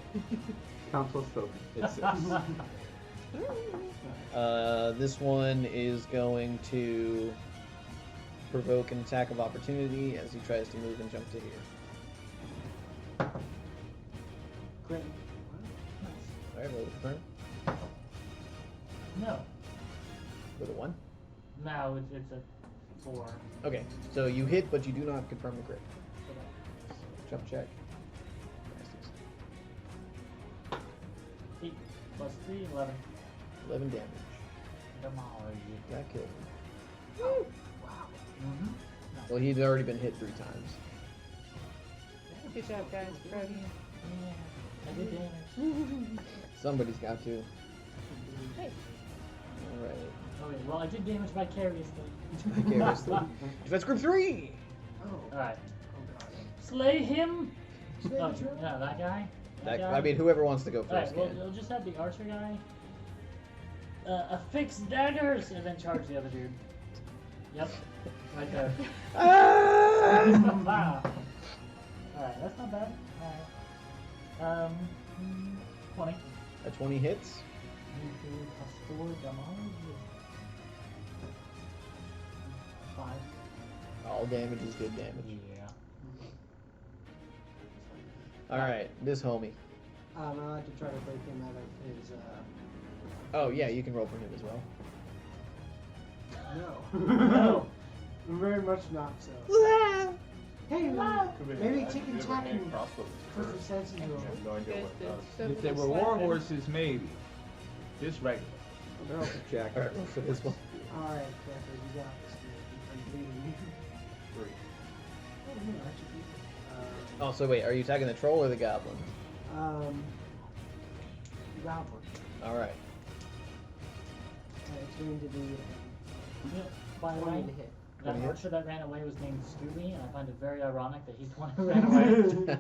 Council spoken. It's 6. This one is going to provoke an attack of opportunity as he tries to move and jump to here. Crit. Alright, roll to confirm. No. With a 1. No, it's a 4. Okay, so you hit, but you do not confirm the crit. Jump check. 8 plus 3, 11. 11 damage. Demology. That killed him. Wow. Mm-hmm. Well, he'd already been hit 3 times. Good job, guys. Proud of you. Yeah. I did damage. Somebody's got to. Hey. Alright. Oh, wait, well, I did damage vicariously. Vicariously. Defense group 3! Oh. Alright. Oh, God. Slay him! Slay Oh, the truck. yeah, that guy? That, guy? I mean, whoever wants to go Alright, first well, can. we'll just have the archer guy affix daggers and then charge the other dude. Yep. Right there. Ah! Wow. Alright, that's not bad. Alright. 20. A 20 hits. You plus 4 damage. 5. All damage is good damage. Yeah. Alright, this homie. I like to try to break him out of his, Oh, yeah, you can roll for him as well. no. No. Very much not so. Hey, maybe take and attack him. Put some sense into him. No idea what it does. If they were war horses, maybe. Just regular. They're also jack. Alright, roll for this one. Alright, Cracker, you got this, man. I'm bleeding you. 3. Oh, no, actually. Oh, so wait, are you attacking the troll or the goblin? Goblin. Alright. It's going to be By the 20 way, to hit. that 20 archer that ran away was named Scooby, and I find it very ironic that he's the one who ran away.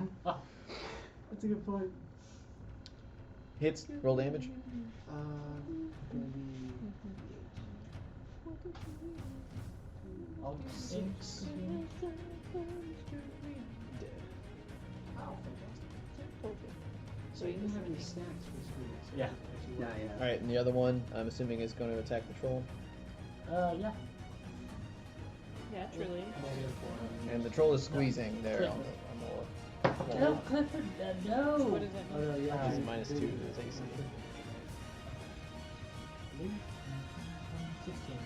That's a good point. Hits, roll damage. Gonna be Oh, 6. Dead. wow, fantastic. So you didn't have any snacks for school. So Yeah. actually Yeah, worked. yeah. Alright, and the other one, I'm assuming, is going to attack the troll. Yeah. Naturally. And the troll is squeezing there on the No, wall. Clifford, no! What does that Oh, mean? no, you He's actually minus 2 to his AC. 16.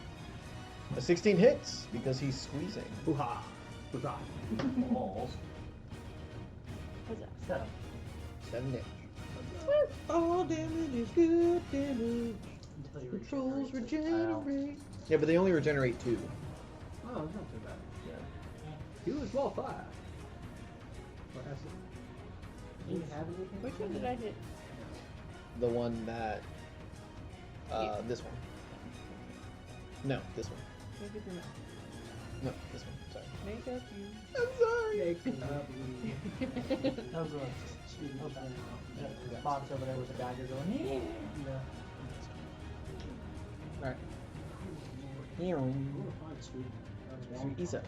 A 16 hits because he's squeezing. Hoo-ha. Huzzah. Balls. What's that? 7. 7 damage. All damage is good damage. Until you Controls regenerate. regenerate. Yeah, but they only regenerate 2. Oh, it's not too bad. You as well, 5. What has Do you have anything? Which one did I hit? The one that. This one. No, this one. Make it remember. No, this one. Sorry. Make up you. I'm sorry. Make up That was really Sweet. the box over there with the dagger going, yeah. Alright. Sweet. Sweet Isa.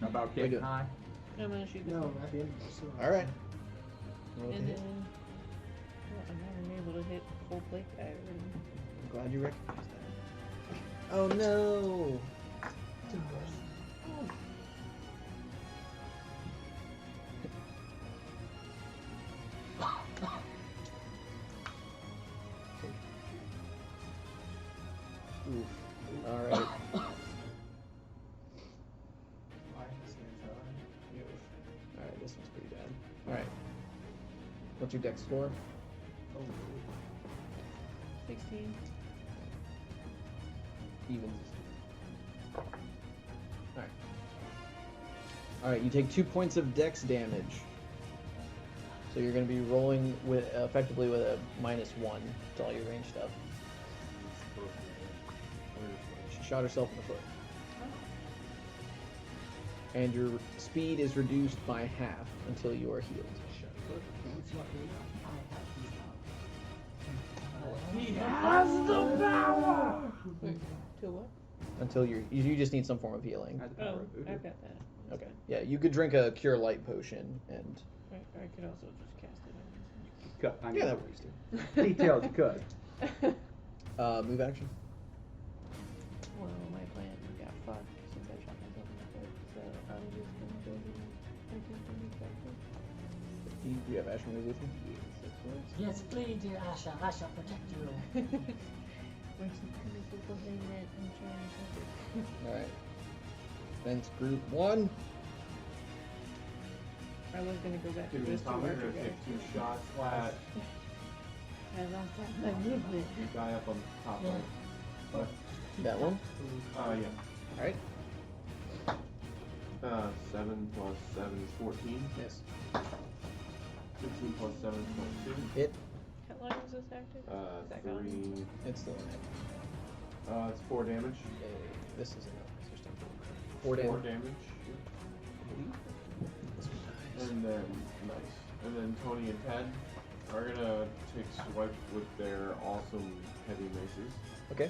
About We getting do. high. I'm gonna shoot this No, one. at the end of the story. Alright. Roll to And hit. then. Well, I'm not gonna be able to hit full plate guy already. I'm glad you recognized that. Oh no! Oof. Alright. Alright, this one's pretty bad. Alright. What's your dex score? 16. Evens. Alright. Alright, you take 2 points of dex damage. So you're going to be rolling with effectively with a -1 to all your range stuff. She shot herself in the foot. and your speed is reduced by half until you are healed. He has the power! To what? Until you just need some form of healing. I had the power Oh, of voodoo. I've got that. Okay. Yeah, you could drink a cure light potion and I could also just cast it Cut. I mean, yeah, that works too. details you could. on. Move action. Well, my plan got fucked since I shot myself in the foot, so I'm just gonna go ahead and take some move action. Do you have action moves with you? Yes, of course. Yes, please, dear Asha. I shall protect you. Where's the chemical thing that I'm trying to All right. Fence group 1. I was gonna go back to Dude, this two Tommy, archer we're gonna guys. take 2 shots at I lost all my movement. the guy up on the top Yeah. right. That one. Yeah. All right. 7 plus 7 is 14. Yes. 15 plus 7 is 22. Hit. How long was this active? Is that gone? 3. It's still in It's 4 damage. This is enough. So still 4 4 damage. damage. This one dies. And then, nice. And then Tony and Ted are gonna take swipes with their awesome heavy maces. Okay.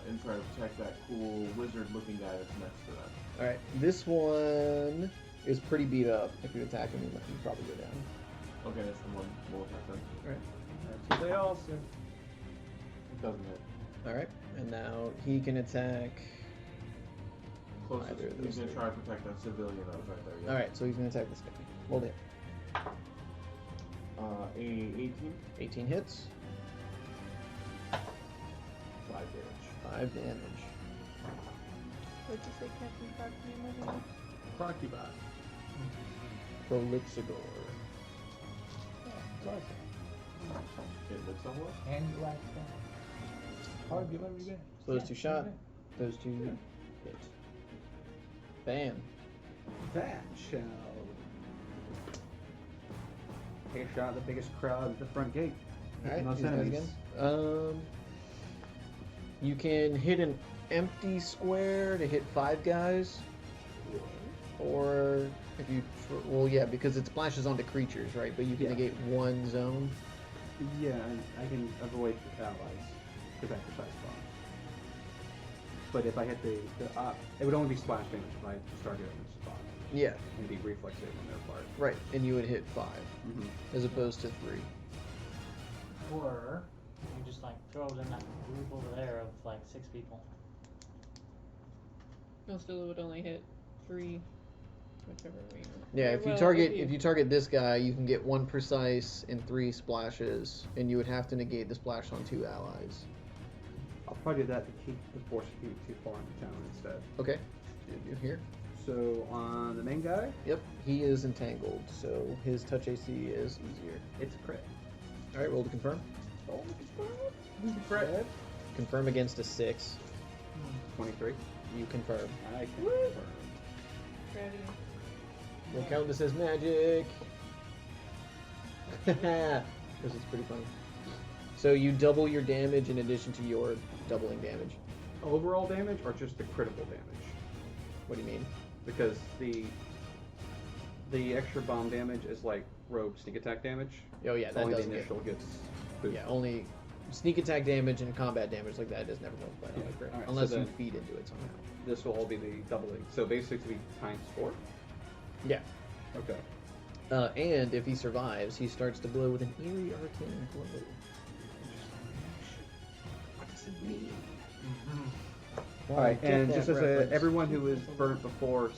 And try to protect that cool wizard looking guy that's next to them. All right. This one is pretty beat up. If you attack him, you probably go down. Okay, that's the one we'll attack them. All right. That's what they all said. It doesn't hit. All right. And now he can attack. Closest. Either of He's those gonna two. try to protect that civilian that was right there. Yeah. All right. So he's gonna attack this guy. Hold it. A 18. 18 hits. 5 damage. 5 damage. What'd you say Captain Clark's name was again? Crocubot. Prolixidor. It looks somewhat. And you like that. Hard to every day. So those 2 shot. Those 2 hit. Bam. That shall take a shot at the biggest crowd at the front gate. All right. Most these guys enemies. again. You can hit an empty square to hit 5 guys, or if you well, yeah, because it splashes onto creatures, right? But you can Yeah. negate 1 zone. Yeah, I can avoid allies because I precise bomb. But if I hit the it would only be splash damage if I started in the spot Yeah. and be reflex save on their part. Right, and you would hit 5 Mm-hmm. as opposed to 3. Or you just like throw it in that group over there of like 6 people. No, still it would only hit 3, whichever way. Yeah, if you target this guy, you can get 1 precise and 3 splashes, and you would have to negate the splash on 2 allies. I'll probably do that to keep the force feet too far into town instead. Okay. You here? So on the main guy, Yep. He is entangled, so his touch AC is easier. it's a crit. All right, roll to confirm. Crit. Confirm against a 6. 23. You confirm. I can confirm. Ready. We'll count this as magic. This is pretty funny. So you double your damage in addition to your doubling damage. Overall damage or just the critical damage? What do you mean? Because the extra bomb damage is like rogue sneak attack damage. Oh yeah, that Only the doesn't get. initial gets boosted. Yeah, only sneak attack damage and combat damage like that is never multiplied Yeah, by crit, alright, unless so you then- feed into it somehow. This will all be the doubling. So basically times 4. Yeah. Okay. And if he survives, he starts to glow with an eerie arcane glow. What does it mean? Well, Alright, get and that just as reference. everyone who was burnt before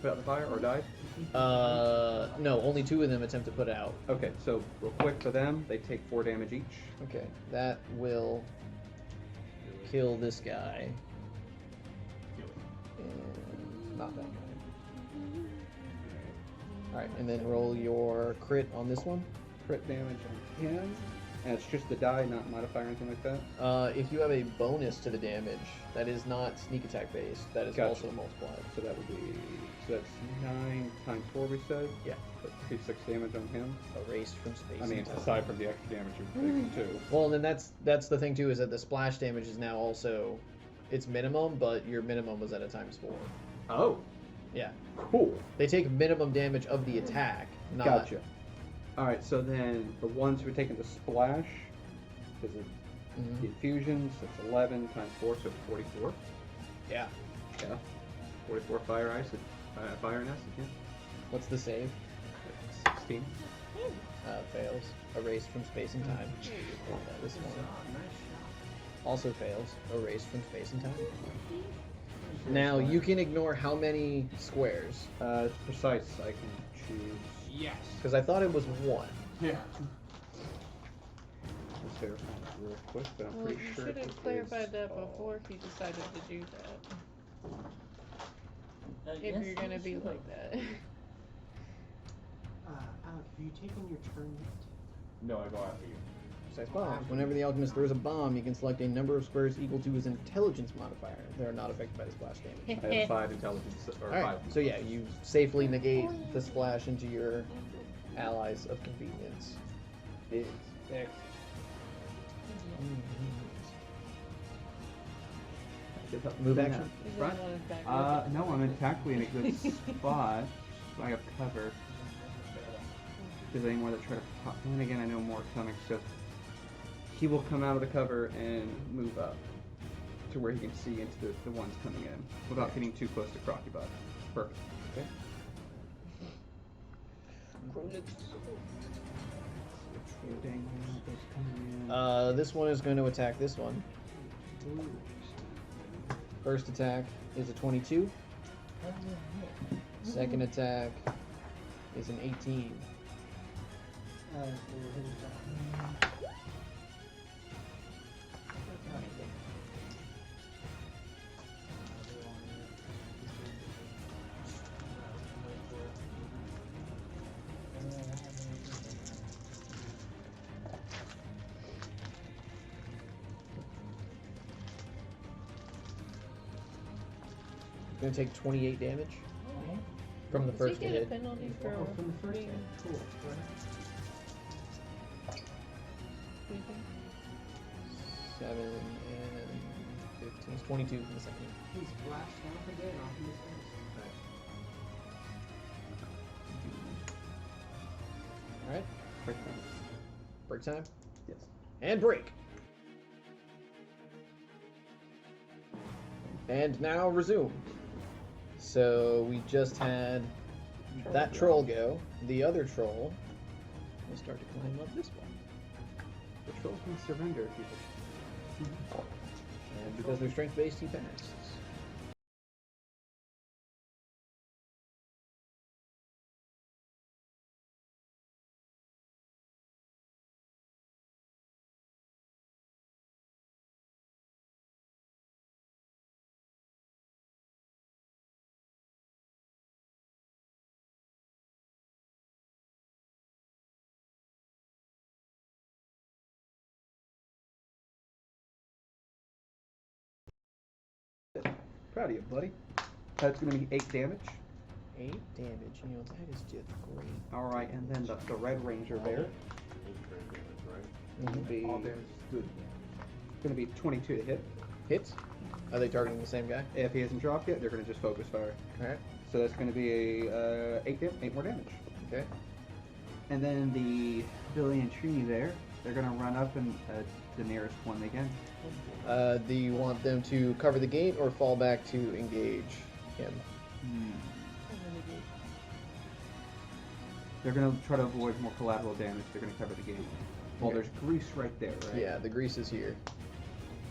put out the fire or died. No, only 2 of them attempt to put out. Okay, so real quick for them, they take 4 damage each. Okay, that will kill this guy. And not that guy. Alright, and then roll your crit on this one. Crit damage on him. And it's just the die, not modifier or anything like that. If you have a bonus to the damage, that is not sneak attack based, that is Gotcha. also multiplied. So that would be, so that's 9 times 4 we said? Yeah. So 36 damage on him. Erased from space. I mean, and time. aside from the extra damage you're taking too. Well, then that's the thing too, is that the splash damage is now also its minimum, but your minimum was at a times 4. Oh. Yeah. Cool. They take minimum damage of the attack. Not, Gotcha. Alright, so then the ones who are taking the splash, is it Mhm. the infusions? That's 11 times 4, so 44. Yeah. Yeah. 44 fire ice, fire and acid, yeah. What's the save? 16. Fails. Erased from space and time. This one also fails. Erased from space and time. Now you can ignore how many squares? It's precise. I can choose. Yes. Because I thought it was one. Yeah. Let's verify that real quick, but I'm Well, pretty you sure should it have clarified is that all. before he decided to do that. If Yes, you're gonna you be should. like that. Alec, have you taken your turn yet? No, I go after you. Precise bombs. Whenever the alchemist throws a bomb, you can select a number of squares equal to his intelligence modifier. They are not affected by the splash damage. I have 5 intelligence, or Alright, 5. so yeah, you safely negate the splash into your allies of convenience. Is X. Move action? He's Right. on his back. No, I'm in tactically in a good spot. So I have cover. If there's any more that try to pop. And again, I know more coming, so he will come out of the cover and move up to where he can see into the ones coming in without getting too close to Crocubot. Perfect. Okay. This one is going to attack this one. First attack is a 22. Second attack is an 18. Going to take 28 damage from the Does first he get a hit. penalty for Oh, from the first being... hit. Cool. sleeping? 7 and 15. It's 22 from the second hit. He's flashed off again off his face. Alright, Break time. break time. Yes. And break. And now resume. So we just had that troll go. The other troll will start to climb up this one. The trolls can surrender if you wish. And because they're strength based, he passes. Proud of you, buddy. That's going to be 8 damage. 8 damage. You know, that is just great. Alright, and then the Red Ranger there will be All damage is good. going to be 22 to hit. Hits. Are they targeting the same guy? If he hasn't dropped yet, they're going to just focus fire. Alright. So that's going to be a 8 more damage. Okay. And then the Billy and Trini there, they're going to run up and the nearest one they can. Do you want them to cover the gate or fall back to engage him? They're going to try to avoid more collateral damage. They're going to cover the gate. Well, Okay. there's grease right there, right? Yeah, the grease is here.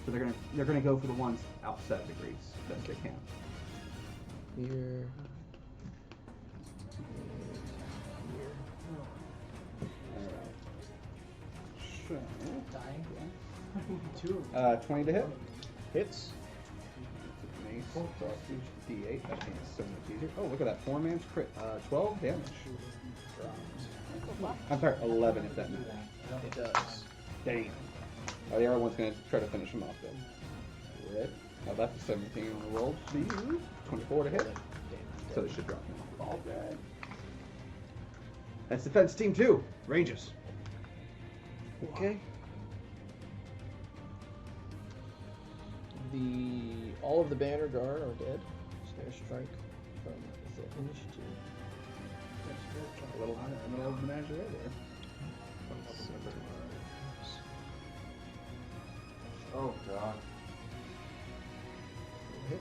So they're gonna go for the ones outside of the grease as best they can. Here. So, Dying. Two of them. 20 to hit. Hits. Mace, sausage, D8. That makes it so much easier. Oh, look at that. 4-man's crit. 12 damage. I'm sorry, 11 if that matters. It does. Damn. Oh, the other one's gonna try to finish him off though. Red. Now that's a 17 on the roll. 24 to hit. So it should drop now. All right. That's defense team 2. Rangers. Okay. All of the banner guard are dead. Snare strike from Initiative. That's very A little menagerie there. Oh god. Hit.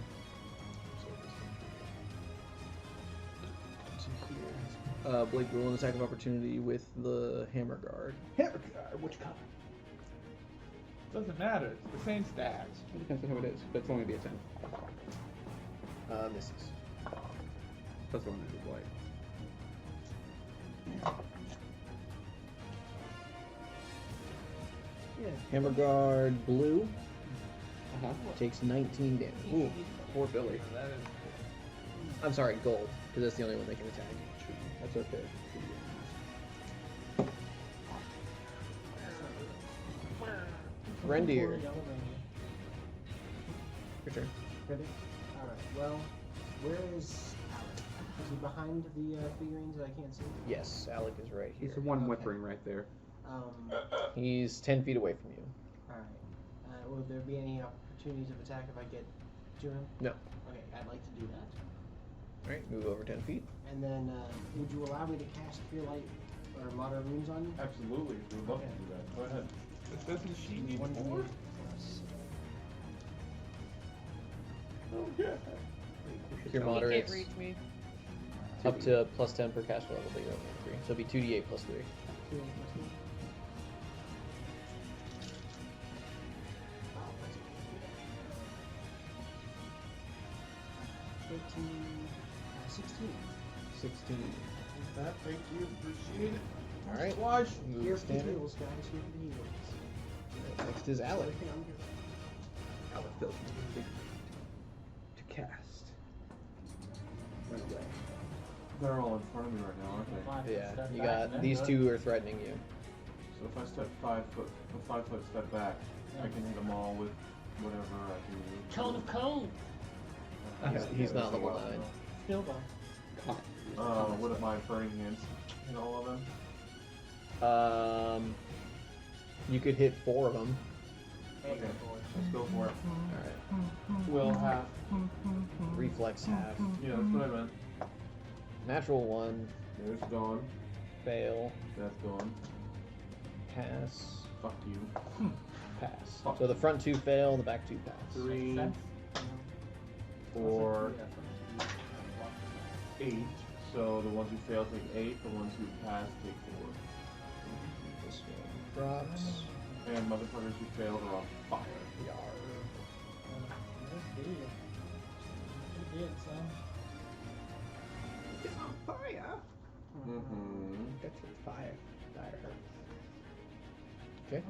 Blake roll an attack of opportunity with the hammer guard. Which color? Doesn't matter. It's the same stats. It depends on who it is, but it's only be a 10. Misses. That's the one that is white. Yeah. Hammer guard blue Uh-huh. takes 19 damage. Ooh, poor Billy. That is. I'm sorry, gold, because that's the only one they can attack. That's okay. Rendier. Yellow Ranger. Your turn. Ready? Alright, well, where is Alec? Is he behind the figurines that I can't see? Yes, Alec is right here. He's the one Okay. whimpering right there. He's 10 feet away from you. Alright. Will there be any opportunities of attack if I get to him? No. Okay, I'd like to do that. Alright, move over 10 feet. And then, would you allow me to cast Cure Light or Moderate Wounds on you? Absolutely. We would love to do that. Go ahead. Doesn't she need 1d8 more? plus- Oh, yeah. Cure He moderates can't reach me. up to plus 10 per caster level that you're only at 3. So it'll be 2d8 plus 3. 2d8 plus 3. Oh, that's good. 13, 16. 16. That, thank you. Appreciate it. Alright. Watch. Move Here the for the standard. heals, guys. Here for the heals. Next is Alec. Everything I'm good. Alec feels big to cast. Run away. They're all in front of me right now, aren't they? Yeah, you got these two are threatening you. So if I step 5 foot, a 5 foot step back, I can hit them all with whatever I can use. Cone of cold. He's not that's a level while 9. ago. Still though. What if my burning hands hit all of them? You could hit 4 of them. Hey, Okay. go for it. Let's go for it. Alright. Will half. Reflex half. Yeah, that's what I meant. Natural 1. There's gone. Fail. That's gone. Pass. Fuck you. Pass. Fuck. So the front 2 fail, the back 2 pass. 3, 4, 8. So the ones who fail take 8. The ones who pass take 4. This one drops. And motherfuckers who failed are on fire. It's on fire. Mm-hmm. That's fire. Fire hurts. Okay.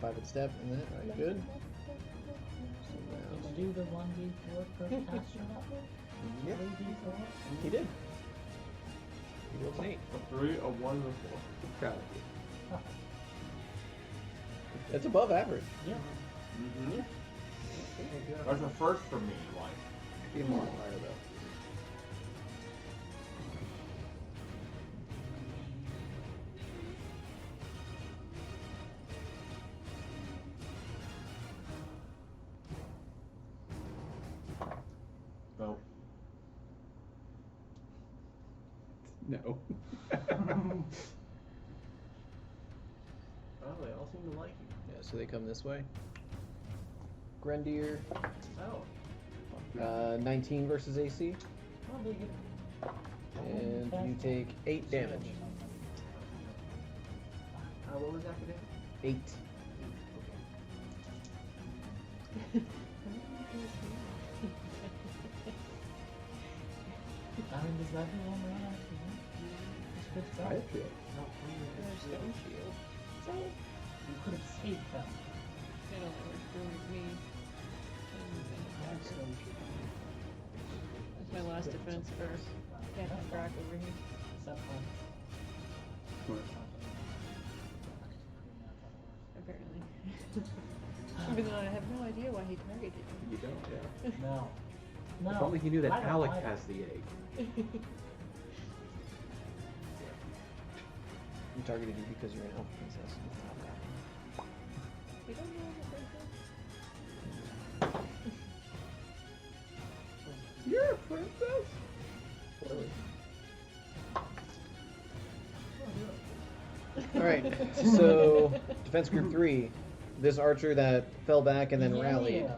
5 foot step and then alright, good. So now Do the 1d4 per caster level? yeah, 3d4? he did. He rolled an 8. A 3, a 1, and a 4. Proud of you. That's above average. Yeah. Mm-hmm. That's a first for me, like. Be more on fire though. Nope. No. Oh, they all seem to like you. Yeah, so they come this way. Grendier, Oh. 19 versus AC, Well, they get and you take 8 damage. What was that for them? 8. I mean, does everyone run after you? It's good stuff. Fire shield. There's stone shield. So, You could have saved them. they don't know what's doing with me. And Stone that's my last defense for Captain Crack over here. Except for Apparently. Even though I have no idea why he targeted me. You don't, yeah. no. No. If only he knew that I don't Alec either. has the egg. He targeted you because you're an elf princess. We don't know the princess. All right. So defense group 3. This archer that fell back and then Yeah. rallied.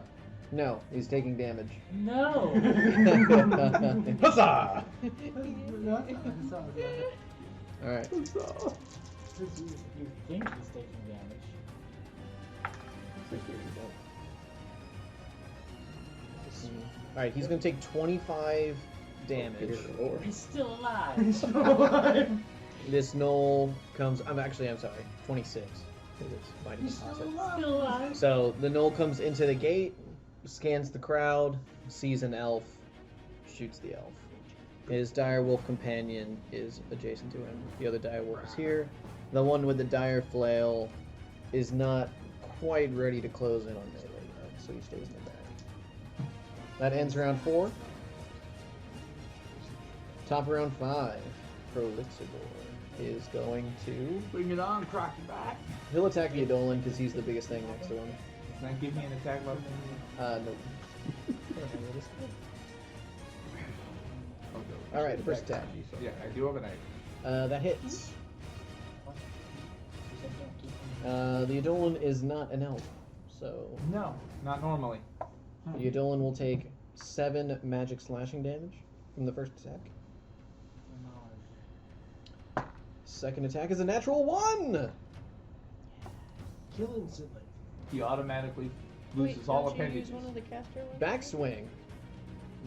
No, he's taking damage. No. Huzzah! All right. You think he's taking damage? All right, he's gonna take 25 damage. He's still alive. This knoll comes. I'm sorry, 26. Because it's mighty He's still deposit. alive. Still alive. So the knoll comes into the gate, scans the crowd, sees an elf, shoots the elf. His direwolf companion is adjacent to him. The other direwolf is here. The one with the dire flail is not quite ready to close in on melee yet, so he stays in the back. That ends round 4. Top of round 5. Prolixidor is going to. Bring it on, Crocky back. He'll attack the Adolin because he's the biggest thing next to him. Does that give me an attack level? Nope. Alright, first attack. Yeah, I do have an knife. That hits. The Adolin is not an elf, so No, not normally. the Adolin will take 7 magic slashing damage from the first attack. Second attack is a natural 1! Kill instantly. He automatically Wait, loses all don't you use appendages. one of the caster ones? Backswing.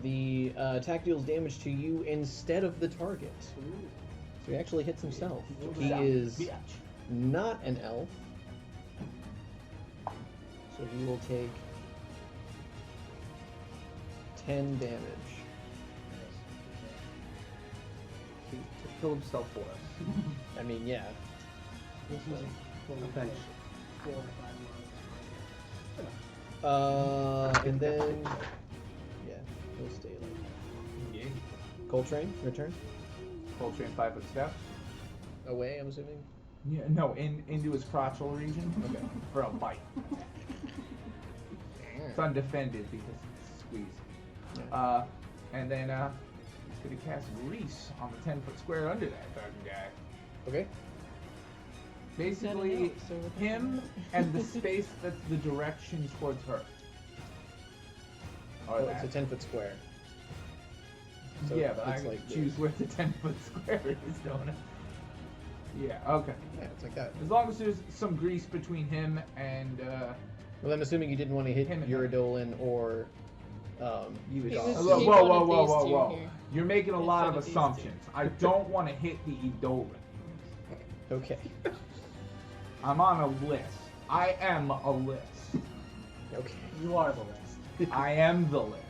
The attack deals damage to you instead of the target. So he actually hits himself. He is not an elf. So he will take 10 damage. To kill himself for us. I mean, yeah. Thanks. 4 or 5 And then, yeah, he'll stay like. Yeah. Coltrane, your turn. Coltrane 5-foot steps. Away, I'm assuming. Yeah, no, into his crotchal region. Okay. For a bite. It's undefended because it's squeezed. And then he's gonna cast Grease on the 10-foot square under that fucking guy. Okay. Basically, him and the space that's the direction towards her. Or Oh, that. it's a 10-foot square. So Yeah, but I it's can like choose where the 10-foot square is, don't I? Yeah, okay. Yeah, it's like that. As long as there's some grease between him and Well, I'm assuming you didn't want to hit Him and Uridolin or you. He was- Whoa, he whoa, whoa, wanted whoa, these whoa, two whoa! here. You're making a lot of Instead of these two. assumptions. I don't want to hit the Eidolon. Okay. I'm on a list. I am a list. Okay. You are the list. I am the list.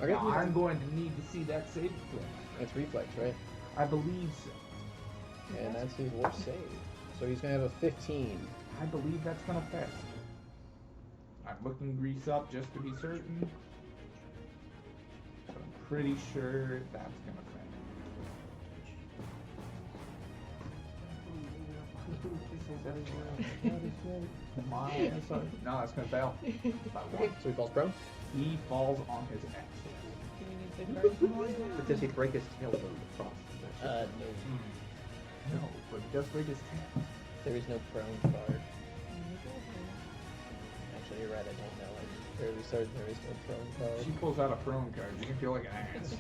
Okay. Now, I'm going to need to see that save throw. That's reflex, right? I believe so. And that's his worst save. So he's gonna have a 15. I believe that's gonna pass. I'm looking grease up just to be certain. But I'm pretty sure that's gonna pass. No, that's gonna fail. By Okay, one. so he falls prone. He falls on his ass. Do we need the card? But does he break his tailbone across? No. No, but he does break his tail. There is no prone card. Actually, you're right, I don't know. I'm fairly certain there is no prone card. She pulls out a prone card. You can feel like an ass.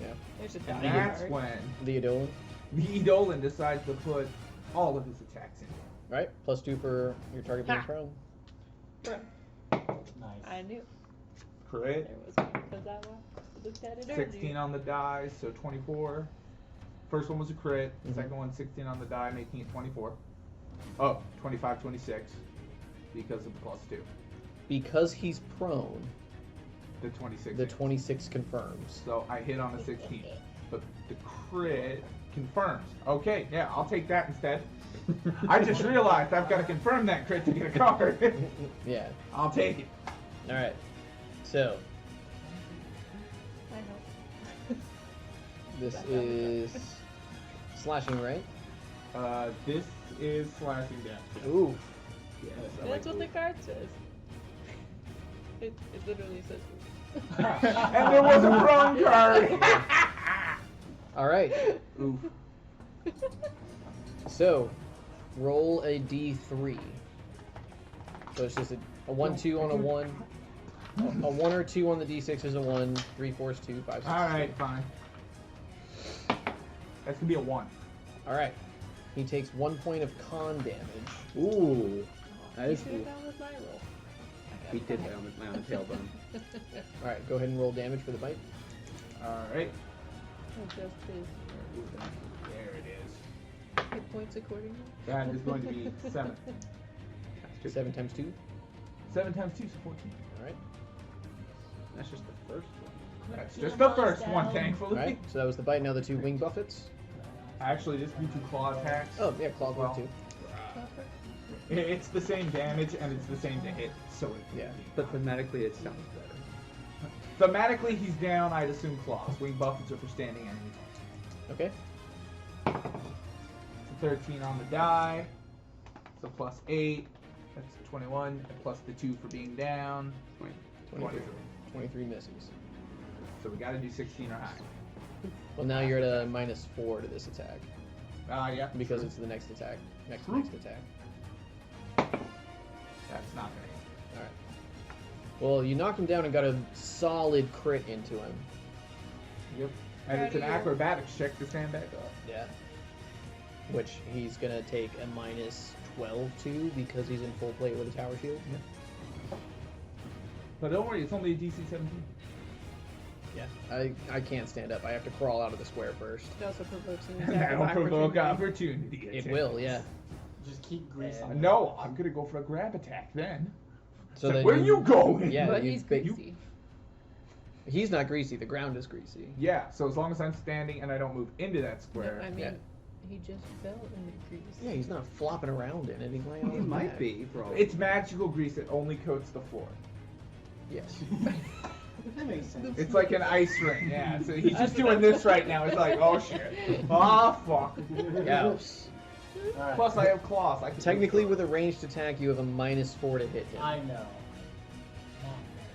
Yeah. There's a And die that's card. when The Adolin. the Eidolon decides to put all of his attacks in. Right? +2 for your target being Ha! prone. Nice. I knew. Crit. There was one because I looked at it earlier. 16 on the die, so 24. First one was a crit. Mhm. Second one, 16 on the die, making it 24. Oh, 25, 26. Because of the +2. Because he's prone, The 26. the 26 confirms. So I hit on a 16. But the crit confirms. Okay, yeah, I'll take that instead. I just realized I've got to confirm that crit to get a card. Yeah. I'll take it. Alright. So, I know. this is slashing, right? This is slashing damage. Ooh. Yes, That's what the card says. It literally says And there was a prone card. All right. Oof. So, roll a d3. So it's just a 1, 2 on a 1. A 1 or 2 on the d6 is a 1. 3, 4 is 2. 5, 6 is 2. Alright, fine. That's gonna be a 1. All right. He takes 1 point of con damage. Ooh. That You is should cool. have gone with my roll. He did lay on the tailbone. All right, go ahead and roll damage for the bite. Alright. Adjust his There it is. hit points accordingly. That is going to be 7. 7 times 2. 7 times 2 is 14. All right. That's just the first one. That's just the first one, thankfully. All right. So that was the bite. Now the 2 wing buffets. Actually, this do 2 claw attacks. Oh, yeah, claw Well, 2. It's the same damage and it's the same to hit, so it, Yeah. But thematically, it sounds better. thematically he's down. I'd assume claws. Wing buffets are for standing enemies. Okay. It's a 13 on the die. So plus 8. That's 21. And plus the 2 for being down. 23. 23 misses. So we got to do 16 or higher. Well, now you're at a -4 to this attack Yeah. because true. it's the next attack. Next attack. That's not gonna hit. All right. Well, you knocked him down and got a solid crit into him. Yep. And it's an acrobatics check to stand back up. Yeah. Which he's gonna take a -12 to because he's in full plate with a tower shield. But don't worry, it's only a DC 17. Yeah. I can't stand up. I have to crawl out of the square first. It also provokes an attack That'll of provoke opportunity. opportunity. It will, yeah. Just keep greasing. No, I'm gonna go for a grab attack then. So then where are you going? Yeah, But you he's big- greasy. He's not greasy. The ground is greasy. Yeah, so as long as I'm standing and I don't move into that No, square. I mean, Yeah. he just fell in the grease. Yeah, he's not flopping around in it. He's laying on He his might back. be, bro. It's magical grease that only coats the floor. Yes. That makes sense. It's like an ice ring, yeah. So he's just doing this right now. It's like, oh shit. Oh fuck. Yes. Alright. Plus I have claws. I can Technically, with a ranged attack, you have a -4 to hit him. I know.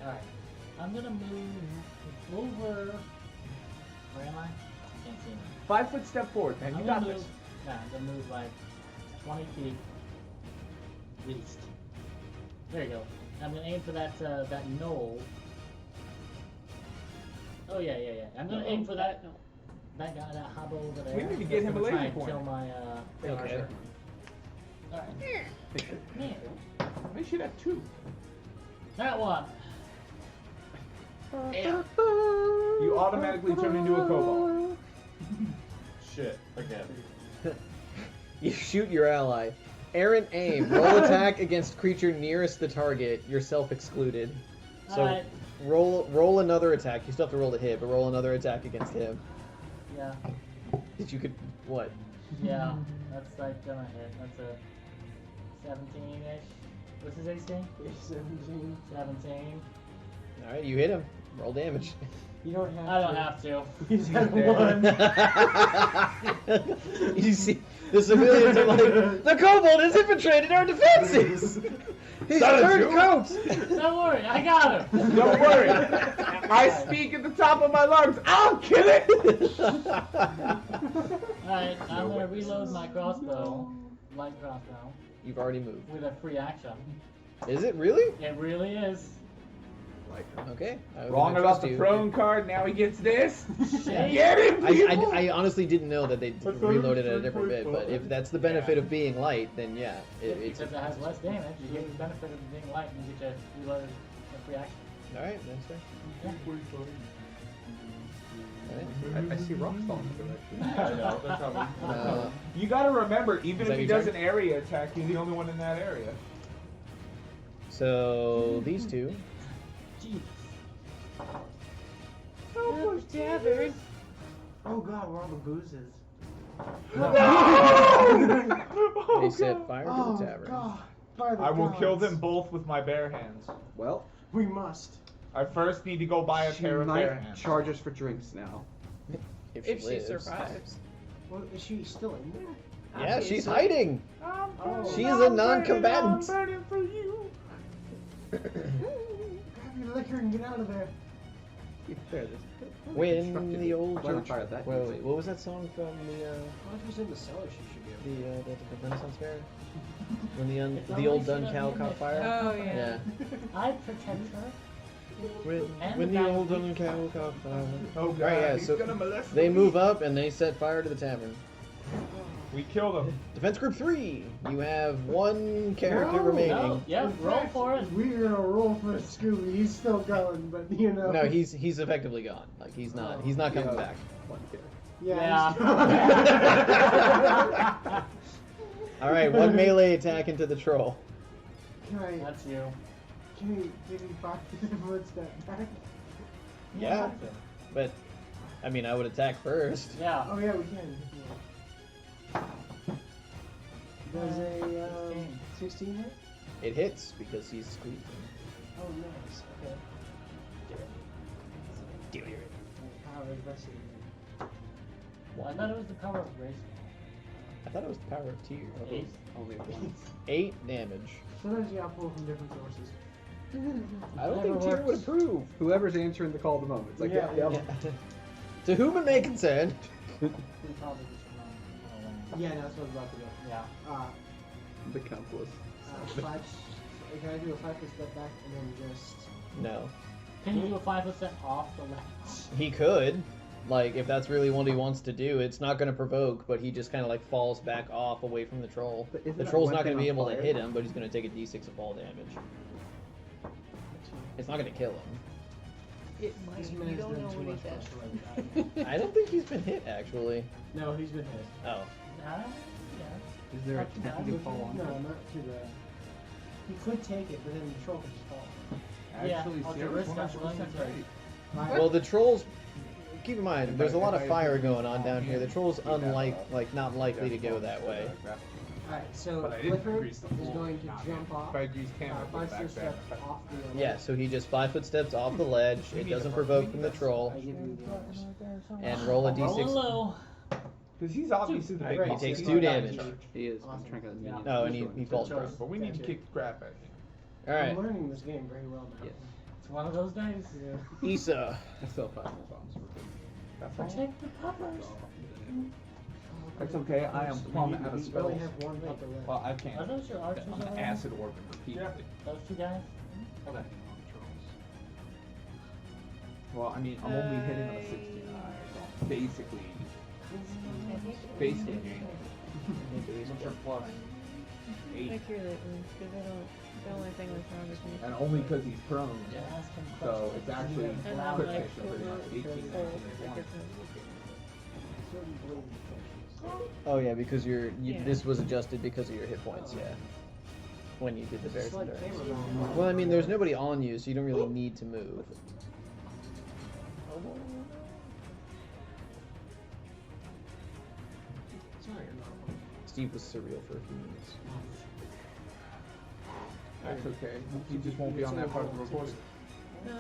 Alright. I'm gonna move over. Where am I? Can't see me. 5 foot step forward, man. You I'm got gonna this. move. Nah, I'm gonna move like 20 feet. East. There you go. I'm gonna aim for that that knoll. Oh yeah. I'm gonna aim for that guy, that hobo over there. We need to get him a That's gonna laser try and pointer. kill my Okay. Alright. Yeah. They should have 2. That one. Yeah. You automatically turn into a kobold. Shit, again. You shoot your ally. Errant aim. Roll attack against creature nearest the target. Yourself excluded. So Alright. roll another attack. You still have to roll to hit, but roll another attack against him. Yeah. If you could, what? Yeah. That's like gonna hit. That's a 17-ish. What's his AC? 17. 17. All right, you hit him. Roll damage. You don't have I don't have to. He's there. You see, the civilians are like, the kobold has infiltrated our defenses. He's That is turned you? coat. Don't worry, I got him. Don't worry. I speak at the top of my lungs. I'll kill it. Alright, I'm gonna reload my crossbow. Light crossbow. You've already moved. With a free action. Is it really? It really is. Okay. I Wrong would about trust the you. prone card. Now he gets this. Shit. Get him, people. I honestly didn't know that they reloaded at a different bit, but if that's the benefit of being light, then yeah, it's Because it has less damage, you get the benefit of being light and you get to reload a free action. all right. That's fair. All right. I see rocks falling in the direction. I know, that's how we. You gotta remember, even Is that if he your does turn? an area attack, he's the only one in that area. So these two. Jeez. Oh, Jabbers. Oh god, where are all the boozes? They set fire to Oh the tavern. god. By the I will kill gods. them both with my bare hands. Well, We must. I first need to go buy a she pair of bare might hands. charge us for drinks now. If If she lives. survives. Well, is she still in there? Yeah, she's Obviously. hiding. Oh. She is a non-combatant. Grab your liquor and get out of there. Be fair, this When the old Light on church. fire that Wait, what was that song from Well, if it's in the cellar, she should be able the Renaissance fair? When It's the always old dun gonna cow be caught mixed fire. up. Oh, yeah. I protect her. And When the the guy old who dun beats cow her. caught fire. Oh god, Right, yeah, he's so gonna molest they me. move up and they set fire to the tavern. We killed him. Defense group 3. You have one character remaining. No, yep, roll for it. We're gonna roll for Scooby. He's still going, but you know. No, he's effectively gone. Like he's not coming Yeah. back. One kid. Yeah. All right, one melee attack into the troll. Can I? That's you. Can you give me 5 footstep back? Yeah, but I mean, I would attack first. Yeah. Oh yeah, we can. Does a 16 hit? It hits because he's squeezing. Oh nice. Okay. Power of adversity. Well, I thought it was the power of grace. I thought it was the power of tears. Eight. Only one. 8 damage. Sometimes you gotta pull from different sources. I don't think Never Tyr would approve. Whoever's answering the call at the moment. It's like, yeah, Yeah. To whom it may concern. We probably just run away. Yeah, that's what I was about to do. Yeah. The countless. 5. Can I do a 5 foot step back and then just? No. Can you do a 5% off the ledge? He could. Like, if that's really what he wants to do, it's not going to provoke, but he just kind of like falls back off away from the troll. But isn't The that troll's one not going to thing be on able to fire? hit him, but he's going to take a d6 of fall damage. It's not going to kill him. It might. This You man's don't done know too what much he for us does. to let die. I don't think he's been hit, actually. No, he's been hit. Oh. Yeah. Is there a Not too tent bad. you can fall on? No, not too bad. He could take it, but then the troll could just fall. Actually, I'll Sarah's risk 100% that one. right. Well, the trolls. Keep in mind, there's a lot of fire going on down here. The troll's not likely to go that way. Alright, so But I didn't Clifford grease the is floor. going to jump off. If I grease camera, I put 5 it back steps there. off the other. Yeah, so he just 5 foot steps off the ledge. It doesn't provoke from the troll. I give you the others. And roll a Rolling d6. low. Because he's obviously the big He boss. takes He's 2 not damage. in charge. He is. Awesome. I'm trying to get Yeah. his Oh, and he falls Choice. prone. But we need to Gotcha. kick the crap out of him. Alright, I'm learning this game very well now. Yes. It's one of those days. Yeah. Issa. I still have 5 more bombs. That's all. Protect the puppers. That's okay, I am plumb out of We only spells. have one pupper left. Well, I can't. Are those your archers I'm over an there? acid orbit repeatedly. Those two guys? Okay. Well, I mean, I'm only hitting on a 69. So basically game. What's your plus? 8. Make your late wounds, because I don't. The only thing that's wrong with me. And only because he's prone. Yeah, ask him So questions. it's actually And I'm quick like, fiction pretty much. 18, 19, full, 19. Oh yeah, because Yeah. this was adjusted because of your hit points, yeah. When you did the It's Bear's like Endurance. camera bomb. Well, I mean, there's nobody on you, so you don't really need to move. Sorry, you're not. Steve was surreal for a few minutes. That's okay. He just won't be on that part of the recording. Well,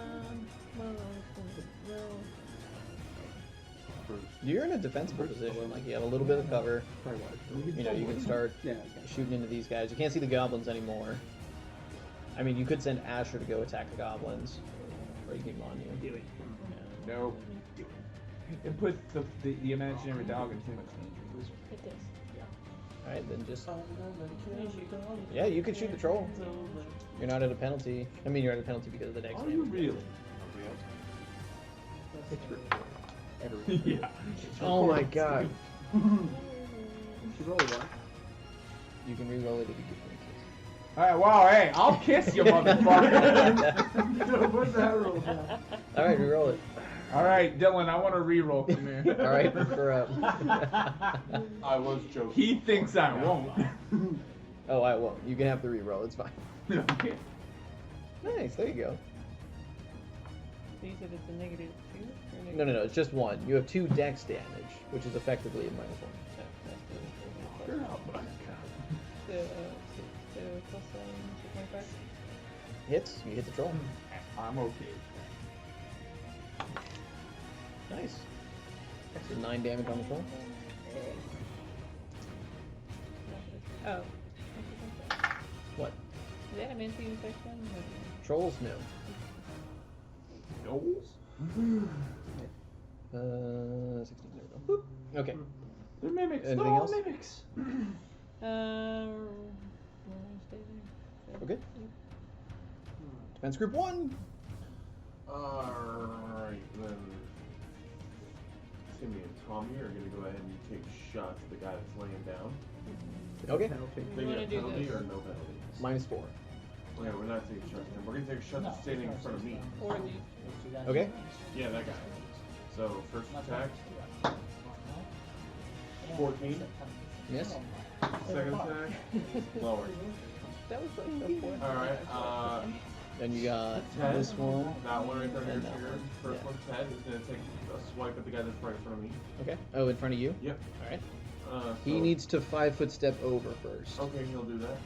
You're in a defensible position. Like, you have a little bit of cover. Probably wise. You know, you can start Yeah, okay. shooting into these guys. You can't see the goblins anymore. I mean, you could send Asher to go attack the goblins. Or you can keep them on you. Do it. No. It puts the imaginary dog in too much danger. it does. Alright, then just... Yeah, you could shoot the troll. You're not at a penalty. I mean, you're at a penalty because of the next Are you damage. really? It's real. Yeah. Oh my god. Should roll a one. You can re-roll it if you get Alright, wow, hey, I'll kiss you, motherfucker. What's that rule now? Alright, re-roll it. Alright, Dylan, I want to reroll from here. Alright, for up. I was joking. He thinks I won't. Oh, I won't. You can have the re-roll, it's fine. Okay. Nice, there you go. So you said it's a negative 2? Or No, no, no, it's just 1. You have 2 dex damage, which is effectively a -1. Girl, my God. So plus 2.5? Hits, you hit the troll. I'm okay. Nice. So 9 damage on the troll. Oh. What? Is that a minty infection? Trolls? No. No? 16. There we go. Boop. Okay. They're mimics. Anything They're all else? mimics. Stay there. Okay. Defense group 1. Alright, then. Timmy and Tommy are gonna go ahead and take shots at the guy that's laying down. Okay. Penalty. They wanna get a do penalty this? or no penalty? -4. Yeah, we're not taking shots at him. We're gonna take shots at standing in front of me. Or me. Okay. Yeah, that guy. So, first attack, 14. Yes. Second attack, lower. That was like so poor. Alright, Then you got 10. this one. That one right there, your And that trigger. one. First Yeah. one's 10. He's gonna take a swipe at the guy that's right in front of me. Okay. Oh, in front of you? Yep. Alright. So, He needs to 5-foot step over first. Okay, he'll do that.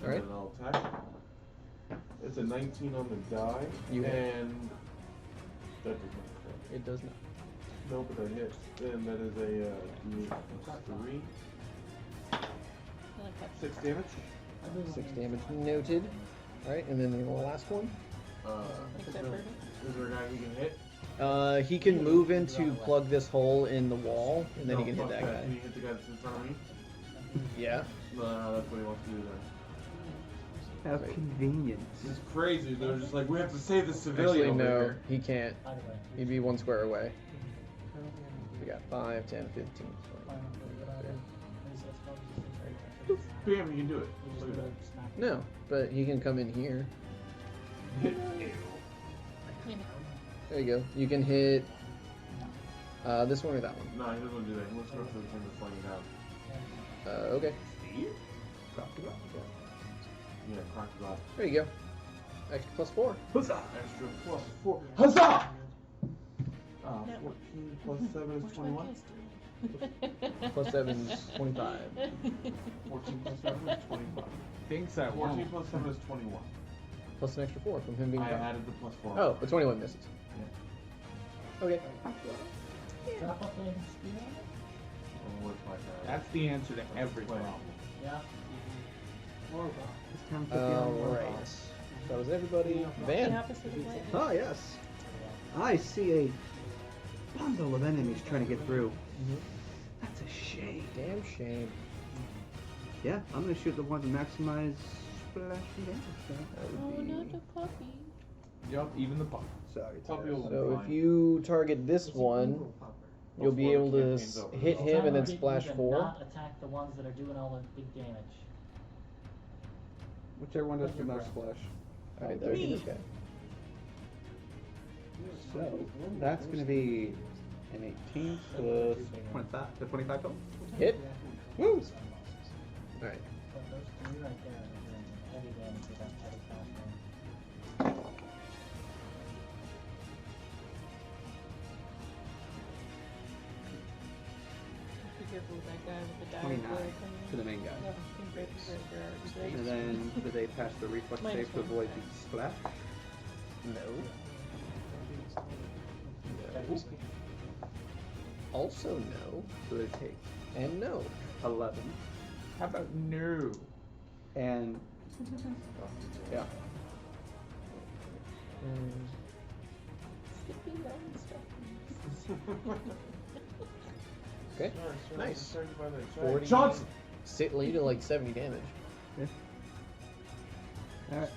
Alright. And then I'll attack. It's a 19 on the die. You hit. And that does not crit. It does not. No, but that hits. Then that is a D8 plus 3. I like that. 6 damage. 6 damage noted. Alright, and then the last one. Except for Is there a guy he can hit? He can move into plug this hole in the wall, and then No, he can hit fuck that guy. Can he hit the guy that's in front of me? Yeah. No, that's what he wants to do then. How convenient. This is crazy. They're just like, we have to save the civilian Actually, over no, here. he can't. By the way, He'd be 1 square away. We got 5, 10, 15, 20. Bam, he can do it. Look at that. No, but he can come in here. There you go. You can hit this one or that one. No, he doesn't want to do that. He wants to go for the thing that's laying down. Okay. Yeah, crock the glass. There you go. Extra +4. Extra plus 4. Huzzah! 14 plus 7 is 21. +7 is 25. 14 plus 7 is 25. Thinks that 14 won't. plus 7 is 21. Plus an extra 4 from him being I down. added the plus 4. Oh, the 21 misses. Okay. drop off the spear. Oh, where's my guy? That's the answer to every problem. Yeah. It's time to put the armor on. Alright. That was everybody. The Van. opposite of lightning. Ah, yes. I see a bundle of enemies trying to get through. That's a shame. Damn shame. Yeah, I'm gonna shoot the one to maximize splash damage. That Oh, would not be... the puppy. Yup, even the puppy. Sorry, Puppy Tara. will- So if you target this one, you'll be able to hit him and then splash 4. Not attack the ones that are doing all the big damage. Whichever one does the most splash. Alright, that would be this guy. So that's gonna be an 18 plus 25. The 25 total. Hit. Woo! Alright. But those 3 right there are doing heavy damage with that heavy crossbow. Be careful with that guy with the die 29 blade to the main guy. Yeah, great, great, And then do they pass the reflex Minus save to one. avoid the splash? No. No. Also no. So they take And no. 11. How about no? And yeah. Skippy that stuff. Okay. Nice. 40. 40. Johnson! Lead to like 70 damage. Alright.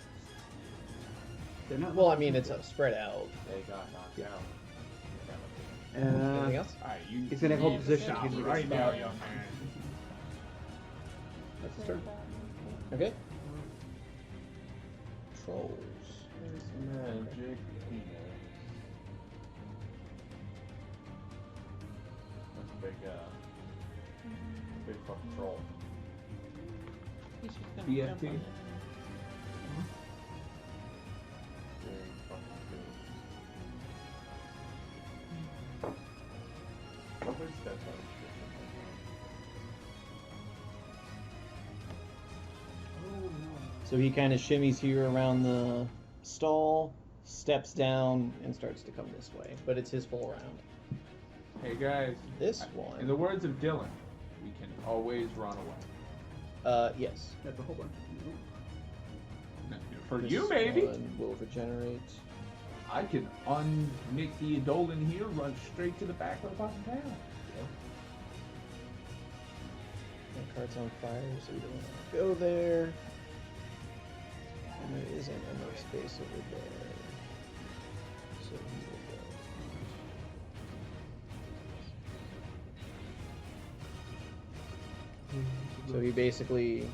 They're not. Well, I mean, it's spread out. They got knocked out. Anything else? Alright, you He's gonna hold need to position, stop he's gonna get right now, spelled. young man. That's his turn. Okay. Trolls. Magic. That's a big, big fucking troll. He's just gonna BFT. jump on it. Big fucking dude. Somebody steps on his shit. So he kind of shimmies here around the stall, steps down, and starts to come this way. But it's his full round. Hey guys, This in one. the words of Dylan, we can always run away. Yes. That's a whole bunch. For This you, maybe. one will regenerate. I can unmake the Edolan here, run straight to the back of the fucking town. That cart's on fire, so we don't want to go there. And there isn't enough space over there. So we will go. So he basically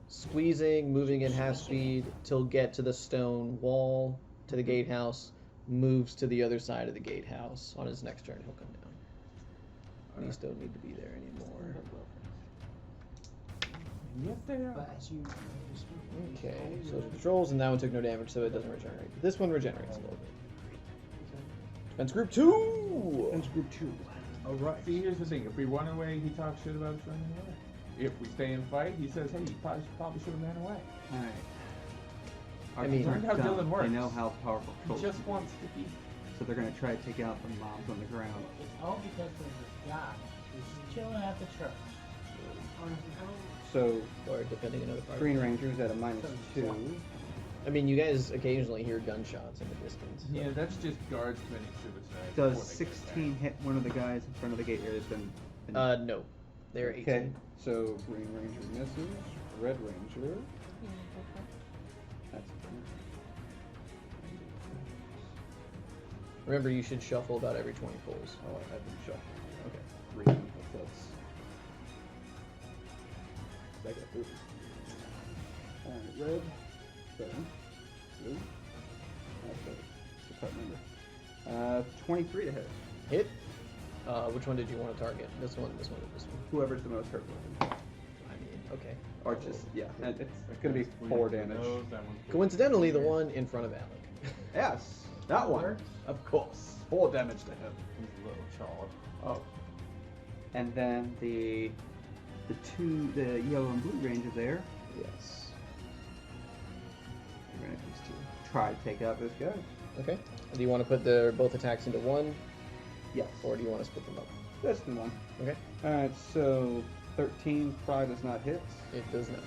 squeezing, moving in half speed till get to the stone wall, to the gatehouse, moves to the other side of the gatehouse. On his next turn, he'll come down. These don't need to be there anymore. Yes, they are. But as you Okay, so it patrols, and that one took no damage, so it doesn't regenerate. But this one regenerates a little bit. Defense group 2! That's group 2. Alright. See, here's the thing. If we run away, he talks shit about us running away. If we stay and fight, he says, hey, you probably should have ran away. Alright. I mean, learned how Dylan works. They know how powerful He trolls just are. wants to be. So they're gonna try to take out the mobs on the ground. It's all because there's this guy who's chilling at the church. So Or depending on other parts. Green Ranger's at a -2. I mean, you guys occasionally hear gunshots in the distance. So. Yeah, that's just guards committing suicide. Does before they get 16 hit one of the guys in front of the gate here? That's been No. They're 18. okay. So Green Ranger misses. Red Ranger. That's Remember, you should shuffle about every 20 pulls. oh, I have been shuffling. Okay. Green. That's second. Alright, red. 7. Blue. Okay. I can't remember. 23 to hit. Hit. Which one did you want to target? This one, this one, or this one? Whoever's the most hurt one. I mean, okay. Or just, yeah. And it's gonna be 4 damage. Coincidentally, the one in front of Alec. Yes, that one. Of course. 4 damage to him. He's a little child. Oh. And then the yellow and blue ranger there. Yes. We're gonna have to try to take out this guy. Okay. Do you want to put their both attacks into one, Yes. or do you want to split them up? That's the one. Okay. Alright, so 13 Pride does not hit. It does not.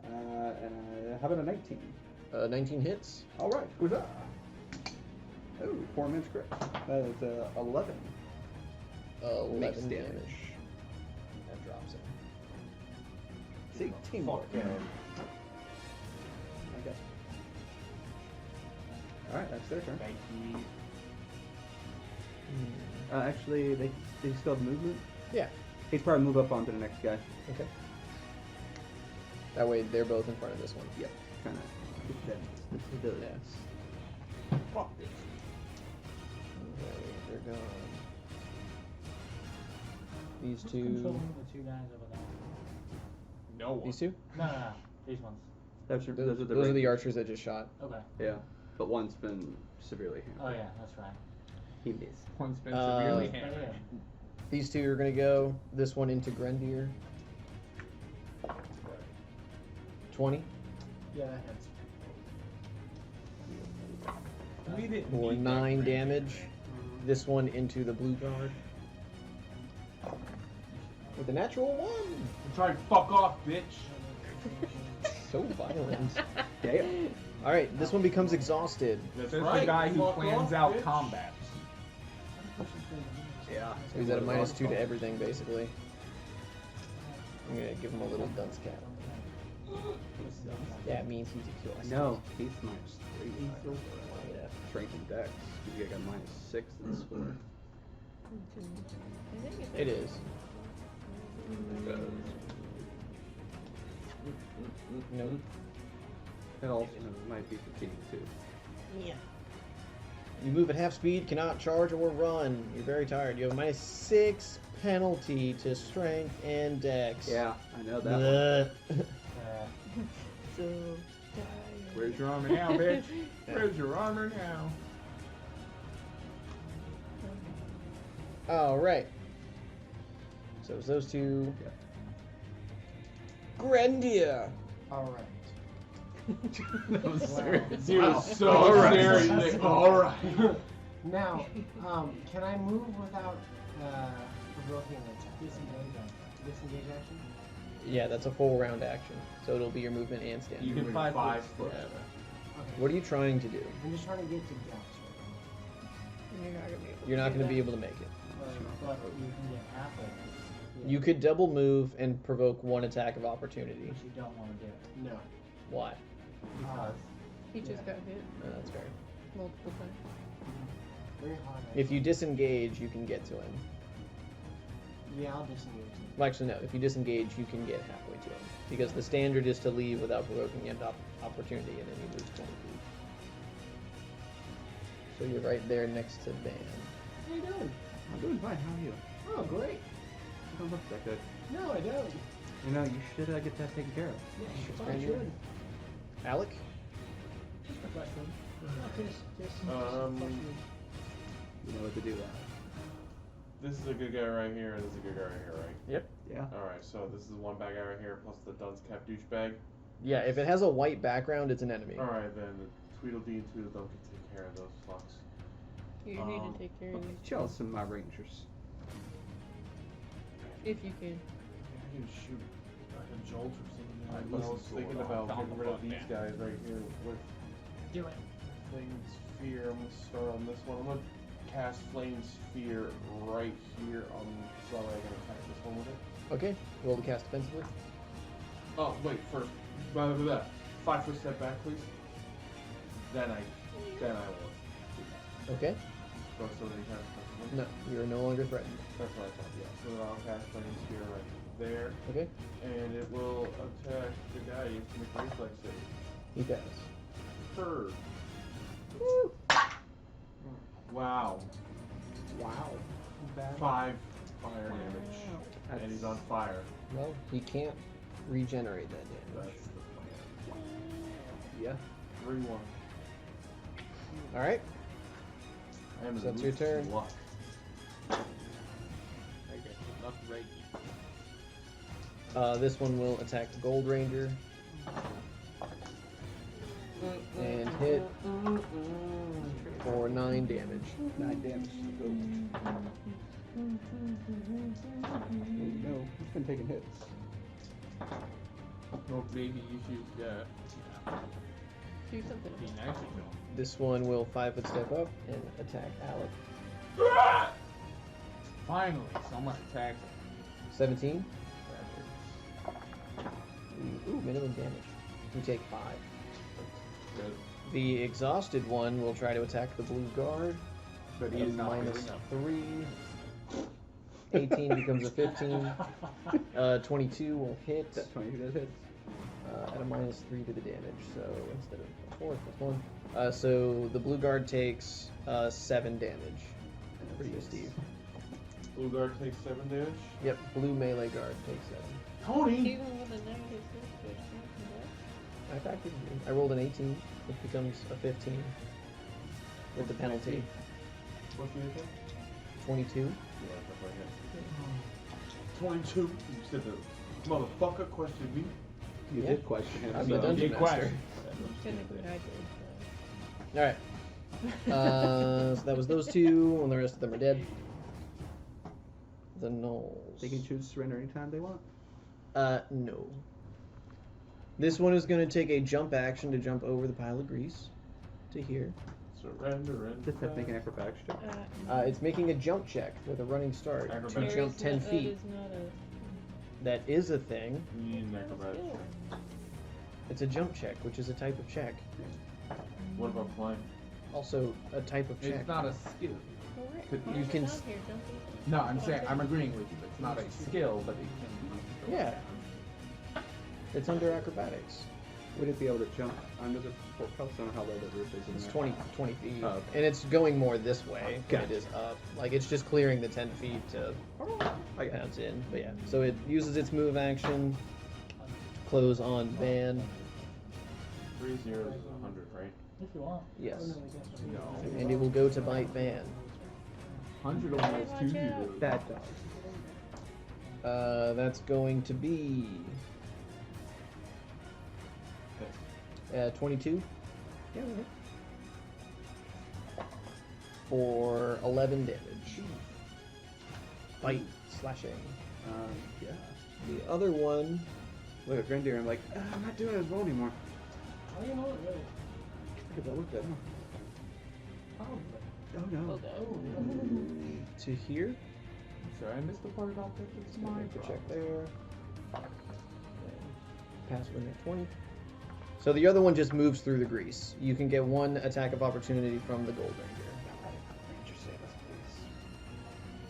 And how about a 19? 19 hits. Alright, who's up? Oh, 4 minutes crit. That is 11. 11 Makes damage. damage. That drops it. See, teamwork. Fuck yeah. Okay. Alright, that's their turn. Thank you. Actually, they still have movement. Yeah. He'd probably move up onto the next guy. Okay. That way, they're both in front of this one. Yep. Kind of get them stability. Yes. Fuck this. Okay, they're gone. These Who's two. controlling the two guys over there? No one. These two. No. These ones. Those are Those are the rangers. archers that just shot. Okay. Yeah, but one's been severely hampered. Oh yeah, that's right. He missed. One's been Uh, severely Right hammered. here. These two are gonna go. This one into Grendier. 20 Yeah, that hits. We didn't for need that 9 range. damage. This one into the blue guard. With a natural 1. Try and fuck off, bitch. So violent. Damn. Alright, this one becomes exhausted. That's This is right. the guy who Fuck plans off, out bitch. combat. Yeah. So he's at a -2 to everything, basically. I'm gonna give him a little dunce cap. That means he's exhausted. No, he's -3. Yeah. Strength and dex. You got -6 in this score. It is. Nope. It also might be fatigue too. Yeah. You move at half speed, cannot charge or run. You're very tired. You have a -6 penalty to strength and dex. Yeah, I know that one. Bleh. So tired. Where's your armor now, bitch? Where's your armor now? Alright. So it's those two. Grendia! Alright. That was serious. Dude, Wow. it's so Alright. scary. Nick. Alright. Now, can I move without provoking an attack? Disengage action? Yeah, that's a full round action. So it'll be your movement and stand. You can Moving 5 5 foot foot. step. Okay. What are you trying to do? I'm just trying to get to gaps And you're not gonna be able to You're not do going to that. be able to make it. But you can get halfway. You could double move and provoke one attack of opportunity. Which you don't want to do. right. No. Why? Because He just got hit That's fair. multiple times. Very hard. If you disengage, you can get to him. Yeah, I'll disengage. Well, actually, no. If you disengage, you can get halfway to him. Because the standard is to leave without provoking an opportunity, and then you lose 20 feet. So you're right there next to Van. How you doing? I'm doing fine. How are you? Oh, great. You don't look that good. No, I don't. You know, you should get that taken care of. Yeah, you It's probably brand new. should. Alec? Just a question. Just You know what to do. This is a good guy right here, and this is a good guy right here, right? Yeah. Alright, so this is one bad guy right here, plus the dunce cap douchebag. Yeah, if it has a white background, it's an enemy. Alright, then the Tweedledee and Tweedledum can take care of those fucks. You need to take care of these Jealous of my rangers. if you can. I can shoot like a jolt or something. I But I was listened to thinking it all. about Calm getting the rid of fuck these down. guys right here with do it. Flame Sphere. I'm gonna start on this one. I'm gonna cast Flame Sphere right here on so that way I can attack this one with it. Okay, roll to cast defensively. Oh, wait, first. Blah, blah, blah. 5 foot step back, please. Then I will. Okay. Go so that he cast defensively. No, you're no longer threatened. That's what I thought, yeah. So then I'll cast Flame Sphere right there. Okay. And it will attack the guy. You have to make a reflex save. He does. Third. Wow. Wow. 5 fire damage. And he's on fire. Well, he can't regenerate that damage. That's the plan. Yeah. 3-1. Alright. I am in So the that's your mood for turn. some luck. This one will attack the Gold Ranger. And hit for 9 damage. 9 damage. No, he's been taking hits. Well, maybe you should Do something. be nice to him. This one will 5 foot step up and attack Alec. Finally, someone attacks him. 17. Ooh, minimum damage. You take 5. Good. The exhausted one will try to attack the blue guard. But he At is not minus moving up. 3. 18 becomes a 15. 22 will hit That 22 does hit. at a minus 3 to the damage. So instead of a 4, it's 1. So the blue guard takes 7 damage. For you, Steve. Blue guard takes 7 damage. Yep, blue melee guard takes 7. Tony! Even with a negative 6, I factored it in. I rolled an 18. It becomes a 15 with the penalty. What's the attack? 22. Yeah, that's right here. 22. You said the motherfucker questioned me. You Yeah. did question him. I'm so the dungeon Big master. question. Technically, I did. All right. So that was those two, and the rest of them are dead. The gnolls. They can choose to surrender anytime they want. No. This one is going to take a jump action to jump over the pile of grease to here. Surrender and Just have to make an acrobatics check. It's making a jump check with a running start to Acrobatics. jump 10 That feet. is not a That is a thing. You need an acrobatic skill. check. It's a jump check, which is a type of check. What about climb? Also a type of check. It's not a skill. Correct. Could- you It's can down s- here, jumping. No, I'm saying I'm agreeing with you. It's not a skill, but it can be used. to Yeah. down. It's under acrobatics. Would it be able to jump under the portcullis? I don't know how low the roof is. in It's there. 20 feet. Oh, okay. And it's going more this way than it Gotcha. is up. Like, it's just clearing the 10 feet to I got it. pounce in. But yeah, so it uses its move action to close on Van. 3 zeros is 100, right? If you want. Yes. No. And it will go to bite Van. 100 only has 2 zeros. Bad dog. That's going to be 22 Yeah, well, for 11 damage. Bite, slashing. yeah. The other one, Look at Grendir and I'm like, I'm not doing it as well anymore. Oh, you know what, really? Could that look good? Probably. Oh no. Okay. To here. Sorry, I missed the part about that. It's Just gonna my make the check problem. there. Pass with a 20. So the other one just moves through the grease. You can get one attack of opportunity from the Gold Ranger. Ranger save us,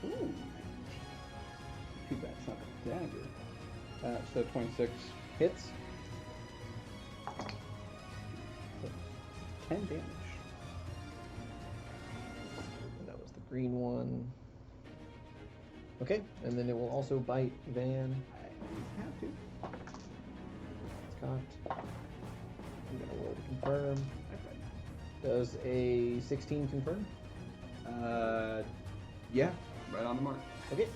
please. Ooh. Too bad it's not a dagger. So 26 Hits. so 10 damage. And that was the green one. Okay, and then it will also bite Van. I have to. Scott. I'm gonna roll to confirm. Does a 16 confirm? Yeah, right on the mark. Okay.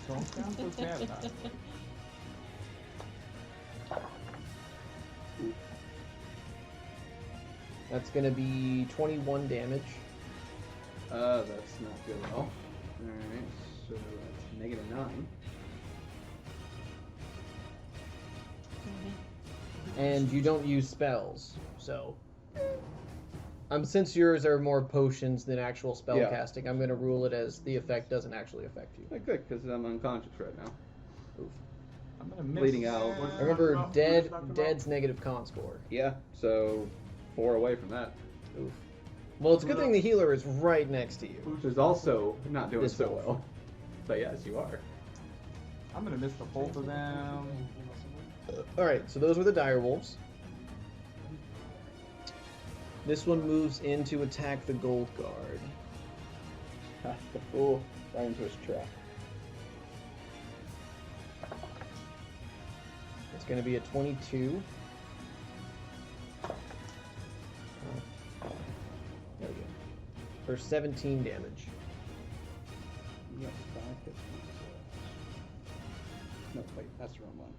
Don't sound so sad about it. That's gonna be 21 damage. That's not good at all. Alright, so that's -9. And you don't use spells, so. Since yours are more potions than actual spell Yeah. casting, I'm gonna rule it as the effect doesn't actually affect you. Good, because I'm unconscious right now. Oof. I'm gonna miss. Bleeding out. Remember, dead's negative con score. Yeah, so 4 away from that. Oof. Well, it's a good thing the healer is right next to you. Which is also not doing This so wolf. well. But yes, you are. I'm gonna miss the both of them. Alright, so those were the dire wolves. This one moves in to attack the gold guard. The fool right into his trap. It's going to be a 22. There we go. For 17 damage. You got 5 hits. No, wait, that's the wrong one.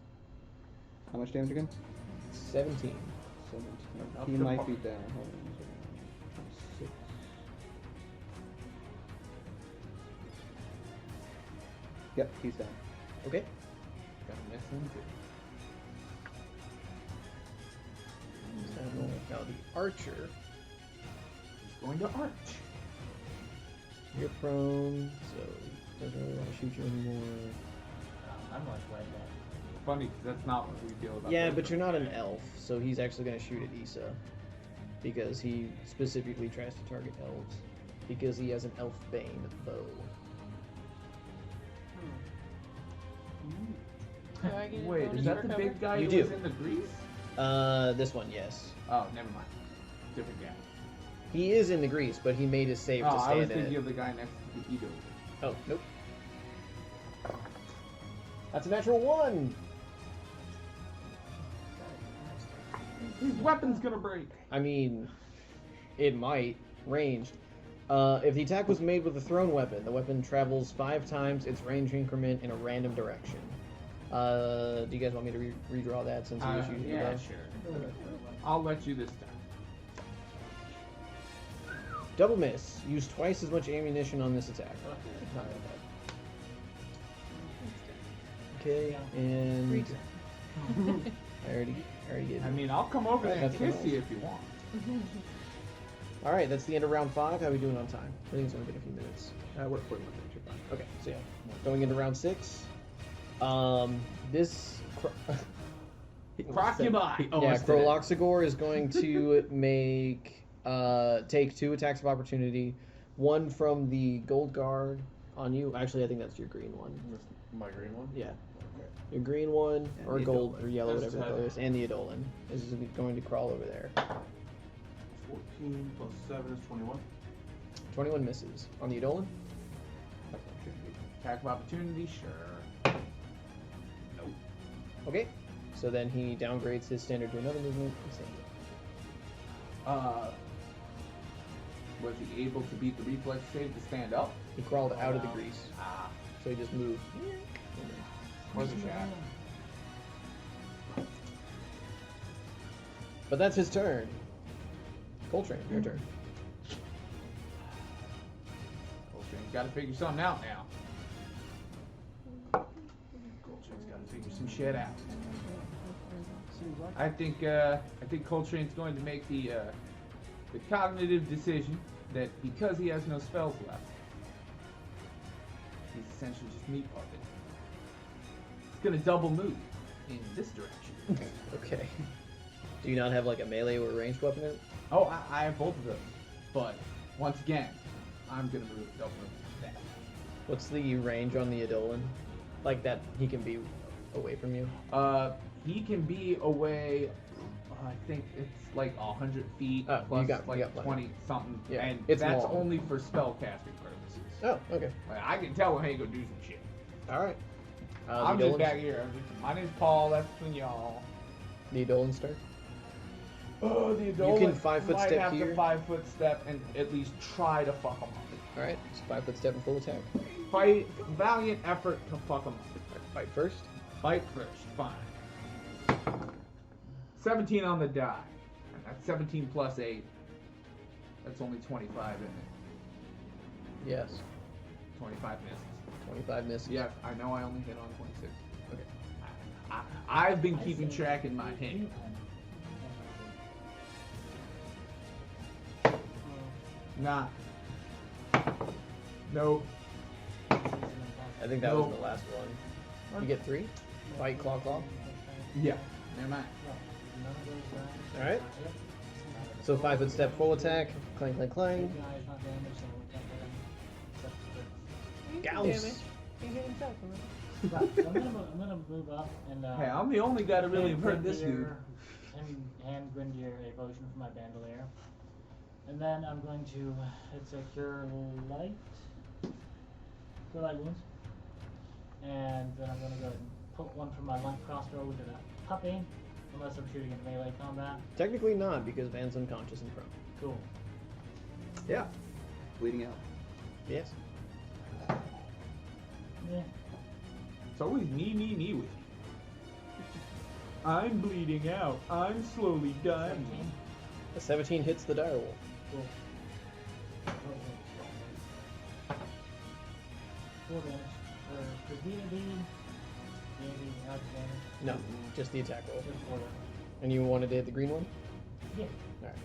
How much damage again? 17. 17. Up He to might par. be down. Hold on a second. 6. Yep, he's down. Okay. Gonna miss him too. Now the archer. He's going to arch. You're prone, so he doesn't really want to shoot you anymore. I'm like right there. Funny, 'cause that's not what we feel about. Yeah, this but you're one. not an elf, so he's actually going to shoot at Issa. Because he specifically tries to target elves. Because he has an elf bane bow. Do I get a Wait, bonus is that for the cover? big guy You who do. was in the grease? This one, yes. Oh, never mind. Different guy. He is in the grease, but he made his save Oh, to I was stand in thinking it. of the guy next to the Edo. Oh, nope. That's a natural 1! His weapon's gonna break. I mean, it might. Ranged. If the attack was made with a thrown weapon, the weapon travels 5 times its range increment in a random direction. Do you guys want me to redraw that since he was using Yeah, it? sure. I'll let you this time. Double miss. Use twice as much ammunition on this attack. Okay, and I already gave I it. mean, I'll come over there and That's kiss nice. you if you want. All right, that's the end of round 5. How are we doing on time? I think it's only been a few minutes. We're 40 minutes. You're fine. Okay, so yeah, going into round 6. This. Crocubie. Yeah, Kroloxagor is going to make take 2 attacks of opportunity. One from the gold guard on you. Actually, I think that's your green one. My green one? Yeah, your green one And or the gold Edolan. or yellow, That's whatever the color is, and the Edolan is going to crawl over there. 14 plus 7 is 21. 21 misses on the Edolan. Attack of opportunity, sure. Okay, so then he downgrades his standard to another movement. and stands up. Was he able to beat the reflex save to stand up? He crawled out of the grease, Ah, so he just moved. was a shot. But that's his turn. Coltrane, your turn. Okay, gotta figure something out now. Coltrane's gotta figure some shit out. I think Coltrane's going to make the cognitive decision that because he has no spells left, he's essentially just meat puppet. He's gonna double move in this direction. Okay. Do you not have like a melee or a ranged weapon in it? Oh, I have both of those. But once again, I'm gonna move double move that. What's the range on the Eidolon? Like that he can be away from you? He can be away. I think it's like 100 feet Oh, plus you got like plenty. 20 something, Yeah, and it's that's long. only for spell casting purposes. Oh, okay. Like, I can tell when he go do some shit. All right. I'm the just Eidolon- back here. My name's Paul. That's between y'all. The Eidolon start. Oh, the You can 5-foot might step have here. to 5-foot step and at least try to fuck him up. All right. It's 5-foot step and full attack. Fight, valiant effort to fuck him up. Fight first. Fight first, fine. 17 on the die. And that's 17 plus 8. That's only 25 in it. Yes. 25 misses. 25 misses. Yes, I know I only hit on 26. Okay. I've been keeping track in my head. Nah. Nope. I think that was the last one. You get 3. Fight, claw, claw. Yeah. Never mind. All right. So 5-foot step, full attack. Clang, clang, clang. Gauss. He hit himself, remember? Right, so I'm gonna move up and Hey, I'm the only guy to really have heard this dude. Hand Grindier a potion for my bandolier. And then I'm going to, it's a cure light wounds. And then I'm going to go ahead and put one from my light crossbow into the puppy, unless I'm shooting in melee combat. Technically not, because Van's unconscious and prone. Cool. Yeah. Bleeding out. Yes. Yeah. It's always me with you. I'm bleeding out. I'm slowly dying. 17. A 17 hits the direwolf. Cool. 4 damage. For D&D, out damage. No, just the attack roll. Just 4 damage. And you wanted to hit the green one? Yeah. Alright.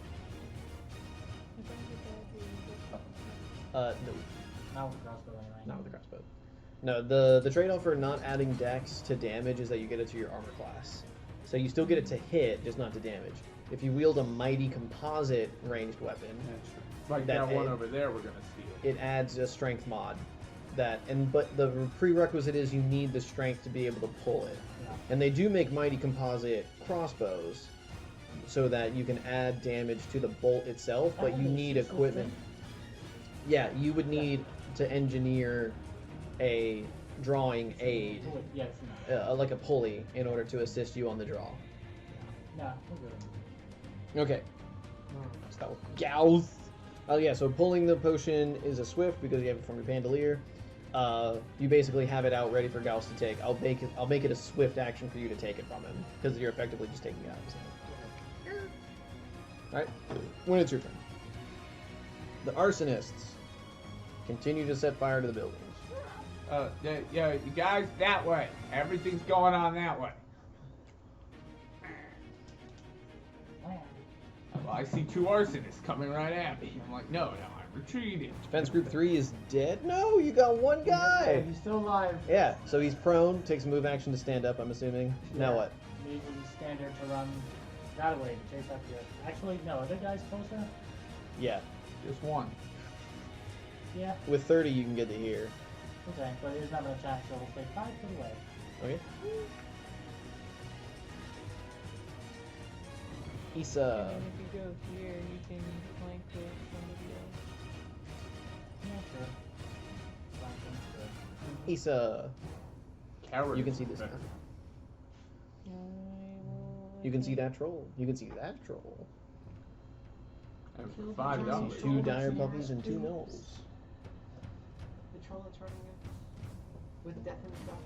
No, Not with the crossbow anyway. not with the crossbow. No, the trade-off for not adding dex to damage is that you get it to your armor class. So you still get it to hit, just not to damage. If you wield a mighty composite ranged weapon, Like That that one A. over there we're gonna steal. it adds a strength mod. But the prerequisite is you need the strength to be able to pull it. Yeah. And they do make mighty composite crossbows, so that you can add damage to the bolt itself, but you need equipment. Yeah, you would need to engineer a drawing aid, Yes. No. like a pulley, in order to assist you on the draw. No. We're good. Okay. So, Gauss. Oh yeah, so pulling the potion is a swift because you have it from your bandolier. You basically have it out ready for Gauss to take. I'll make it a swift action for you to take it from him because you're effectively just taking it out of his hand. All right, when it's your turn, the arsonists continue to set fire to the buildings. Yeah, you guys, that way. Everything's going on that way. Well, I see 2 arsonists coming right at me. I'm like, no, I'm retreating. Defense group 3 is dead. No, you got one guy. He's still alive. Yeah, so he's prone. Takes a move action to stand up. I'm assuming. Now what? Maybe standard to run that way to chase after you. Actually, no. Are there guys closer? Yeah, Just one. Yeah. with 30 you can get to here. Okay, but he's not gonna attack, so we'll stay 5 foot away. Okay. He's And then if you go here, you can flank with somebody else. Yeah, sure. Flanking, sure. he's Coward. You can see this now. You can see that troll. You can see that troll. And for $5. 2 dire puppies and 2 gnolls. The troll that's running in with death in his eyes.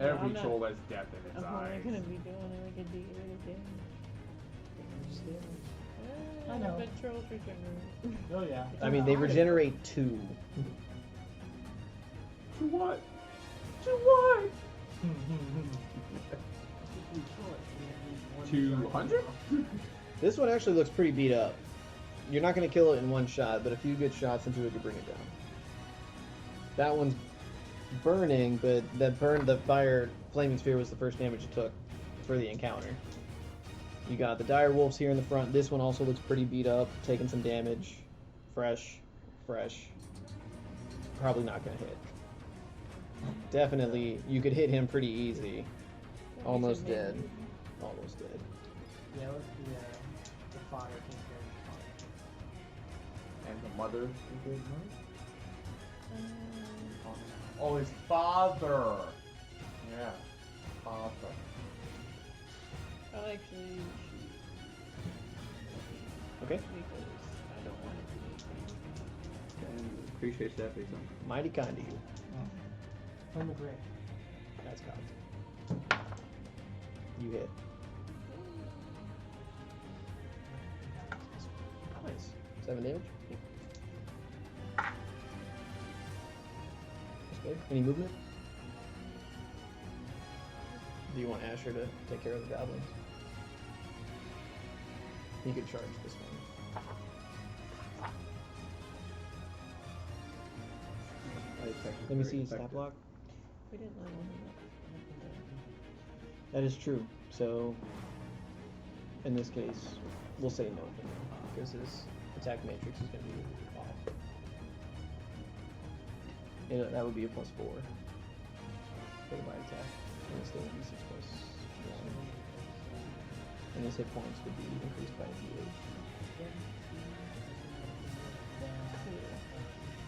Every I'm not- troll has death in its I'm only eyes. gonna be doing it like a D or a day. I know. But trolls regenerate. Oh yeah. I mean, they regenerate 2. To what? To what? we kill it, we have one 200? This one actually looks pretty beat up. You're not going to kill it in one shot, but a few good shots into it could bring it down. That one's burning, but the fire flaming sphere was the first damage it took for the encounter. You got the dire wolves here in the front. This one also looks pretty beat up, taking some damage. Fresh. Probably not going to hit. Definitely, you could hit him pretty easy. Almost dead. Almost dead. Yeah, let's do the fire take care of the And the mother is good, Oh, his father. Yeah, father. I'll actually shoot. Okay. Because I don't want it to be. And appreciate that, big time. Mighty kind of you. From the grave. That's cocked. You hit. Nice. 7 damage. That's good. Any movement? Do you want Asher to take care of the goblins? He could charge this one. Let me see his stat block. We didn't level him up. That is true. So, in this case, we'll say no for now because his attack matrix is going to be off. That would be a +4 for the bite attack, and it's still a d6 plus 1. And his hit points would be increased by a d8.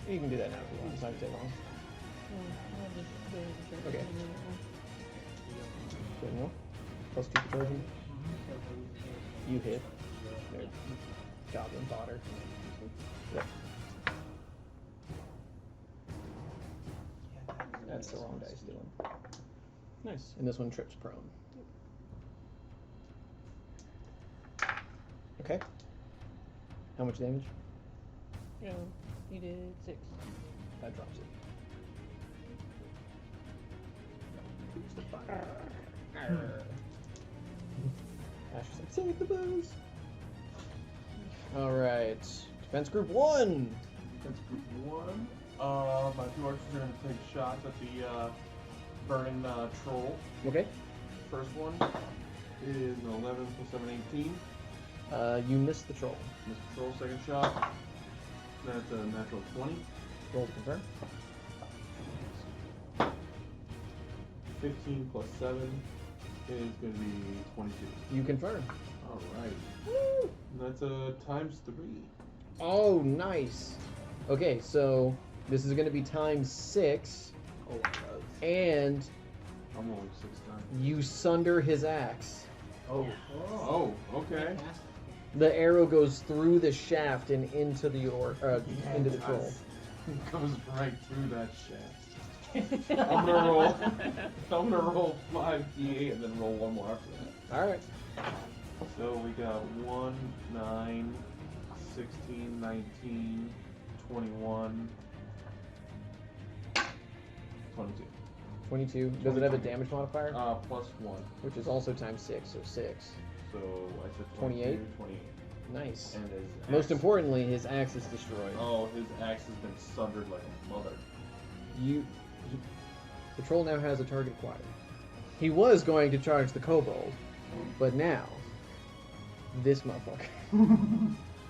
You can do that now if you want. It's not going to take long. Okay. Good enough. +2 conversion. You hit. There's goblin fodder. Yep. That's the wrong dice doing. Nice. And this one trips prone. Okay. How much damage? No, he did 6. That drops it. Asher's like, save the booze! Alright. Defense group 1! That's group 1. My 2 archers are going to take shots at the burning troll. Okay. First one is an 11 plus 7, 18. You missed the troll. Missed the troll, second shot. That's a natural 20. Roll to confirm. 15 plus 7 is going to be 22. You confirm. Alright. Woo! That's a times 3. Oh, nice. Okay, so this is going to be times 6, Oh, that's. and I'm rolling 6 times. you sunder his axe. Oh. Oh, okay. Fantastic. The arrow goes through the shaft and into the into the troll. It goes right through that shaft. I'm gonna roll 5d8 and then roll one more after that. All right. So we got 1, 9, 16, 19, 21, 22. 22. Does it have a damage modifier? Plus 1. Which is also times 6, so 6. So I said 28? 28. Nice. And his Most axe- importantly, his axe is destroyed. Oh, his axe has been sundered like a mother. The troll now has a target acquired. He was going to charge the kobold, but now, this motherfucker.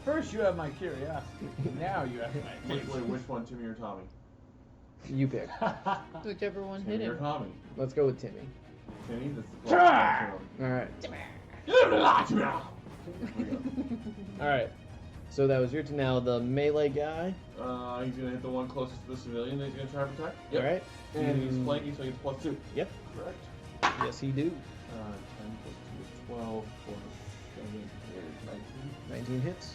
First you have my curiosity. Now you have my Wait, which one, Timmy or Tommy? You pick. Whichever one hit Timmy or him. Tommy? Let's go with Timmy. Timmy, that's the closest one. Alright. Alright. So that was your turn. Now the melee guy. He's gonna hit the one closest to the civilian that he's gonna try to protect. Alright. And he's flanking, so he's plus 2. Yep. Correct. Yes, he do. 10 plus 2 is 12, plus 7 is 19. 19 hits.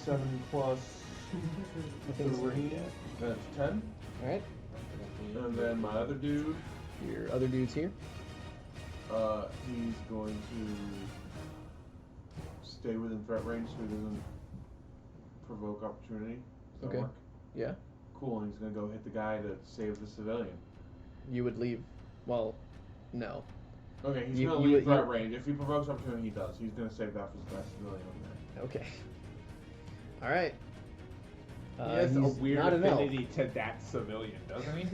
7 plus I think it's 3, that's 10. Alright. And then my other dude, Your other dude's here. he's going to stay within threat range so he doesn't provoke opportunity. Does that Okay. work? Yeah. Cool, and he's gonna go hit the guy to save the civilian. You would leave. Well, no. Okay, he's You- gonna you- leave you- threat range. If he provokes opportunity, he does. He's gonna save that for the best civilian over Okay. All right. He has a he's weird not an elf. affinity to that civilian, doesn't he?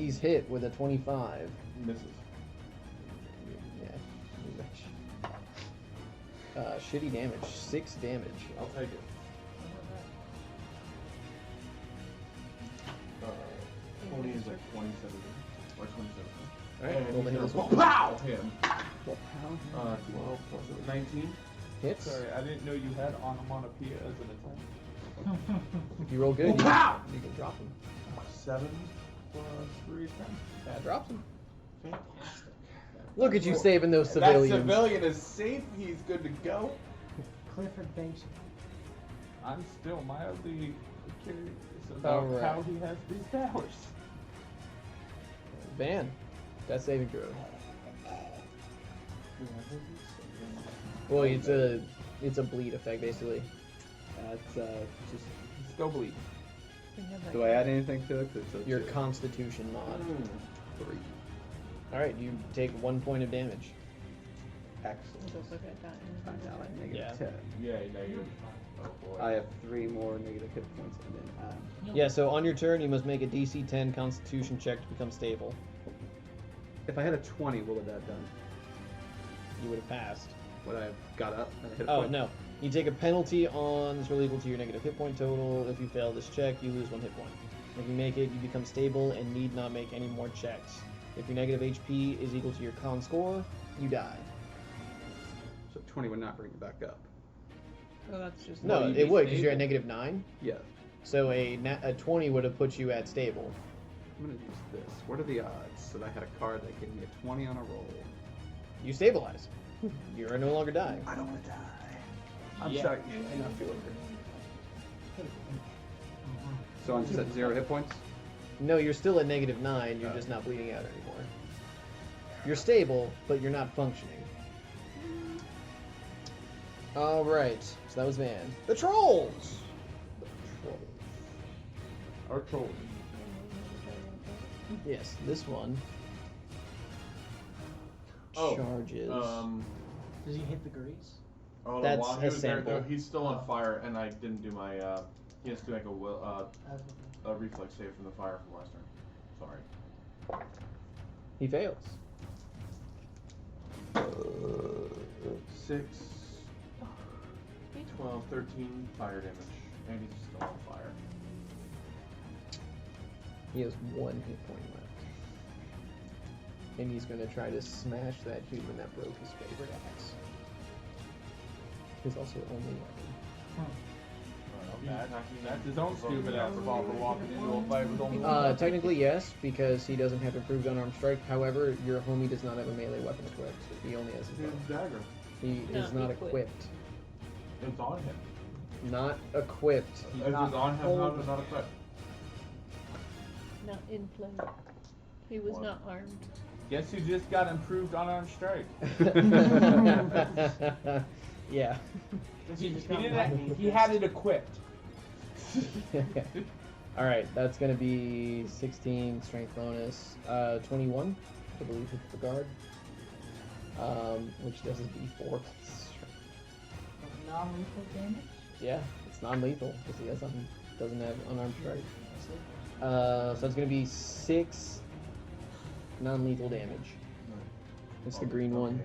He's hit with a 25. there. Misses. Yeah. Shitty damage. 6 damage. I'll take it. Tony is like 27 or 27. All right. And Roll the he's hit as gonna well. pow him. 12 plus 19. Hits. Sorry, I didn't know you had onomatopoeia as an attack. If you roll good, you Pow! can drop him. 7 plus 3 is 10. That drops him. Fantastic. Look at you Cool. saving those That civilians. civilian is safe. He's good to go. Clifford Basin. I'm still mildly curious about Alright. how he has these powers. Van. Death saving throw. Well, it's a bleed effect basically. That's just. Still bleed. Do I add anything to it? 'Cause it's a Your 2. Constitution mod. 3. All right, you take 1 point of damage. Excellent. It's also got that I'm in now at Yeah. negative 10. Yeah, negative. Oh boy. I have 3 more negative hit points and then Yeah, so on your turn, you must make a DC 10 Constitution check to become stable. if I had a 20, what would that have done? You would have passed. Would I have got up and hit a Oh point? no, you take a penalty on this roll equal to your negative hit point total. If you fail this check, you lose 1 hit point. If you make it, you become stable and need not make any more checks. If your negative HP is equal to your con score, you die. So 20 would not bring it back up. Oh, that's just. No, you'd it be would because you're at stable. negative 9. Yeah. So a 20 would have put you at stable. I'm gonna use this. What are the odds that I had a card that gave me a 20 on a roll? You stabilize. You are no longer dying. I don't want to die. I'm Yeah. sorry. You should not feel good. So I'm just at 0 hit points? No, you're still at negative 9. You're Oh. just not bleeding out anymore. You're stable, but you're not functioning. All right. So that was Van. The trolls. Or trolls. Yes, this one Oh, charges. Does he hit the grease? Oh, That's while he a was there, though, sample. he's still on fire, and I didn't do my. He has to make a reflex save from the fire from last turn. Sorry. He fails. 6, 12, 13 fire damage, and he's still on fire. He has 1 hit point left. And he's going to try to smash that human that broke his favorite axe. His also only weapon. That's his own stupid ass fault for walking into a fight with only one. Technically, yes, because he doesn't have improved unarmed strike. However, your homie does not have a melee weapon equipped. He only has his His bow. dagger. He is Not not equipped. equipped. It's on him. Not equipped. If it's on him, how is it not equipped? Not in play. He was What? not armed. Guess who just got improved unarmed strike? Yeah. He had it equipped. All right, that's gonna be 16 strength bonus, 21, I believe, hit the guard, which does his D4 plus strength. Non-lethal damage? Yeah, it's non-lethal because he has doesn't have unarmed strike. So that's gonna be 6 non-lethal damage. It's the green one.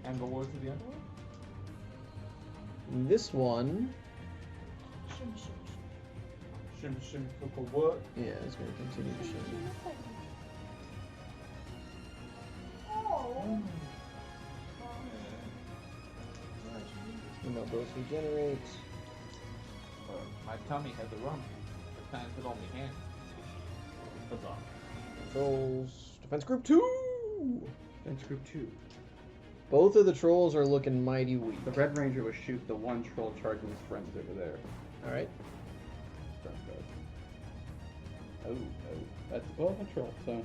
And what was the other one? This one, Shim shim cook what? yeah, is gonna continue to shimmy. And they'll both regenerate. My tummy had the rum. The time could only hand. That's off. Trolls, defense group 2. Bench group 2. Both of the trolls are looking mighty weak. The Red Ranger will shoot the one troll charging his friends over there. All right. Oh, that's a troll. So,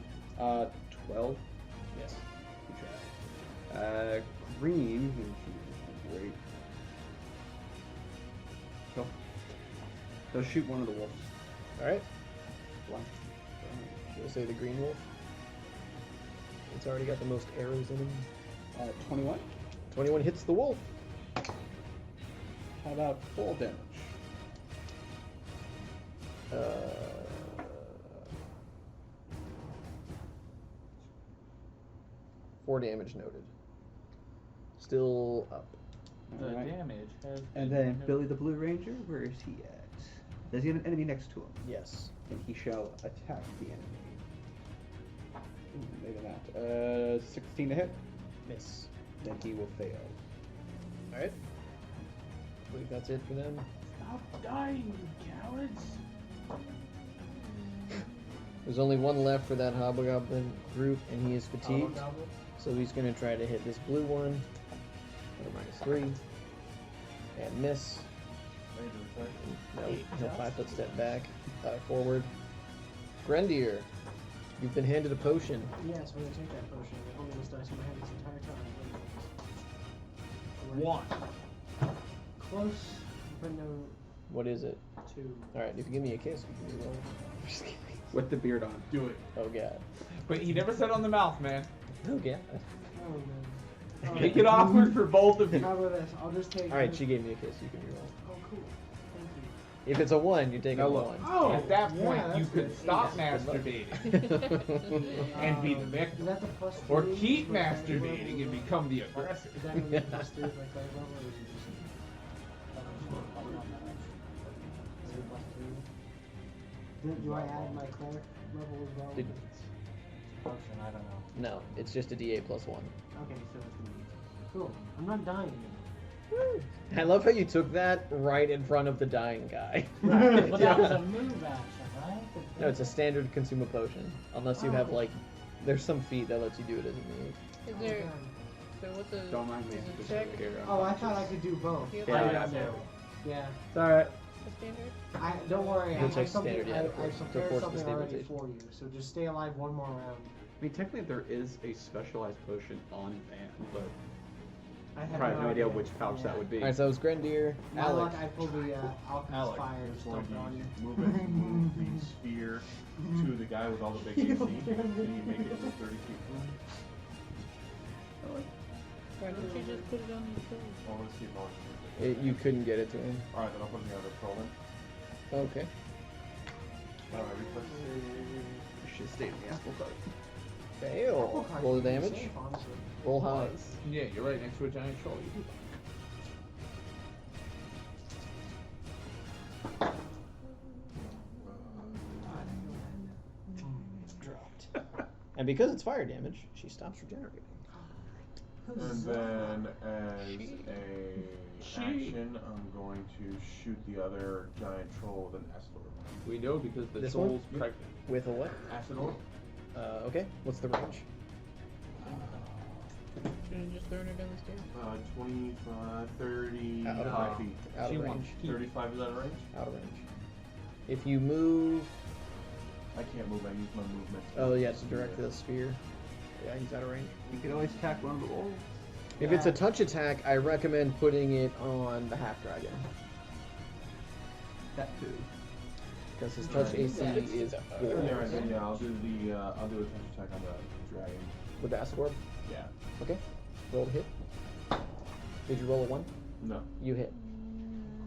12. Yes. Green. Which is great. They'll shoot one of the wolves. Alright. One. Should I say the green wolf? It's already got the most arrows in him. 21. 21 hits the wolf. How about full damage? 4 damage noted. Still up. The Alright. damage has And been then noted. Billy the Blue Ranger, where is he at? Does he have an enemy next to him? Yes. And he shall attack the enemy. Ooh, maybe not. 16 to hit. Miss. Then he will fail. Alright. I believe that's it for them. Stop dying, you cowards! There's only one left for that hobgoblin group, and he is fatigued. Hobgoblin? So he's going to try to hit this blue one. At a -3. And miss. No, he'll 5-foot step back, forward. Grendier, you've been handed a potion. Yes, we're gonna take that potion. The only this dice in my head this entire time. One. Close, but no What is it? 2. Alright, if you give me a kiss, we can roll. Just kidding. With the beard on. Do it. Oh, God. But he never said on the mouth, man. Oh, God. Oh man. Oh, Make it awkward for both of you. How about this? I'll just take. Alright, she gave me a kiss. You can reroll. Oh, cool. Thank you. If it's a 1, you take a No, look. 1. Oh, At that yeah, point, you that's could good. stop Yeah. masturbating and be the Is victim. that the plus Or 3 keep for class masturbating level? and become the aggressor. Is that gonna be plus 3 for my class level, or is it just? Is it plus 3? Do I add my cleric level as well? Did- Potion, I don't know. No, it's just a D8 plus 1. Okay, so it's gonna be cool. I'm not dying. I love how you took that right in front of the dying guy. Right, but that was a move action, right? No, it's a standard consume a potion. Unless you have, like, there's some feat that lets you do it as a move. Is there? So what's a? Don't mind me. is Just a check? here. Oh, I thought I could do both. Heal Yeah. yeah. Yeah. It's alright. A standard? Don't worry. You'll I check have something. standard, yeah, I before- to prepared force the something already stabilization. for you. So just stay alive one more round. I mean, technically there is a specialized potion on Van, but I have probably have no idea which pouch that would be. Alright, so it was Grendier. My Alec. luck, I pulled the alchemist Alec. fire and Just going stuff on you. to move it, move the sphere to the guy with all the big AC, and you make it to 30 feet from him. Why don't you just put it on your shoulder? Well, let's see if I'll You couldn't get it to him. Alright, then I'll put it in the other problem. Okay. Reflex save. Should stay in the apple cart. Fail. Apple Roll the cart would be damage. safe, honestly. Roll high. Yeah, you're right next to a giant troll. You do that. Dropped. And because it's fire damage, she stops regenerating. And then, as a action, I'm going to shoot the other giant troll with an acid orb. We know because the This troll's one? pregnant. With a what? Acid orb? Okay. What's the range? Should have just thrown her down the stairs. 25, 35 Out of feet. Out She of wants range. heat. 35 is out of range? Out of range. If you move, I can't move, I use my movement. oh yeah, to direct the sphere. Yeah, he's out of range. You can always attack one of the wolves. If it's a touch attack, I recommend putting it on the half dragon That too. because his touch AC is Yeah, 4 right, then, yeah, I'll do a touch attack on the dragon. with the acid orb. Yeah. Okay. Roll to hit. Did you roll a 1? No. You hit.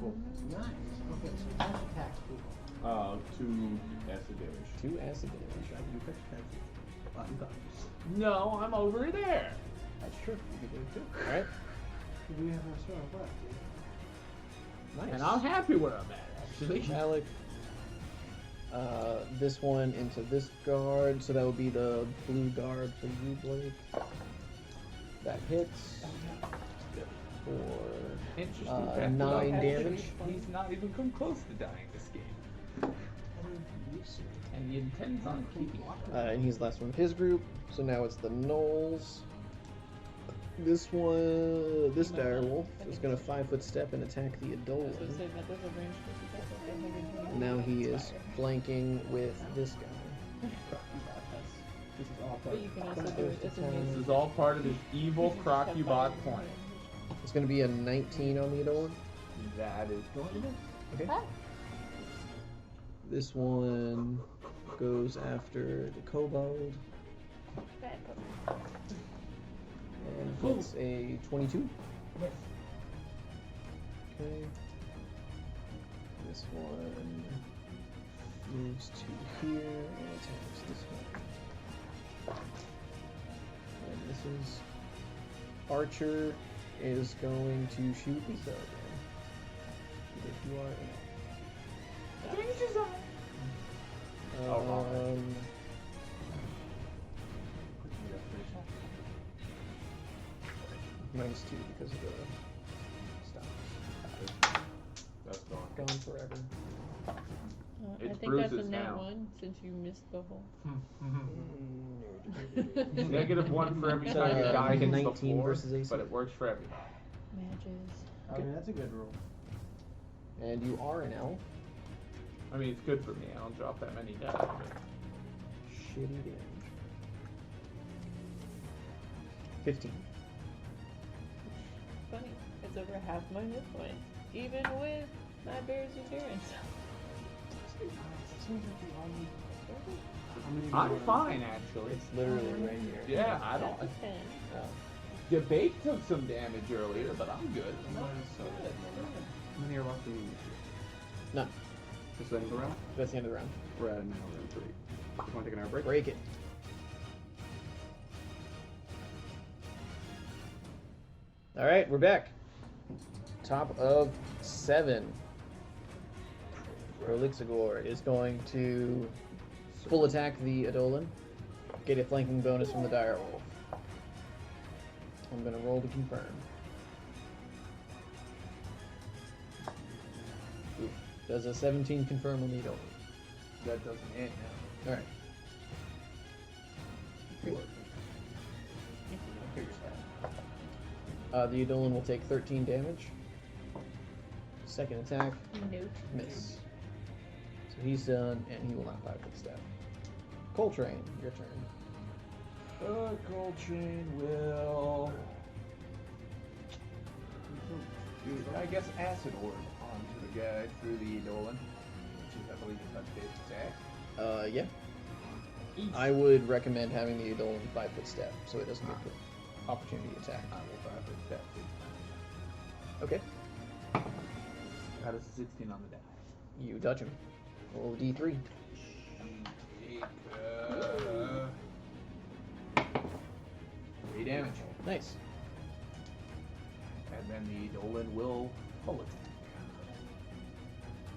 Cool. Nice. Okay, so touch attack, people. 2 acid damage. 2 acid damage. You touch attacks. Unconscious. No, I'm over there. That's true. You can do it too. All right. Do we have our sword left? Nice. And I'm happy where I'm at, actually. Alec. This one into this guard, so that would be the blue guard for you, Blake. That hits for Interesting. Uh, fact 9 about Patrick, damage. He's not even come close to dying this game. And he intends on keeping it. and he's the last one of his group. So now it's the Knolls. This one, this direwolf is gonna 5-foot step and attack the I was Edolan. gonna say that does a range attack of 120. Now he is flanking with this guy. This is all But you can also do it as a This means. is all part of his evil crocubot plan. It's gonna be a 19 on the Edolan. That is going to be. Okay. This one goes after the kobold. Bad puppy. And it's a 22. Miss. Okay. This one moves to here and attacks this one. And this is Archer is going to shoot Lisa again. If you are in. Danger zone. Minus 2 because of the stops. That's gone. Gone forever. I It's think that's a bruises nat now. one since you missed the whole. -1 for every It's, time your die hits the 19 floor, versus AC. but it works for everybody. Matches. I mean, that's a good rule. And you are an elf. I mean, it's good for me. I don't drop that many die. But Shitty damage. 15. Funny. It's over half my hit points, even with my bear's endurance. How many I'm more? fine, actually. It's literally right here. Yeah, I don't. That's a 10. Oh. Debate took some damage earlier, but I'm good. How many are left in the None. Just the end of the round? That's the end of the round. We're at an hour and 3. You want to take an hour break? Break it. Alright, we're back. Top of 7. Prolixigor is going to full attack the Edolan. Get a flanking bonus from the Direwolf. I'm going to roll to confirm. Ooh. Does a 17 confirm on the Edolan? That doesn't hit now. Alright. The Edolan will take 13 damage. Second attack, Nope. miss. So he's done, and he will not 5-foot step. Coltrane, your turn. Coltrane will. I guess Acid Orb onto the guy through the Edolan, which is, I believe, a touch-based attack. Yeah. East. I would recommend having the Edolan 5-foot step, so it doesn't get the opportunity attack. I will 5-foot step. Okay. Got a 16 on the die. You touch him. Roll a D3. Uh, 3 damage. Nice. And then the Edolan will full attack.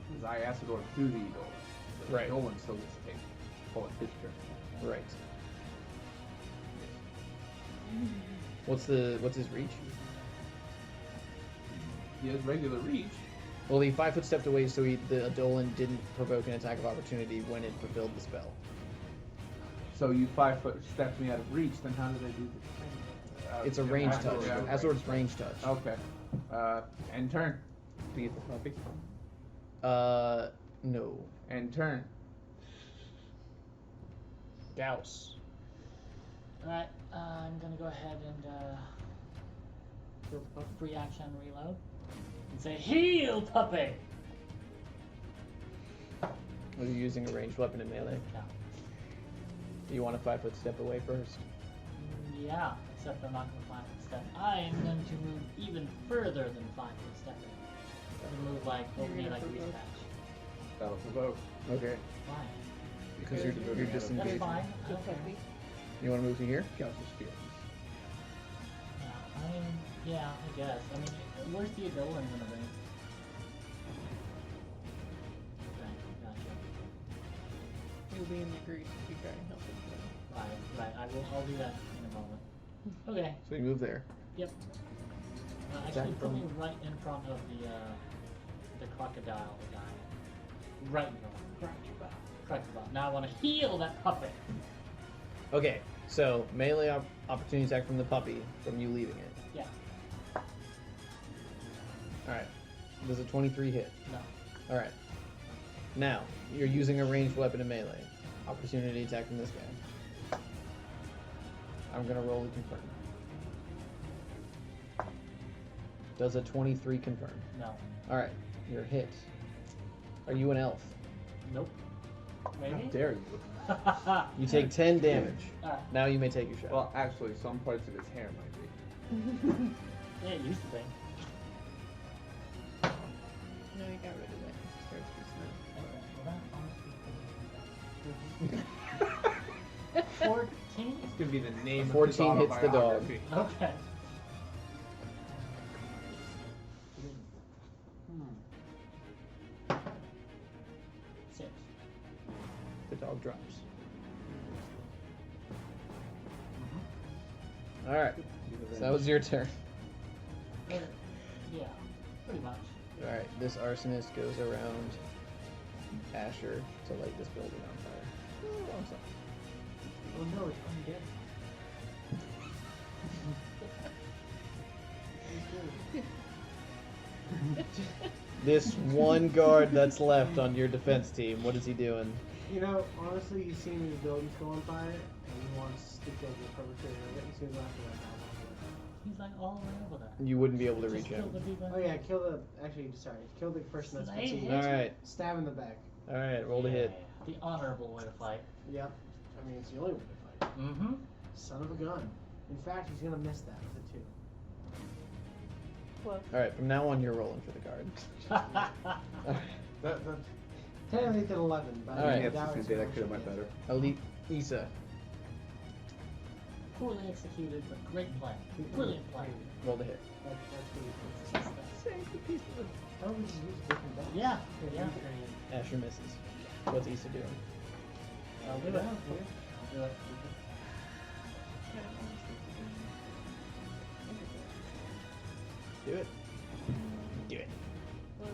Because I Acid Orb through the Edolan. The Right. Edolan still gets to take full at his turn. Right. What's his reach? He has regular reach. Well, he 5-foot stepped away, so the Edolan didn't provoke an attack of opportunity when it fulfilled the spell. So you 5-foot stepped me out of reach, then how did I do this? It's a range touch. Yeah. Azor's range touch. Okay. End turn. To get the puppy? No. End turn. Douse. Alright, I'm gonna go ahead and do a free action reload. And say, heal, puppy! Are you using a ranged weapon in melee? No. Do you want a 5-foot step away first? Yeah, except I'm not gonna 5-foot step. I am going to move even further than 5-foot stepping. I'm gonna move like over me like a grease patch. That'll provoke. Okay. Why? Because you're That's disengaged. fine. I The don't care. puppy. You want to move to here? Gauss's feelings. Yeah, I mean, yeah, I guess. I mean, where's the Edolan gonna be? Okay, gotcha. You'll be in the grease if you try to help him. Right, I'll do that in a moment. Okay, So you move there. yep. Actually, put me right in front of the crocodile guy. Right in front of him. Crocodile. Now I want to heal that puppet. Okay, so melee opportunity attack from the puppy, from you leaving it. Yeah. Alright. Does a 23 hit? No. Alright. Now, you're using a ranged weapon in melee. Opportunity attack from this guy. I'm gonna roll to confirm. Does a 23 confirm? No. Alright, you're hit. Are you an elf? Nope. How Maybe? dare you? You take 10 damage. Alright. Now you may take your shot. Well, actually, some parts of his hair might be. Yeah, it used to be. No, he got rid of that. It starts to smell. 14? It's gonna be the name. 14 of hits the dog. autobiography. Okay. Six. The dog drops. Alright, so that was your turn. Yeah, pretty much. Alright, this arsonist goes around Asher to light this building on fire. Oh, wrong side. Oh no, it's undead. This one guard that's left on your defense team, what is he doing? You know, honestly, you've seen the buildings go on fire, and he wants to kill the perpetrator of it. He's gonna go after that guy. He's like all the way over there. You wouldn't be able to Just reach kill him. the people. Oh yeah, kill the. Actually, sorry, kill the person that's Slay been him. Alright, Stab in the back. alright, roll to hit. The honorable way to fight. Yep. I mean, it's the only way to fight. Mm-hmm. Son of a gun. In fact, he's gonna miss that with a 2. Well, Alright, from now on you're rolling for the guard. That's Technically, it's an 11, but All right. Yeah, I was just gonna say that could have went better. Elite Issa, Poorly executed, but great plan. Brilliant plan. roll to hit. That's Just that. Why don't we just use a different die? Yeah, yeah. Asher misses. What's Issa doing? I'll do it. I'll do it. Do it. Do it. well,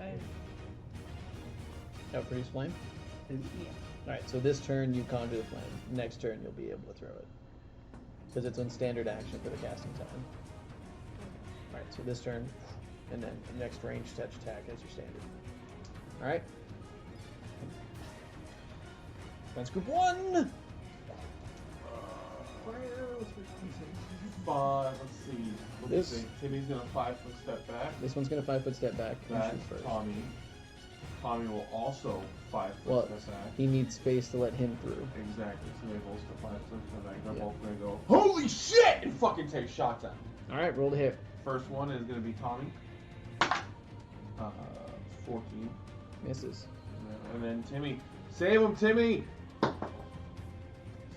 I. Outproduce flame? Yeah. Alright, so this turn you conjure the flame. Next turn you'll be able to throw it. Because it's on standard action for the casting time. Alright, so this turn, and then the next range touch attack as your standard. Alright? Defense group 1! five. Let's see. This- Timmy's gonna 5-foot step back. This one's gonna 5-foot step back and That's shoot first. Tommy. Tommy will also 5-foot Well, step back. he needs space to let him through. Exactly. So they both step 5-foot step back. They're Yeah. both gonna go, holy shit! And fucking take shots at him. Alright, roll to hit. First one is gonna be Tommy. 14. Misses. And then Timmy. Save him, Timmy!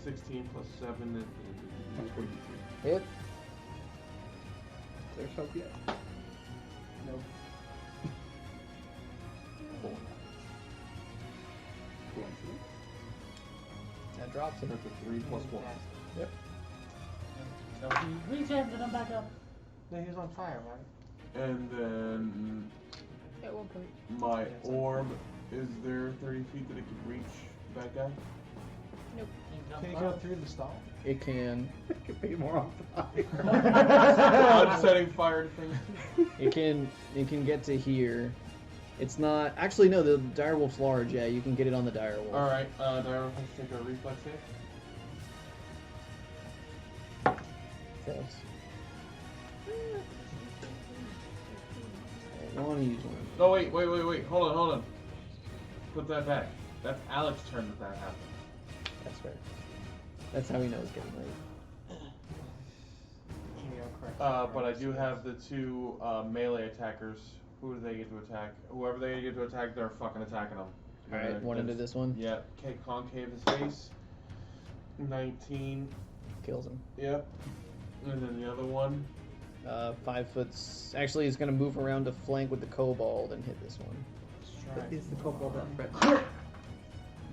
16 plus 7 is 23. Hit. There's hope yet. Nope. 4. That drops him. That's a 3 plus 1. Yep. So he regens and I'm back up. No, he was on fire, right? And then At one point. my orb, is there 30 feet that it can reach that guy? Can he go through the stall? It can. Could be more on fire. I'm setting fire to things too. It can get to here. It's not actually no, the direwolf's large, yeah, you can get it on the direwolf. Alright, Daryl has to take a reflex save. Fails. I wanna use one. No, wait, hold on. Put that back. That's Alex's turn that happened. That's fair. That's how we know it's getting late. Can you correct? But I do have the 2 melee attackers. Who do they get to attack? Whoever they get to attack, they're fucking attacking them. Alright, one into this one. Yep. Okay, concave his face. 19. Kills him. Yep. And then the other one. 5 foot. Actually, he's gonna move around to flank with the kobold and hit this one. That is the kobold that threat.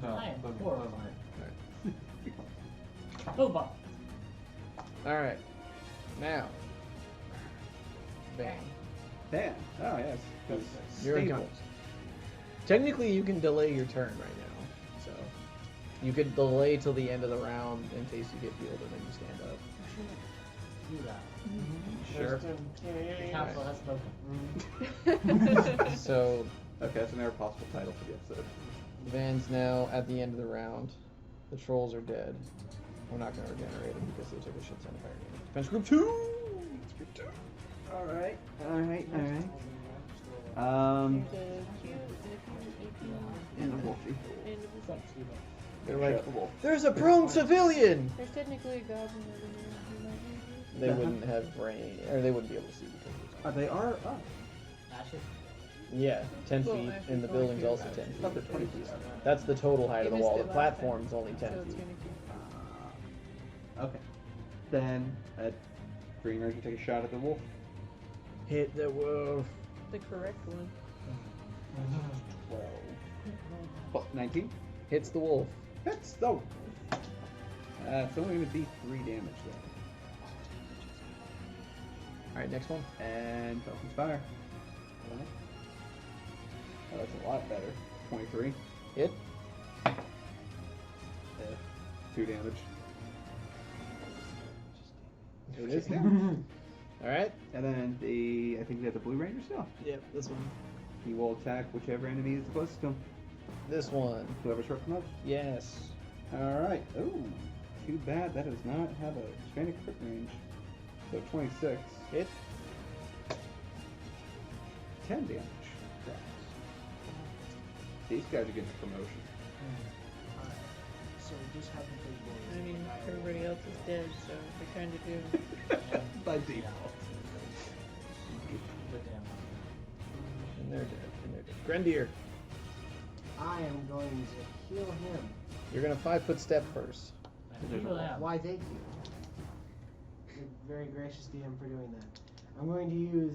No, I am the horrified. Alright. Cobalt. Alright. Now. Bang. Damn. Oh yes. You're unconscious. Technically, you can delay your turn right now. So, you could delay till the end of the round in case you get healed and then you stand up. Do that. Sure. The council has spoken. So, Okay, that's another possible title for the episode. Van's now at the end of the round. The trolls are dead. We're not going to regenerate them because they took a shit ton of fire damage. Defense group 2! Defense group 2. Alright. There's a Q, and if you And the wolfie. And it was They're like, there's a prone civilian! there's technically a goblin over there who might need you. They wouldn't have range, or they wouldn't be able to see because They are up. Ashes. yeah, 10 Well, feet, actually, and the going building's through also that. 10 feet. Up to 20 feet. That's the total height You of the missed wall. it The last time. platform's only 10 So it's feet. gonna keep. Okay. Then, Green Ranger take a shot at the wolf. Hit the wolf. The correct one. 12. Well, 19. Hits the wolf. Hits the. It's only going to be 3 damage though. Alright, next one. And Falcon's Fire. Oh, that's a lot better. 23. Hit. 2 damage. It is damage. Alright. And then I think we have the Blue Ranger still. Yep, this one. He will attack whichever enemy is closest to him. This one. Whoever's short from most. Yes. Alright. Ooh. Too bad that does not have a expanded crit range. So 26. Hit. 10 damage. These guys are getting a promotion. Alright. So we just have the big boys. I mean, everybody else is dead, so they kind of do. By default. Good damn. And they're dead. And they're dead. Grendier, I am going to heal him. you're gonna 5-foot step first. I heal him. Why, thank you. You're very gracious DM for doing that. I'm going to use,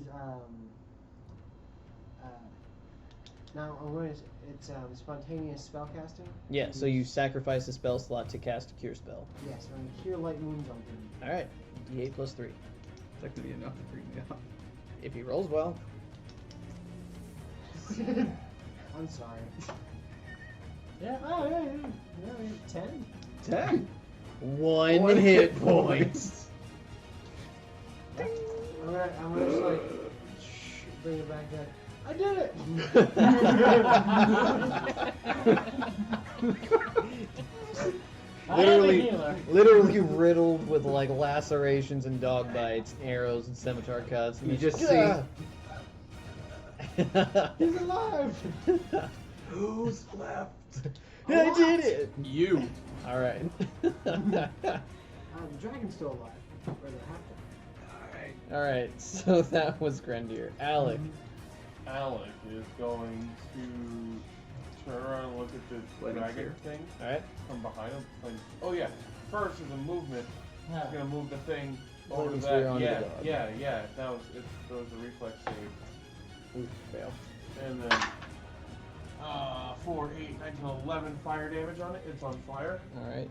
now I'm going to, it's spontaneous spellcasting. Yeah, so you sacrifice a spell slot to cast a cure spell. Yes, I'm going to cure light wounds on him. Alright. D8 plus 3. That's gonna be enough to freak me out. If he rolls well. I'm sorry. Yeah. Oh, yeah. 10? 10. One hit point. I'm gonna just like bring it back down. I did it! I am a literally, healer. literally riddled with like lacerations and dog bites, and arrows and scimitar cuts. And You it's just "Gah!" He's alive! Who's left? I did it. You. All right. The dragon's still alive. Or they have to. All right. So that was Grendier. Alec. Alec is going to turn around and look at the Let him dragon see. thing All right. from behind him. Like, oh yeah, first is a movement. Yeah. He's gonna move the thing Let over him to steer that. onto the Yeah, dog. yeah. That was a reflex save. Ooh, fail. And then 4, 8, 9, 10, 11 fire damage on it. It's on fire. All right.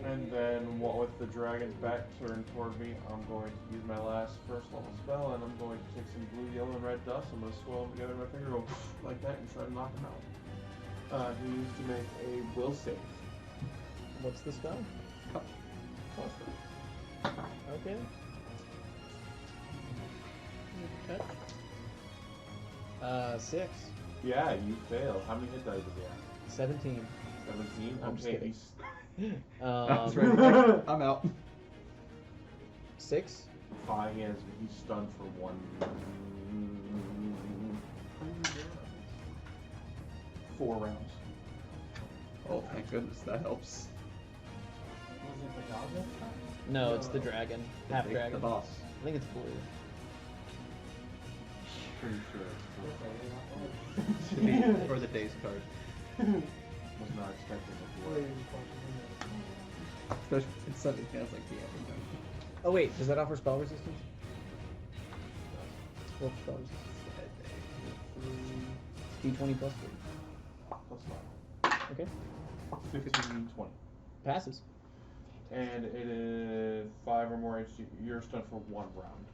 And then with the dragon's back turned toward me, I'm going to use my last first level spell, and I'm going to take some blue, yellow, and red dust. I'm going to swirl them together in my finger, go like that, and try to knock him out. He needs to make a will save. What's the spell? Okay. Need to touch. 6. Yeah, you fail. How many hit dice does he have? 17. 17? I'm just Okay, kidding. he's That's Um, right. I'm out. 6. 5. He's stunned for 1. 4 rounds. Oh, thank goodness, that helps. Was it the dog this time? No, it's the dragon. Half dragon. The boss. I think it's blue. Pretty sure. Or the days card. Was not expecting it. Especially in something else like the other. Oh wait, does that offer spell resistance? What spell resistance? D20 plus 3. Plus 5. Okay. 15, 20. Passes. And it is 5 or more HP. You're stunned for 1 round.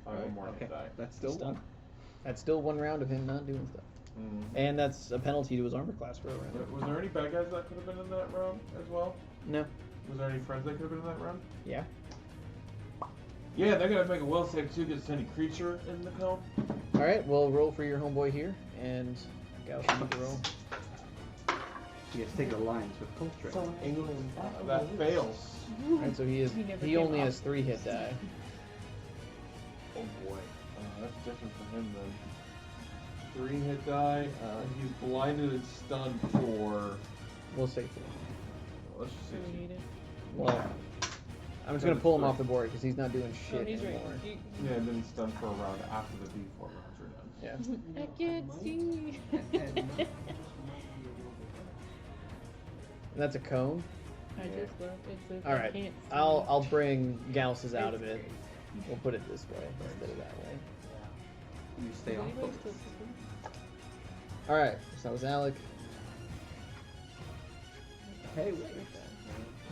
5 or more Okay, hit die. that's still Stun. one. That's still 1 round of him not doing stuff. And that's a penalty to his armor class for a round. Was there any bad guys that could have been in that round as well? No. Was there any friends that could have been in that round? Yeah. Yeah, they're gonna make a will save too against any creature in the cone. Alright, well roll for your homeboy here, and Gauss, you need to roll. You have to take the lines with culture. That fails. Alright, so He never he came only up. has 3 hit die. Oh boy. That's different for him then. 3 hit die. He's blinded and stunned for. We'll say 4. Let's just Do we say need it? Well, I'm just gonna pull him off the board because he's not doing Oh, shit he's right. anymore. yeah, and then he's stunned for a round after the D4 rounds are done. Yeah. I can't see. And that's a cone. I just left. It says All I right. can't see. I'll bring Gauss's out of it. We'll put it this way instead of that way. You stay Is on anybody focus. still sleeping? All right. So that was Alec. Hey, wait.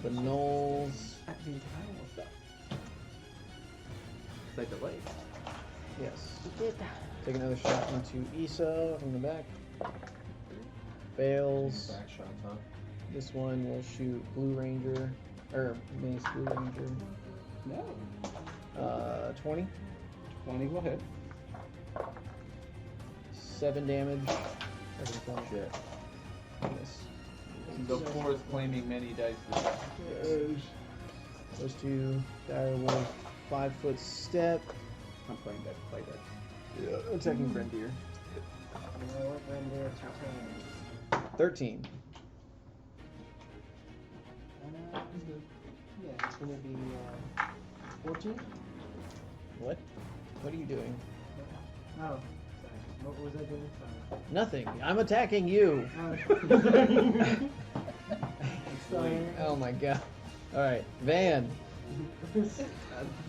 The Knolls. That means I almost died. They delayed. Yes. Take another shot into Issa from the back. Fails. Back shots, huh? This one will shoot Blue Ranger, or Mace Blue Ranger. No. 20. 20 will hit. 7 damage. Shit. Miss. The floor is claiming many dice. Those two. Dire Wolf. 5-foot step. I'm playing dead. Play dead. Yeah. Attacking Grendier. You know what, Render, it's your turn. 13. Yeah, it's gonna be 14. What? What are you doing? Oh, sorry. What was I doing? Sorry. Nothing. I'm attacking you. Sorry. Oh my god. Alright. Van.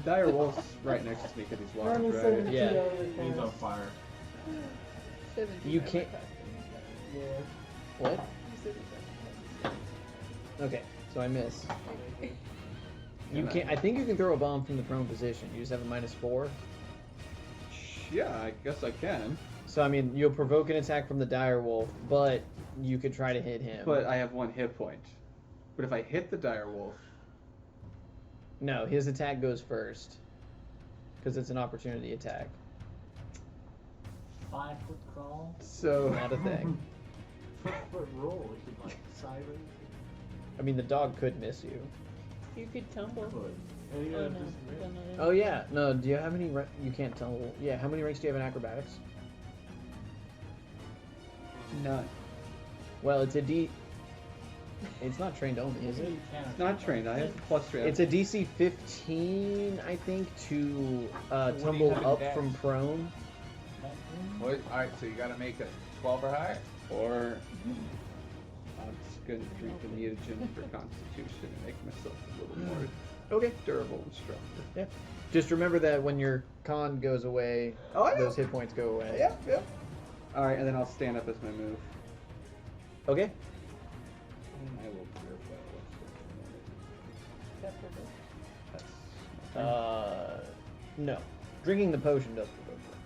Dire Wolf's right next to me because he's large, Running right? 72 Yeah. out of the He's class. on fire. 17 You on my can't- costume, Yeah. What? you said it. Okay. So I miss. You can't. I think you can throw a bomb from the prone position. You just have a -4. Yeah, I guess I can. So I mean, you'll provoke an attack from the Dire Wolf, but you could try to hit him. But I have 1 hit point. But if I hit the Dire Wolf, No, his attack goes first. Because it's an opportunity attack. 5-foot crawl. so Not a thing. Foot roll. It could like sirens. I mean, the dog could miss you. You could tumble. And you Oh gotta no. just I don't know that. Oh yeah. No. Do you have any? You can't tell. Yeah. How many ranks do you have in acrobatics? none. Well, it's a D. It's not trained only, is it? You can. It's not trained. I have +3. It's a DC 15, I think, to What do you tumble have in up dex? from prone. Alright, so you gotta make a 12 or higher? Or I'm just gonna drink the mutagen for Constitution and make myself a little more Okay. durable and stronger. Yeah. Just remember that when your con goes away, Oh, yeah. those hit points go away. Yeah, yeah. All right, and then I'll stand up as my move. Okay. And I will purify. Except for this. That's my turn. No. Drinking the potion does provoke it.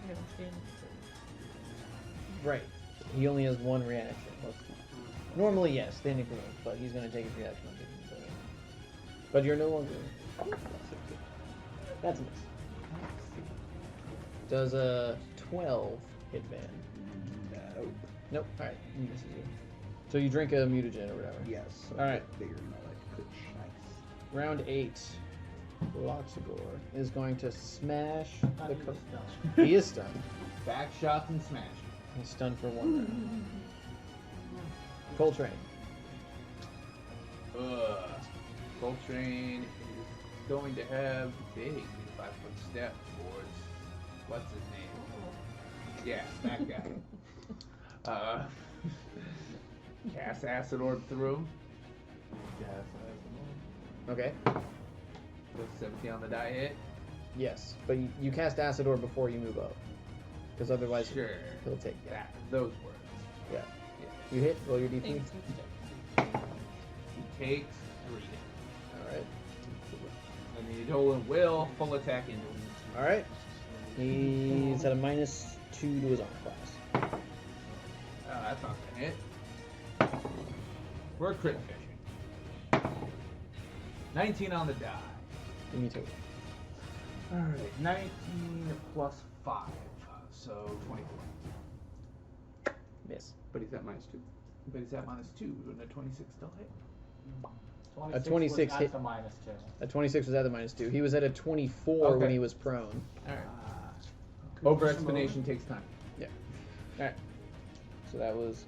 I'm gonna stand. Right. He only has 1 reaction. Normally, yes, standing provoke, but he's going to take his reaction on taking the potion. But you're no longer. That's a miss. Does a 12 hit Van? No. Nope. Alright, he misses you. So you drink a mutagen or whatever. Yes. So All right. Bigger than I like. Good nice. Round 8. Loxagor is going to smash the. He's stunned. He is stunned. Back shots and smash. He's stunned for 1 round. Coltrane. Coltrane is going to have big 5-foot step towards what's his name? Yeah, that guy. Cast acid orb through him. Okay. Plus 17 on the die hit. Yes, but you cast Acid Orb before you move up. Because otherwise Sure. he'll take that. That, those words. Yeah. You hit, roll your d3. He takes 3 hits. Alright. And the Edolan will full attack into him. Alright. He's at a -2 to his armor class. That's not gonna hit. We're crit fishing. 19 on the die. Give me 2. Alright, 19 plus 5. So 24. Miss. But he's at -2. But he's at -2. Wouldn't a 26 still hit? 26 was hit. at the -2. A 26 was at the -2. He was at a 24 when Okay. he was prone. Alright. Over explanation takes time. Yeah. Alright. So that was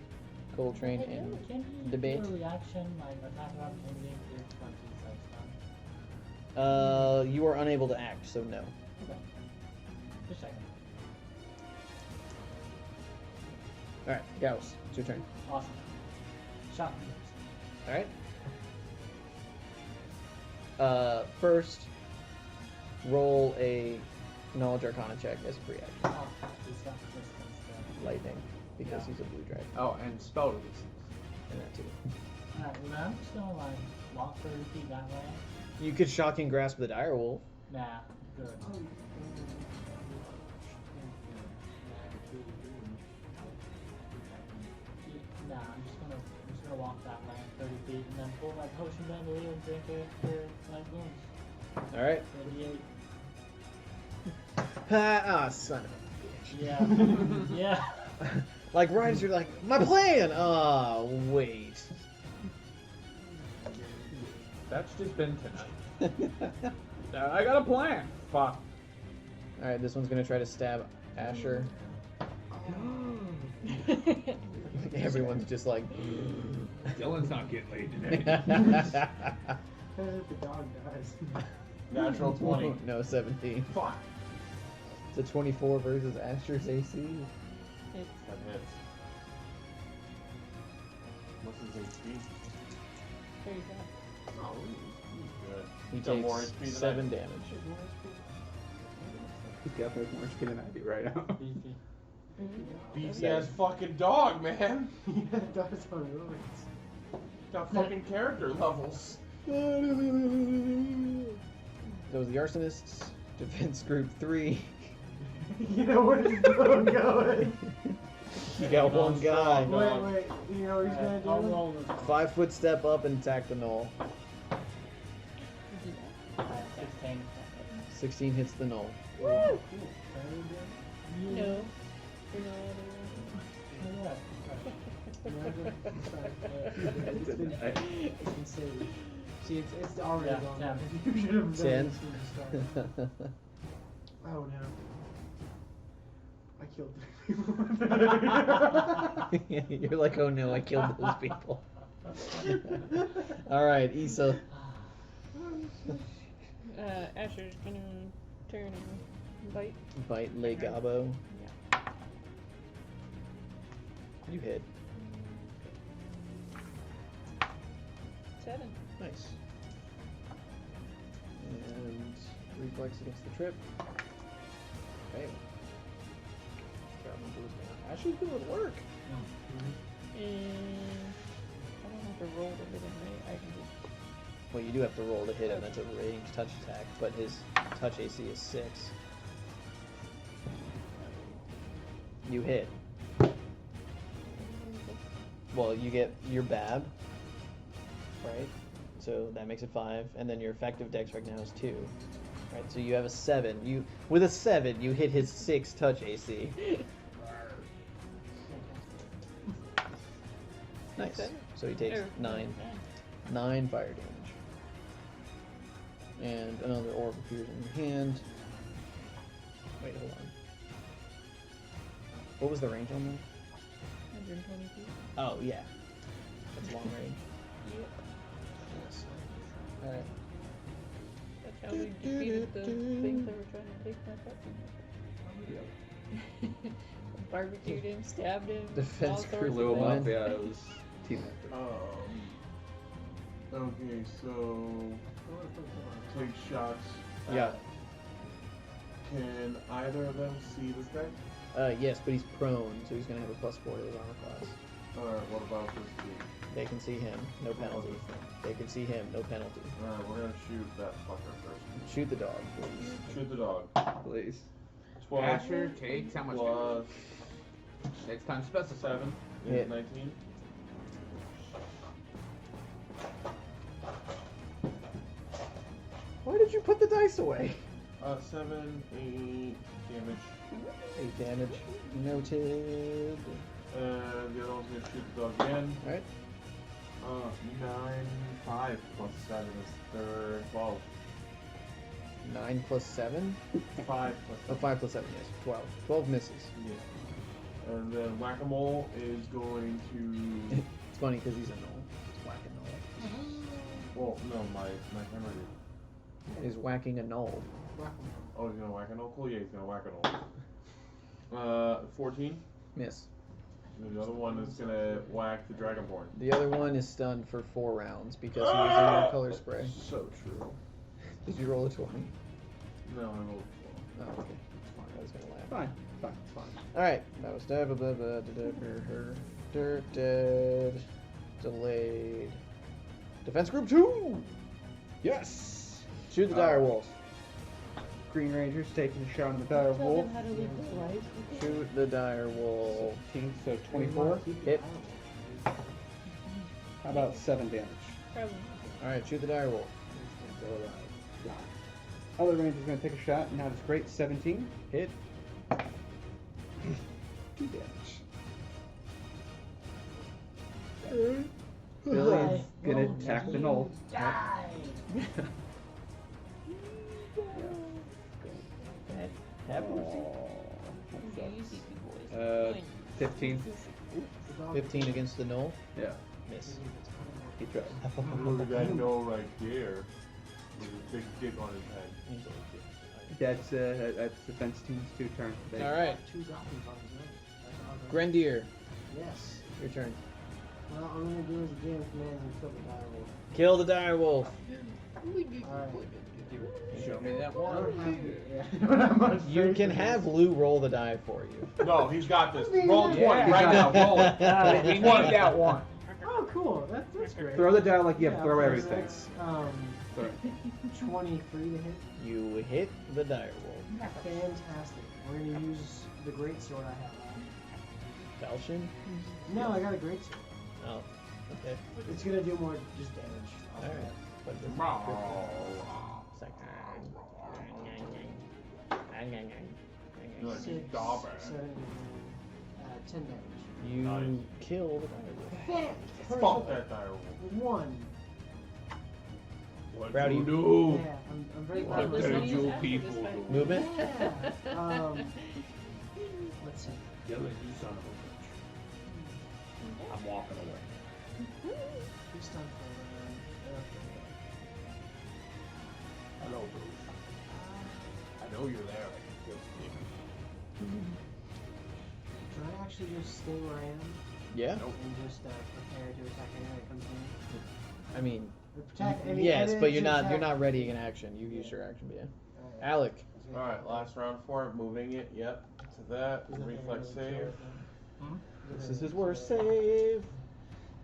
Coltrane and Can he debate. do a reaction, like attack of opportunity if like he's like stunned? You are unable to act, so no. Okay. Just checking. Alright, Gauss, it's your turn. Awesome. Shot. Alright. First, roll a Knowledge Arcana check as a free action. Oh, he's got resistance there. Lightning, because he's a blue dragon. Oh, and spell resistance. And that too. Alright, well then I'm just gonna like walk 30 feet that way. You could Shocking Grasp the dire wolf. Nah, good. Nah, I'm just gonna walk that way 30 feet and then pull my potion bandolier and drink it for like wounds. Alright. 38. Son of a bitch. Yeah. Yeah. Like, right as you're like, my plan! Wait. That's just been tonight. I got a plan. Fuck. Alright, this one's gonna try to stab Asher. Everyone's just like. Dylan's not getting laid today. The dog dies. Natural 20. No, 17. Fuck. It's a 24 versus Asher's AC. It's That hits. What's his HP? 35. Oh, he's good. He Got more takes HP than 7 I do. damage. He definitely has more skin than I do right now. Beefy. Beefy ass fucking dog, man. Dogs on roads. Got fucking character levels. Those are the Arsonists. Defense Group 3. You know where this going? You got one guy. Wait, you know what he's gonna I'll do? roll the 5 foot step up and attack the knoll. 16. 16 hits the knoll. Woo! No. You're It's been saved. See, it's already Yeah, gone. 10. You should have done 10. this from the start. Oh no. I killed 3 people. You're like, oh no, I killed those people. Alright, Issa. Asher's gonna turn and bite. Bite Le Gabo. Yeah. You hit. 7. Nice. And reflex against the trip. Okay. Ashley's doing work. And I don't have to roll to hit him, right? I can just. Well, you do have to roll to hit him. That's a ranged touch attack, but his touch AC is 6. You hit. Well, you get your BAB, right? So that makes it 5, and then your effective dex right now is 2. Right, so you have a 7. With a 7, you hit his 6 touch AC. Nice. 7? So he takes 9 fire damage. And another orb appears in your hand. Wait, hold on. What was the range on that? 120 feet. Oh, yeah. That's long range. Yep. Yes. Alright. That's how we defeated the things that were trying to take my puppy. Barbecued him, stabbed him. Defense all sorts crew of blew him things. up. Yeah, it was team effort. Okay, so take shots. Yeah. Can either of them see this guy? Yes, but he's prone, so he's gonna have a +4 to his armor class. Alright, what about this dude? They can see him, no penalty. They can see him, no penalty. Alright, we're gonna shoot that fucker first. Shoot the dog, please. Shoot the dog. Please. 12 Asher takes how much damage? plus Next time specify. 7 is Hit. 19. Why did you put the dice away? 7, 8 damage. 8 damage. Noted. And the other one's gonna shoot the dog again. Alright. 9, 5 plus 7 is 12. 9 plus 7? 5 plus Oh, 5 plus 7, yes. 12. 12 misses. Yeah. And then Whack-A-Mole is going to. It's funny because he's a knoll. He's whacking knoll. Well, no, my camera did. He's whacking a knoll. Oh, he's gonna whack a knoll? Cool, yeah, he's gonna whack a knoll. 14. Miss. And the other one is gonna whack the Dragonborn. The other one is stunned for 4 rounds because he was in your color spray. So true. Did you roll a 20? No, I rolled Oh, okay. It's fine. I was gonna laugh. Fine, fine, it's fine. Alright, that was blah, blah, blah, blah, blah, blah, dirt dead, delayed. Defense group 2! Yes! Shoot the dire wolf. Green Ranger's taking a shot on the dire Tell wolf. them how to live this life. Shoot the dire wolf. 15, so 24. Hit. How about 7 damage? Probably. Alright, shoot the dire wolf. Other Ranger's gonna take a shot, and now it's great. 17. Hit. 2 damage. Billy's gonna attack the knoll. Die! Easy, boys. 15. 15 against the knoll. Yeah. Miss. He tried. Look at that knoll right there. With a big dick on his head. That's defense team's 2 turns. Alright, 2 goblin buttons, right? That's all Grendier, Yes. your turn. Well, I'm gonna do as the GM commands and kill the dire wolf. Kill the dire wolf. Alright. Show me that I one. don't have yeah, I don't have much You faith can in have Lou roll the die for you. No, he's got this. Roll 20 Yeah. right now. Roll it. We need that one. this. Oh, cool. That's great. Throw the die like you have to Yeah, throw okay, everything. that's, Sorry. 23 to hit. You hit the dire wolf. Fantastic. We're gonna use the great sword I have left. Falchion? No, I got a great sword. Oh, okay. It's gonna do more just damage. off of Alright. that. But this second. You're like, 6, dauber. 7, 10 damage. You Nice. kill the dire wolf. Fuck that dire wolf. 1. What Rowdy. you do? Yeah, I'm very What glad. This did one is you after people this fight. do? Movement? Yeah. Let's see. Dylan, you son of a bitch. I'm walking away. He's done for Hello, Bruce. I know you're there. I can feel you. Can I actually just stay where I am Yeah? Nope. and just prepare to attack anyone that comes in? I mean, Or protect any yes, edit but you're to not attack- ready in action. You use your action, but yeah. Alright. Alec. Alright, last round for it. Moving it. Yep. To that. Is that Reflex the save. This is his worst save.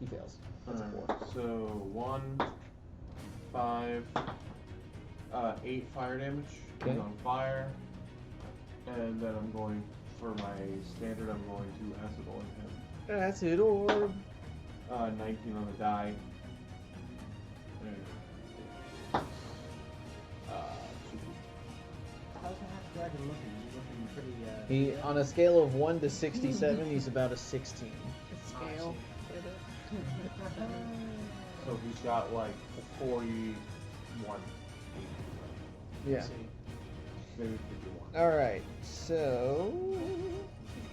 He fails. That's a 4. Alright, so 1, 5, 8 fire damage. He's Okay. on fire. And then I'm going, for my standard, I'm going to acid oil him. Acid orb. 19 on the die. How's the half dragon looking? He's looking pretty. He on a scale of 1 to 67, he's about a 16. Scale. So he's got like 41. Yeah. Maybe 51. All right. So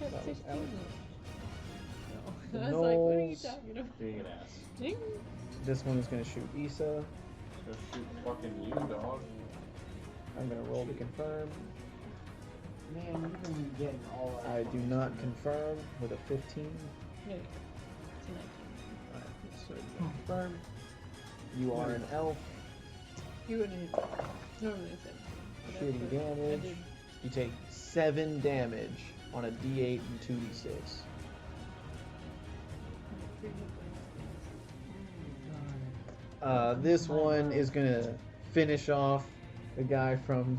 He's got That was 16 Alex. though. The I was like, what are you Knolls. talking about? Being an ass. Ding. this one is gonna shoot Issa. Just shoot fucking you, dog. I'm gonna roll to confirm. Man, you've been getting all that. I do not confirm with a 15. No, it's a 19. Alright, so confirm. You are an elf. You wouldn't hit normally 17. but Shooting that's what I damage. did. You take 7 damage on a D8 and 2D6. This one is gonna finish off the guy from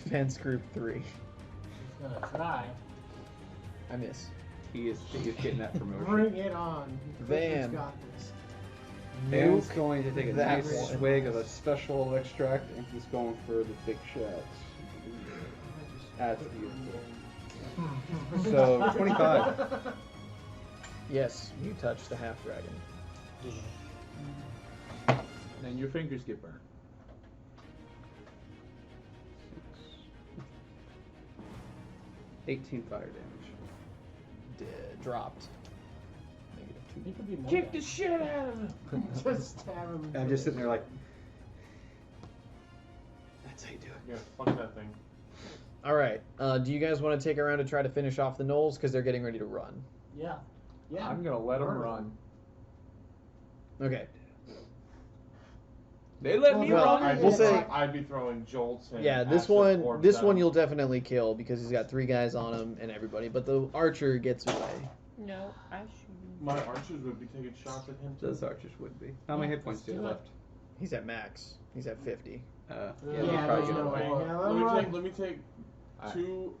Defense Group 3. He's gonna try. I miss. He is getting that promotion. Bring it on. Van. Clifford's got this. Dan's Nuke going to take a that nice one. swig of a special extract, and he's going for the big shots. That's beautiful. So 25. Yes, you touch the half dragon. And your fingers get burned. 18 fire damage. Dead. dropped. He could be more Kick the damage. shit out of him. Just stab him. And I'm just sitting there like, that's how you do it. Yeah, fuck that thing. All right. Do you guys want to take a round to try to finish off the gnolls because they're getting ready to run? Yeah. Yeah. I'm gonna let him run. Okay. They let me Well, run. we'll say- I'd be throwing jolts and Yeah, this acid one orbs at him. you'll definitely kill because he's got 3 guys on him and everybody. But the archer gets away. No, I shoot. My archers would be taking shots at him too. Those archers would be. How many hit points do you do have it. left? He's at max. He's at 50. Yeah, Yeah, you Yeah, probably there's get no away. way. Yeah, Let me take two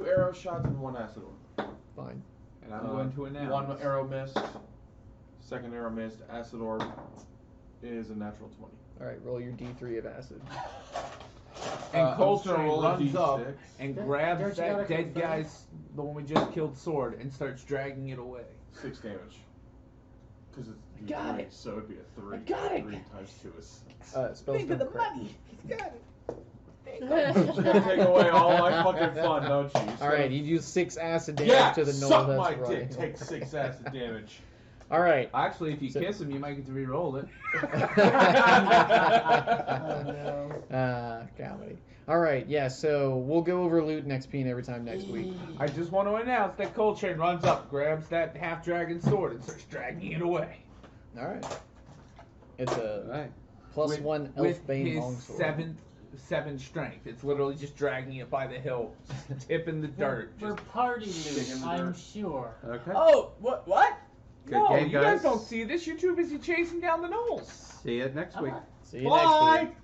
arrow shots and 1 acid orb. Fine. And I'm going to announce. 1 arrow missed. 2nd arrow missed. Acid orb is a natural 20. All right, roll your D3 of acid. And I'm Coltrane gonna roll a runs up D6. and Don't grabs you gotta that dead confirm? guy's, the one we just killed, sword, and starts dragging it away. 6 damage. Because it's got D3, it. so it'd be a 3. I got it. 3 times 2 is 6. Spells Think of don't the crack. money. He's got it. Just gonna take away all my fucking fun, don't you? All right, you use 6 acid damage Yeah, to the gnoll suck that's my running. dick. Take 6 acid damage. All right. Actually, if you So- kiss him, you might get to re-roll it. Comedy. All right, yeah. So we'll go over loot and XP and every time next week. I just want to announce that Coltrane runs up, grabs that half-dragon sword, and starts dragging it away. All right. It's a Alright. plus 1 elf With bane his longsword. 7 strength. It's literally just dragging it by the hilt, just tipping the dirt. For Just... party Dig in loot, the I'm dirt. sure. Okay. Oh, what? Good No, game, you guys guys. don't see this. You're too busy chasing down the gnolls. See you next week. See you Bye! next week.